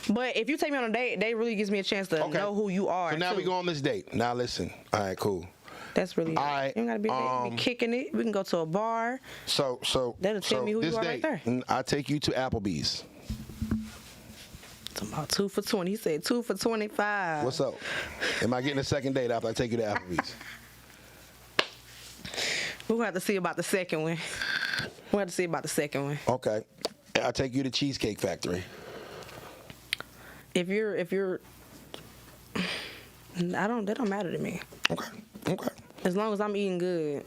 But if you take me on a date, that really gives me a chance to know who you are. So now we go on this date. Now listen. All right, cool. That's really All right, you ain't gotta be kicking it. We can go to a bar. So that'll tell me who this you are date, right there. I take you to Applebee's. It's about 2 for 20. He said 2 for 25. What's up? Am I getting a second date after I take you to Applebee's? We're gonna have to see about the second one. We'll have to see about the second one. Okay. I take you to Cheesecake Factory. If you're that don't matter to me. Okay. As long as I'm eating good.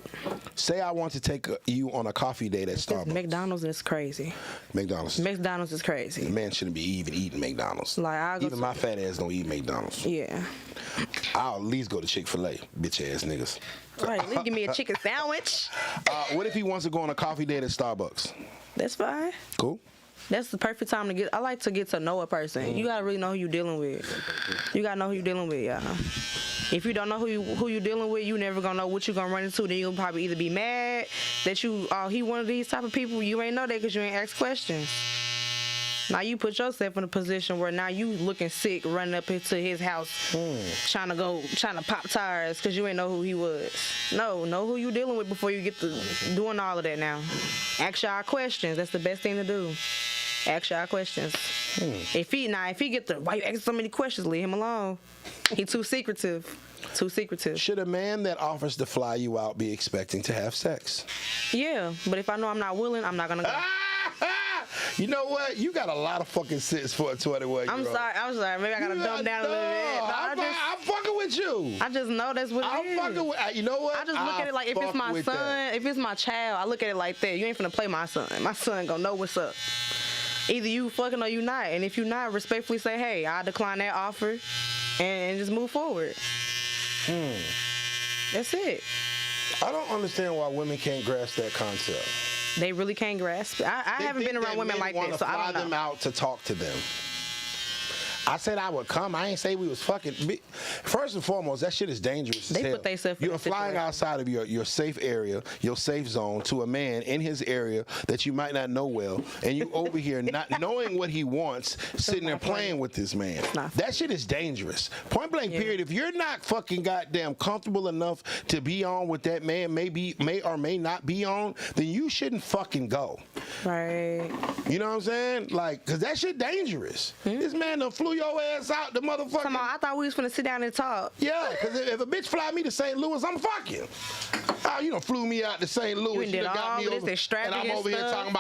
Say I want to take you on a coffee date at Starbucks. McDonald's is crazy. McDonald's. McDonald's is The crazy. man shouldn't be even eating McDonald's. Like I'll go Even my fat ass don't eat McDonald's. Yeah. I'll at least go to Chick-fil-A, bitch ass niggas. Right, at least give me a chicken sandwich. What if he wants to go on a coffee date at Starbucks? That's fine. Cool. That's the perfect time to I like to get to know a person. You gotta really know who you're dealing with. You gotta know who you're dealing with, y'all. If you don't know who you're dealing with, you never gonna know what you're gonna run into. Then you'll probably either be mad that he one of these type of people. You ain't know that because you ain't ask questions. Now you put yourself in a position where now you looking sick, running up into his house, trying to pop tires because you ain't know who he was. No, know who you dealing with before you get to doing all of that. Now, ask y'all questions. That's the best thing to do. Ask y'all questions. If he get the why you asking so many questions, leave him alone. He too secretive. Too secretive. Should a man that offers to fly you out be expecting to have sex? Yeah, but if I know I'm not willing, I'm not gonna go. You know what? You got a lot of fucking sense for a 21-year-old. I'm sorry. Maybe I gotta dumb down a little bit. No, I'm fucking with you. I just know that's what it is. I'm fucking with. You know what? I just look at it like if it's my son, if it's my child, I look at it like that. You ain't finna play my son. My son gonna know what's up. Either you fucking or you not. And if you not, respectfully say, hey, I decline that offer and just move forward. That's it. I don't understand why women can't grasp that concept. They really can't grasp it. I haven't been around women like that, so I don't know. Fly them out to talk to them. I said I would come. I ain't say we was fucking. First and foremost, that shit is dangerous as They hell. put themselves in You're a flying situation. outside of your safe area, your safe zone, to a man in his area that you might not know well, and you over here not knowing what he wants, sitting there playing with this man. That shit is dangerous. Point blank, period. If you're not fucking goddamn comfortable enough to be on with that man, may or may not be on, then you shouldn't fucking go. Right. You know what I'm saying? Like, cause that shit dangerous. This man done flew your ass out the motherfucker. Come on, I thought we was finna sit down and talk. Yeah, because if a bitch fly me to St. Louis, I'm fucking. Oh, you done flew me out to St. Louis. You did done all this extravagant and I'm over here stuff. talking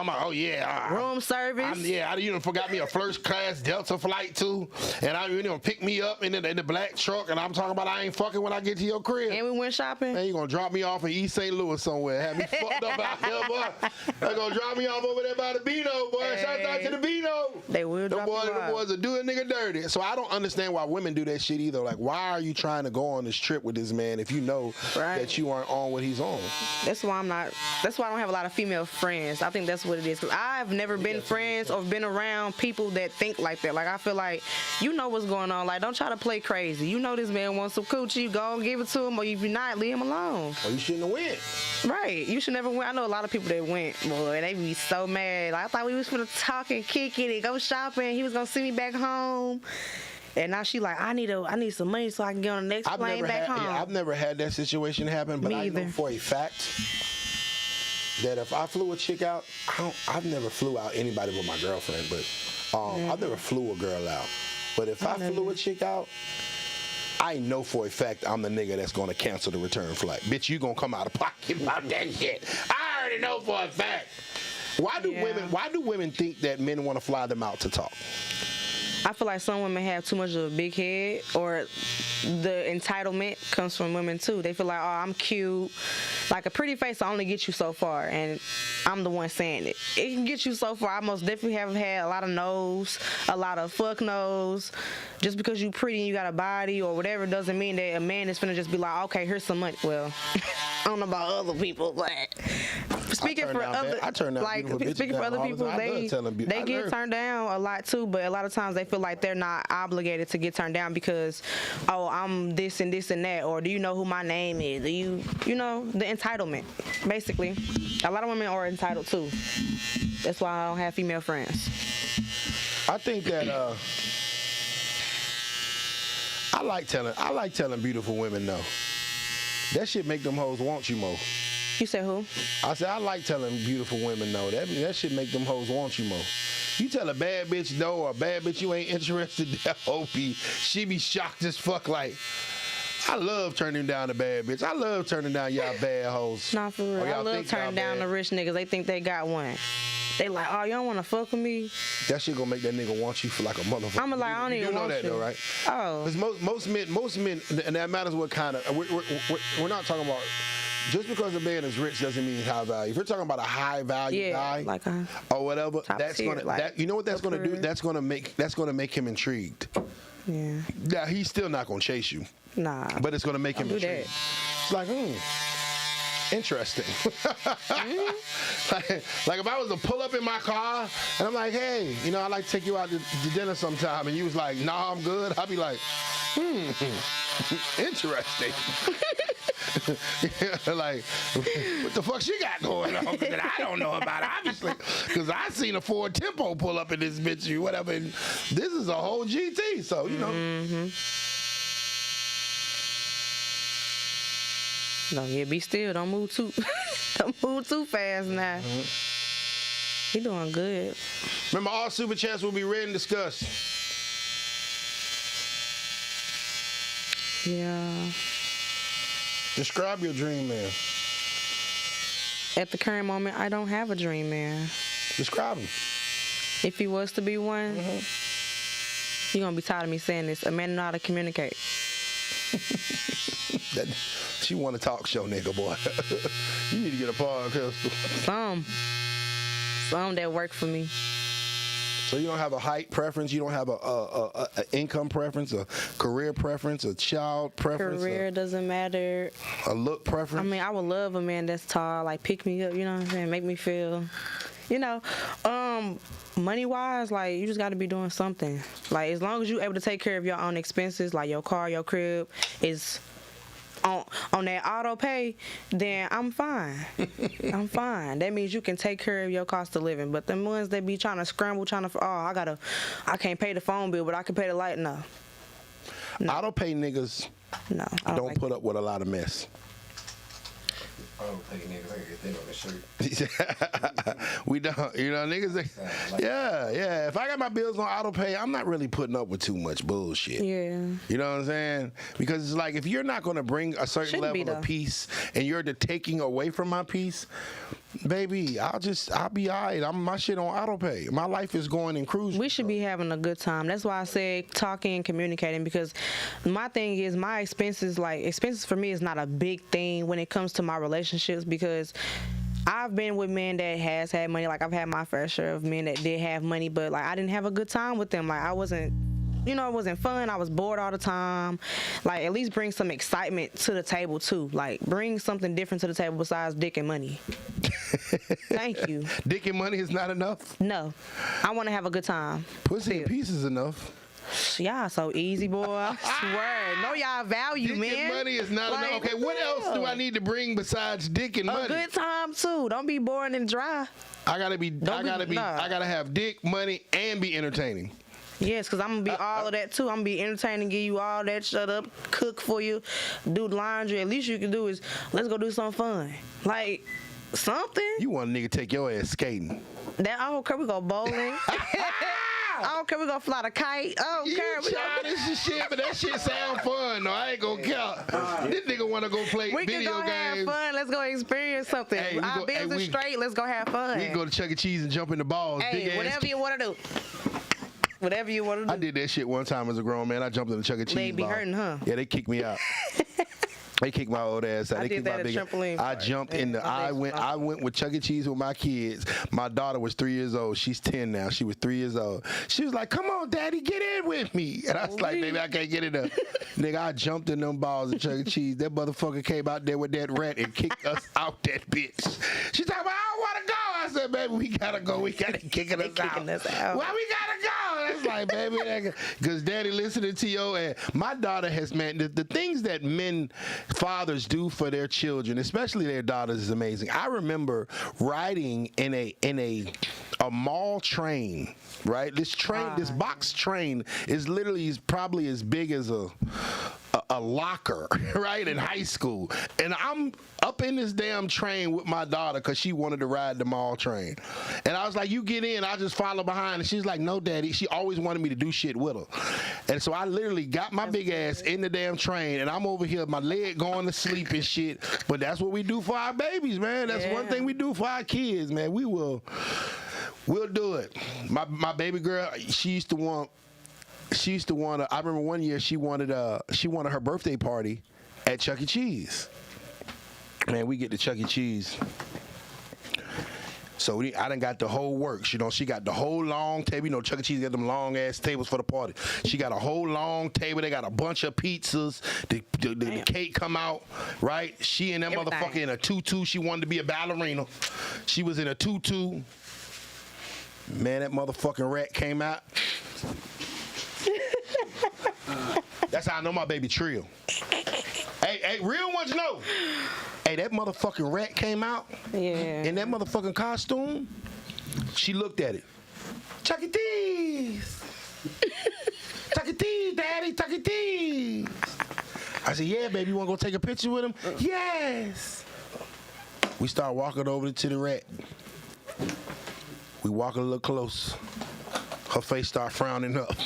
about, oh yeah. Room service. You done forgot me a first class Delta flight too. And you done pick me up in the black truck, and I'm talking about I ain't fucking when I get to your crib. And we went shopping. Man, you gonna drop me off in East St. Louis somewhere. Have me fucked up out here, boy. They gonna drop me off over there by the Beano, boy. Hey. Shout out to the Beano. They will drop you The off. boys will do a nigga dirty. So I don't understand why women do that shit either. Like, why are you trying to go on this trip with this man if you know that you aren't on what he's on? That's why I don't have a lot of female friends. I think that's what it is. Because I've never been friends or been around people that think like that. Like, I feel like, you know what's going on. Like, don't try to play crazy. You know this man wants some coochie. Go and give it to him. Or if you're not, leave him alone. Or you shouldn't have went. Right. You should never went. I know a lot of people that went, boy. They be so mad. Like, I thought we was finna talk and kick it and go shopping. He was going to send me back home. And now she like, I need some money so I can get on the next plane back home. I've never had that situation happen, but I know for a fact that if I flew a chick out, I've never flew out anybody but my girlfriend, but I've never flew a girl out. But if I flew a chick out, I know for a fact I'm the nigga that's gonna cancel the return flight. Bitch, you gonna come out of pocket about that shit. I already know for a fact. Why do women think that men want to fly them out to talk? I feel like some women have too much of a big head, or the entitlement comes from women too. They feel like, oh, I'm cute. Like a pretty face will only get you so far, and I'm the one saying it. It can get you so far. I most definitely have had a lot of no's, a lot of fuck no's. Just because you pretty and you got a body or whatever doesn't mean that a man is finna just be like, okay, here's some money. Well, I don't know about other people, but speaking for other, like speaking for other people, they get turned down a lot too. But a lot of times they feel like they're not obligated to get turned down because, oh, I'm this and this and that, or do you know who my name is? Do you know, the entitlement, basically. A lot of women are entitled too. That's why I don't have female friends. I think that I like telling beautiful women no. That shit make them hoes want you more. You said who? I said I like telling beautiful women no. That shit make them hoes want you more. You tell a bad bitch no, or a bad bitch you ain't interested, that hoe she be shocked as fuck. Like, I love turning down a bad bitch. I love turning down y'all bad hoes. Nah, for real. I love turning down the rich niggas. They think they got one. They like, oh, y'all want to fuck with me? That shit gonna make that nigga want you for like a motherfucker. I'm like, I don't even want you. You know that though, right? Oh. Because most men, and that matters what kind of. We're not talking about. Just because a man is rich doesn't mean high value. If you're talking about a high value guy, like or whatever, that's tier, gonna. like, You know what that's gonna do? That's gonna make him intrigued. Yeah. Now he's still not gonna chase you. Nah. But it's gonna make him intrigued. It's like, interesting. like if I was to pull up in my car and I'm like, hey, you know, I'd like to take you out to dinner sometime, and you was like, nah, I'm good, I'd be like, interesting. Like, what the fuck she got going on that I don't know about, obviously, because I seen a Ford Tempo pull up in this bitch or whatever, and this is a whole GT, so you know. No, yeah, be still. Don't move too fast now. He doing good. Remember, all super chats will be read and discussed. Yeah. Describe your dream man. At the current moment, I don't have a dream man. Describe him. If he was to be one, you're going to be tired of me saying this. A man know how to communicate. She want a talk show, nigga, boy. You need to get a podcast. Some that work for me. So you don't have a height preference? You don't have a income preference, a career preference, a child preference? Career doesn't matter. A look preference? I mean, I would love a man that's tall, like pick me up, you know what I'm saying? Make me feel, you know. Money-wise, like, you just got to be doing something. Like, as long as you're able to take care of your own expenses, like your car, your crib, is on that auto pay, then I'm fine. I'm fine. That means you can take care of your cost of living. But the ones that be trying to scramble, I can't pay the phone bill, but I can pay the light. No. Auto pay niggas don't put up with a lot of mess. I don't pay niggas. I gotta get that on the shirt. We don't, you know, niggas. Yeah. If I got my bills on auto pay, I'm not really putting up with too much bullshit. Yeah. You know what I'm saying? Because it's like, if you're not going to bring a certain level of peace and you're taking away from my peace, baby, I'll be all right. My shit on auto pay. My life is going in cruise. We should be having a good time. That's why I said talking and communicating, because my thing is my expenses for me is not a big thing when it comes to my relationships, because I've been with men that has had money. Like, I've had my fair share of men that did have money, but like, I didn't have a good time with them. Like, I wasn't, you know, it wasn't fun. I was bored all the time. Like, at least bring some excitement to the table too. Like, bring something different to the table besides dick and money. Thank you. Dick and money is not enough? No. I want to have a good time. Pussy and peace is enough. Y'all so easy, boy. I swear. Know y'all value, dick man. Dick and money is not enough. Okay, what else do I need to bring besides dick and money? A good time too. Don't be boring and dry. I gotta have dick, money, and be entertaining. Yes, because I'm going to be all of that, too. I'm going to be entertaining, give you all that, shut up, cook for you, do the laundry. At least you can do is, let's go do something fun. Like, something. You want a nigga to take your ass skating. I don't care. We go bowling. I don't care. We gonna fly the kite. I don't care. You childish as shit, but that shit sound fun, though. I ain't gonna count. This nigga wanna go play video games. We can go have fun. Let's go experience something. Hey, our bills is straight. Let's go have fun. We can go to Chuck E. Cheese and jump in the balls. Hey, whatever you wanna do. Whatever you want to do. I did that shit one time as a grown man. I jumped in the Chuck E. Cheese They be bar. hurting, huh? Yeah, they kicked me out. They kicked my old ass out. I They did kicked that my at big trampoline I park. jumped Yeah, in the. my legs was I went with Chuck E. Cheese with my kids. My daughter was 3 years old. She's 10 now. She was 3 years old. She was like, "Come on, Daddy, get in with me." And I was like, "Baby, I can't get in there." Nigga, I jumped in them balls at Chuck E. Cheese. That motherfucker came out there with that rat and kicked us out that bitch. She talking about, "I don't want to go." I said, "Baby, we gotta go. We gotta kicking us out. Why we gotta go?" It's like, baby, because Daddy listening to you. And my daughter has, man, the things that fathers do for their children, especially their daughters, is amazing. I remember riding in a mall train, right? This train, this box train is literally probably as big as a locker, right, in high school. And I'm up in this damn train with my daughter because she wanted to ride the mall train. And I was like, "You get in, I'll just follow behind." And she's like, "No, Daddy." She always wanted me to do shit with her. And so I literally got my big ass in the damn train, and I'm over here, my leg going to sleep and shit. But that's what we do for our babies, man. That's one thing we do for our kids, man. We'll do it. My baby girl, she used to want to, I remember one year she wanted her birthday party at Chuck E. Cheese. Man, we get to Chuck E. Cheese. So I done got the whole works, you know. She got the whole long table. You know, Chuck E. Cheese got them long ass tables for the party. She got a whole long table. They got a bunch of pizzas. The cake come out, right? She and that motherfucker in a tutu. She wanted to be a ballerina. She was in a tutu. Man, that motherfucking rat came out. That's how I know my baby trill. Hey, real ones know. Hey, that motherfucking rat came out in that motherfucking costume. She looked at it. Chuck E. Cheese. Chuck E. Cheese, Daddy, Chuck E. Cheese. I said, "Yeah, baby, you want to go take a picture with him?" Yes. We start walking over to the rat. We walk a little close. Her face start frowning up.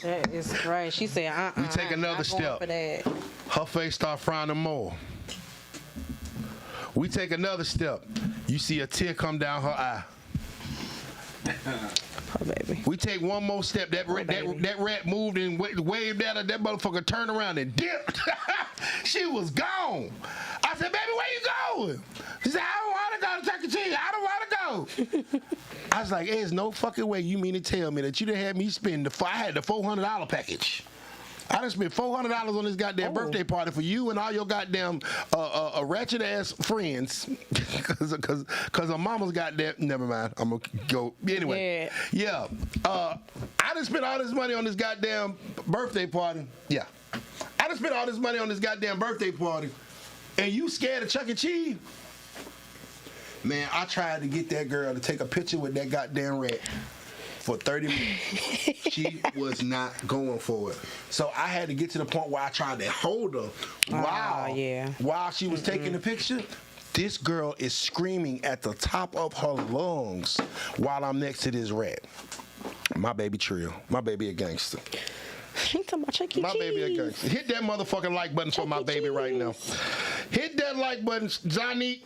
That is right. She said, We take another step. Her face start frowning more. We take another step. You see a tear come down her eye. Oh, baby. We take one more step. That rat moved and waved at her. That motherfucker turned around and dipped. She was gone. I said, "Baby, where you going?" She said, "I don't want to go to Chuck E. Cheese. I don't want to go." I was like, "There's no fucking way you mean to tell me that you done had me spend I had the $400 package. I done spent $400 on this goddamn birthday party for you and all your goddamn ratchet ass friends, cause her mama's goddamn. Never mind. I'm gonna go anyway. Yeah. I done spent all this money on this goddamn birthday party. Yeah. I done spent all this money on this goddamn birthday party, and you scared of Chuck E. Cheese? Man, I tried to get that girl to take a picture with that goddamn rat for 30 minutes. She was not going for it. So I had to get to the point where I tried to hold her while she was taking the picture. This girl is screaming at the top of her lungs while I'm next to this rat. My baby trill. My baby a gangster. She talking about Chuck E. Cheese. My baby a gangster. Hit that motherfucking like button for my baby right now. Hit that like button, Zanique.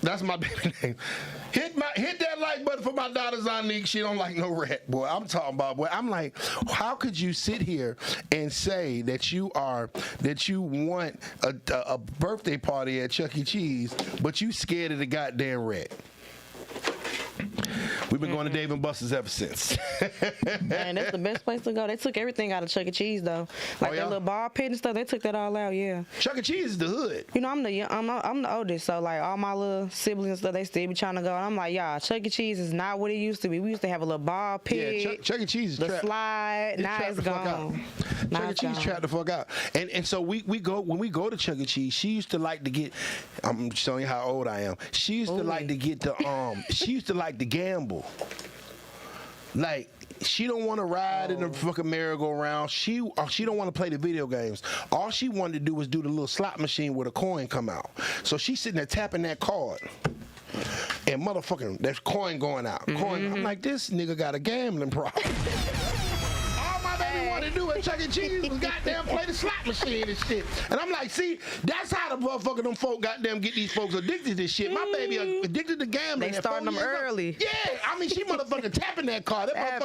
That's my baby name. Hit that like button for my daughter Zanique. She don't like no rat, boy. I'm talking about, boy. I'm like, how could you sit here and say that you want a birthday party at Chuck E. Cheese, but you scared of the goddamn rat? We've been going to Dave and Buster's ever since. Man, that's the best place to go. They took everything out of Chuck E. Cheese though, like that little ball pit and stuff. They took that all out. Yeah. Chuck E. Cheese is the hood. You know, I'm the oldest, so like all my little siblings and stuff, they still be trying to go. And I'm like, y'all, Chuck E. Cheese is not what it used to be. We used to have a little ball pit. Yeah, Chuck E. Cheese is the slide. Now it's gone. Chuck E. Cheese trapped the fuck out. And so when we go to Chuck E. Cheese, she used to like to get. I'm showing you how old I am. She used to like to get the She used to like to gamble. Like, she don't want to ride in the fucking merry-go-round. She don't want to play the video games. All she wanted to do was do the little slot machine where the coin come out. So she's sitting there tapping that card. And motherfucking, there's coin going out. Coin. I'm like, this nigga got a gambling problem. All my baby wanted to do at Chuck E. Cheese was goddamn play the slot machine and shit. And I'm like, see, that's how the motherfucker them folk goddamn get these folks addicted to this shit. My baby addicted to gambling. They starting them early. Yeah, I mean, she motherfucking tapping that car. That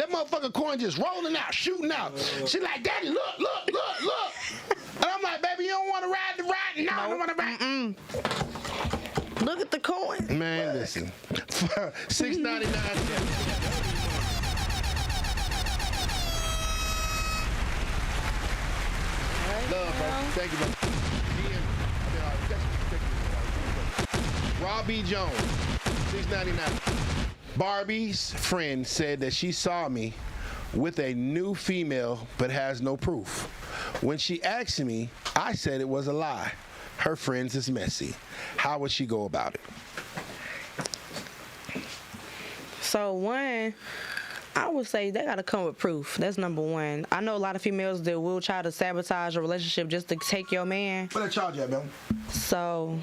motherfucker coin just rolling out, shooting out. She like, Daddy, look. And I'm like, baby, you don't want to ride the ride? No, I don't want to ride. Look at the coin. Man, listen. $6.99. Love, bro. Thank you, bro. Robbie Jones, $6.99. Barbie's friend said that she saw me with a new female but has no proof. When she asked me, I said it was a lie. Her friends is messy. How would she go about it? So one, I would say they gotta come with proof. That's number one. I know a lot of females that will try to sabotage a relationship just to take your man. What that charge at, man? So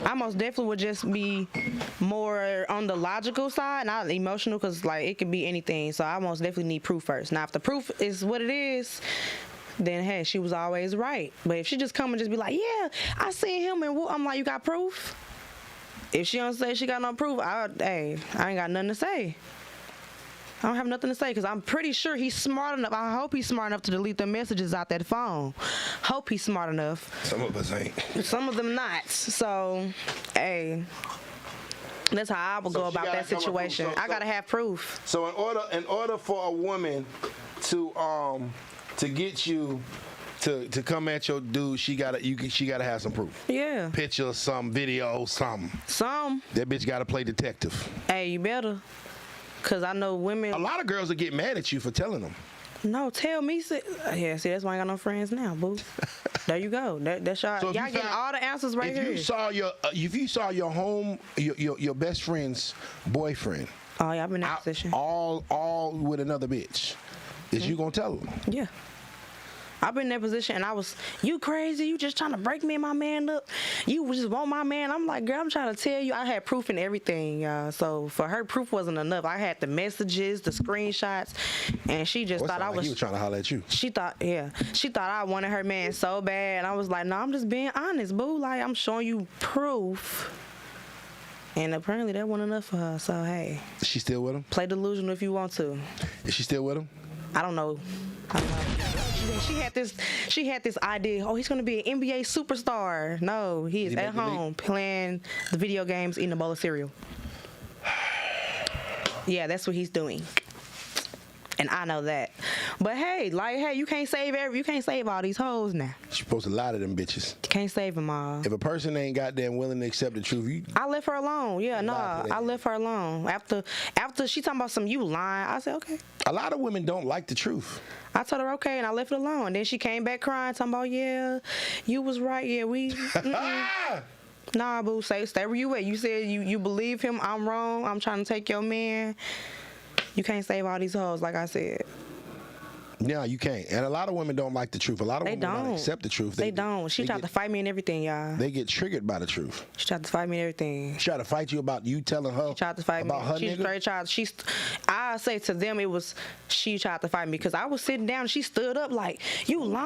I most definitely would just be more on the logical side, not emotional, because like it could be anything. So I most definitely need proof first. Now if the proof is what it is, then hey, she was always right. But if she just come and just be like, yeah, I seen him and I'm like, you got proof? If she don't say she got no proof, I ain't got nothing to say. I don't have nothing to say because I'm pretty sure he's smart enough. I hope he's smart enough to delete the messages out that phone. Hope he's smart enough. Some of us ain't. Some of them not. So, hey, that's how I would go about that situation. I gotta have proof. So in order for a woman to get you to come at your dude, she gotta have some proof. Yeah. Picture, some video, something. That bitch gotta play detective. Hey, you better. Cause I know women. A lot of girls will get mad at you for telling them. No, tell me. Yeah, see, that's why I ain't got no friends now, boo. There you go. That's y'all. So y'all getting all the answers right here. If you saw your best friend's boyfriend. Oh yeah, I've been in that position. All with another bitch. Is you gonna tell them? Yeah. I've been in that position and I was, you crazy? You just trying to break me and my man up? You just want my man? I'm like, girl, I'm trying to tell you, I had proof and everything, y'all. So for her, proof wasn't enough. I had the messages, the screenshots, and she just thought I was. He was trying to holler at you. She thought I wanted her man so bad. And I was like, no, I'm just being honest, boo. Like, I'm showing you proof. And apparently that wasn't enough for her. So hey. Is she still with him? Play delusional if you want to. Is she still with him? I don't know. She had this idea. Oh, he's gonna be an NBA superstar. No, he is at home playing the video games, eating a bowl of cereal. Yeah, that's what he's doing. And I know that. But hey, you can't save all these hoes now. You're supposed to lie to them bitches. You can't save them all. If a person ain't goddamn willing to accept the truth, I left her alone. Yeah, no, I left her alone. After she talking about some you lying, I said, okay. A lot of women don't like the truth. I told her, okay, and I left it alone. And then she came back crying, talking about, yeah, you was right. Yeah, we... Nah, boo, stay where you at. You said you believe him. I'm wrong. I'm trying to take your man. You can't save all these hoes, like I said. No, you can't. And a lot of women don't like the truth. A lot of women don't accept the truth. They don't. She tried to fight me and everything, y'all. They get triggered by the truth. She tried to fight me and everything. She tried to fight you about you telling her. She tried to fight about me. Her she nigga? straight tried. I say to them, it was she tried to fight me because I was sitting down and she stood up like, you lying.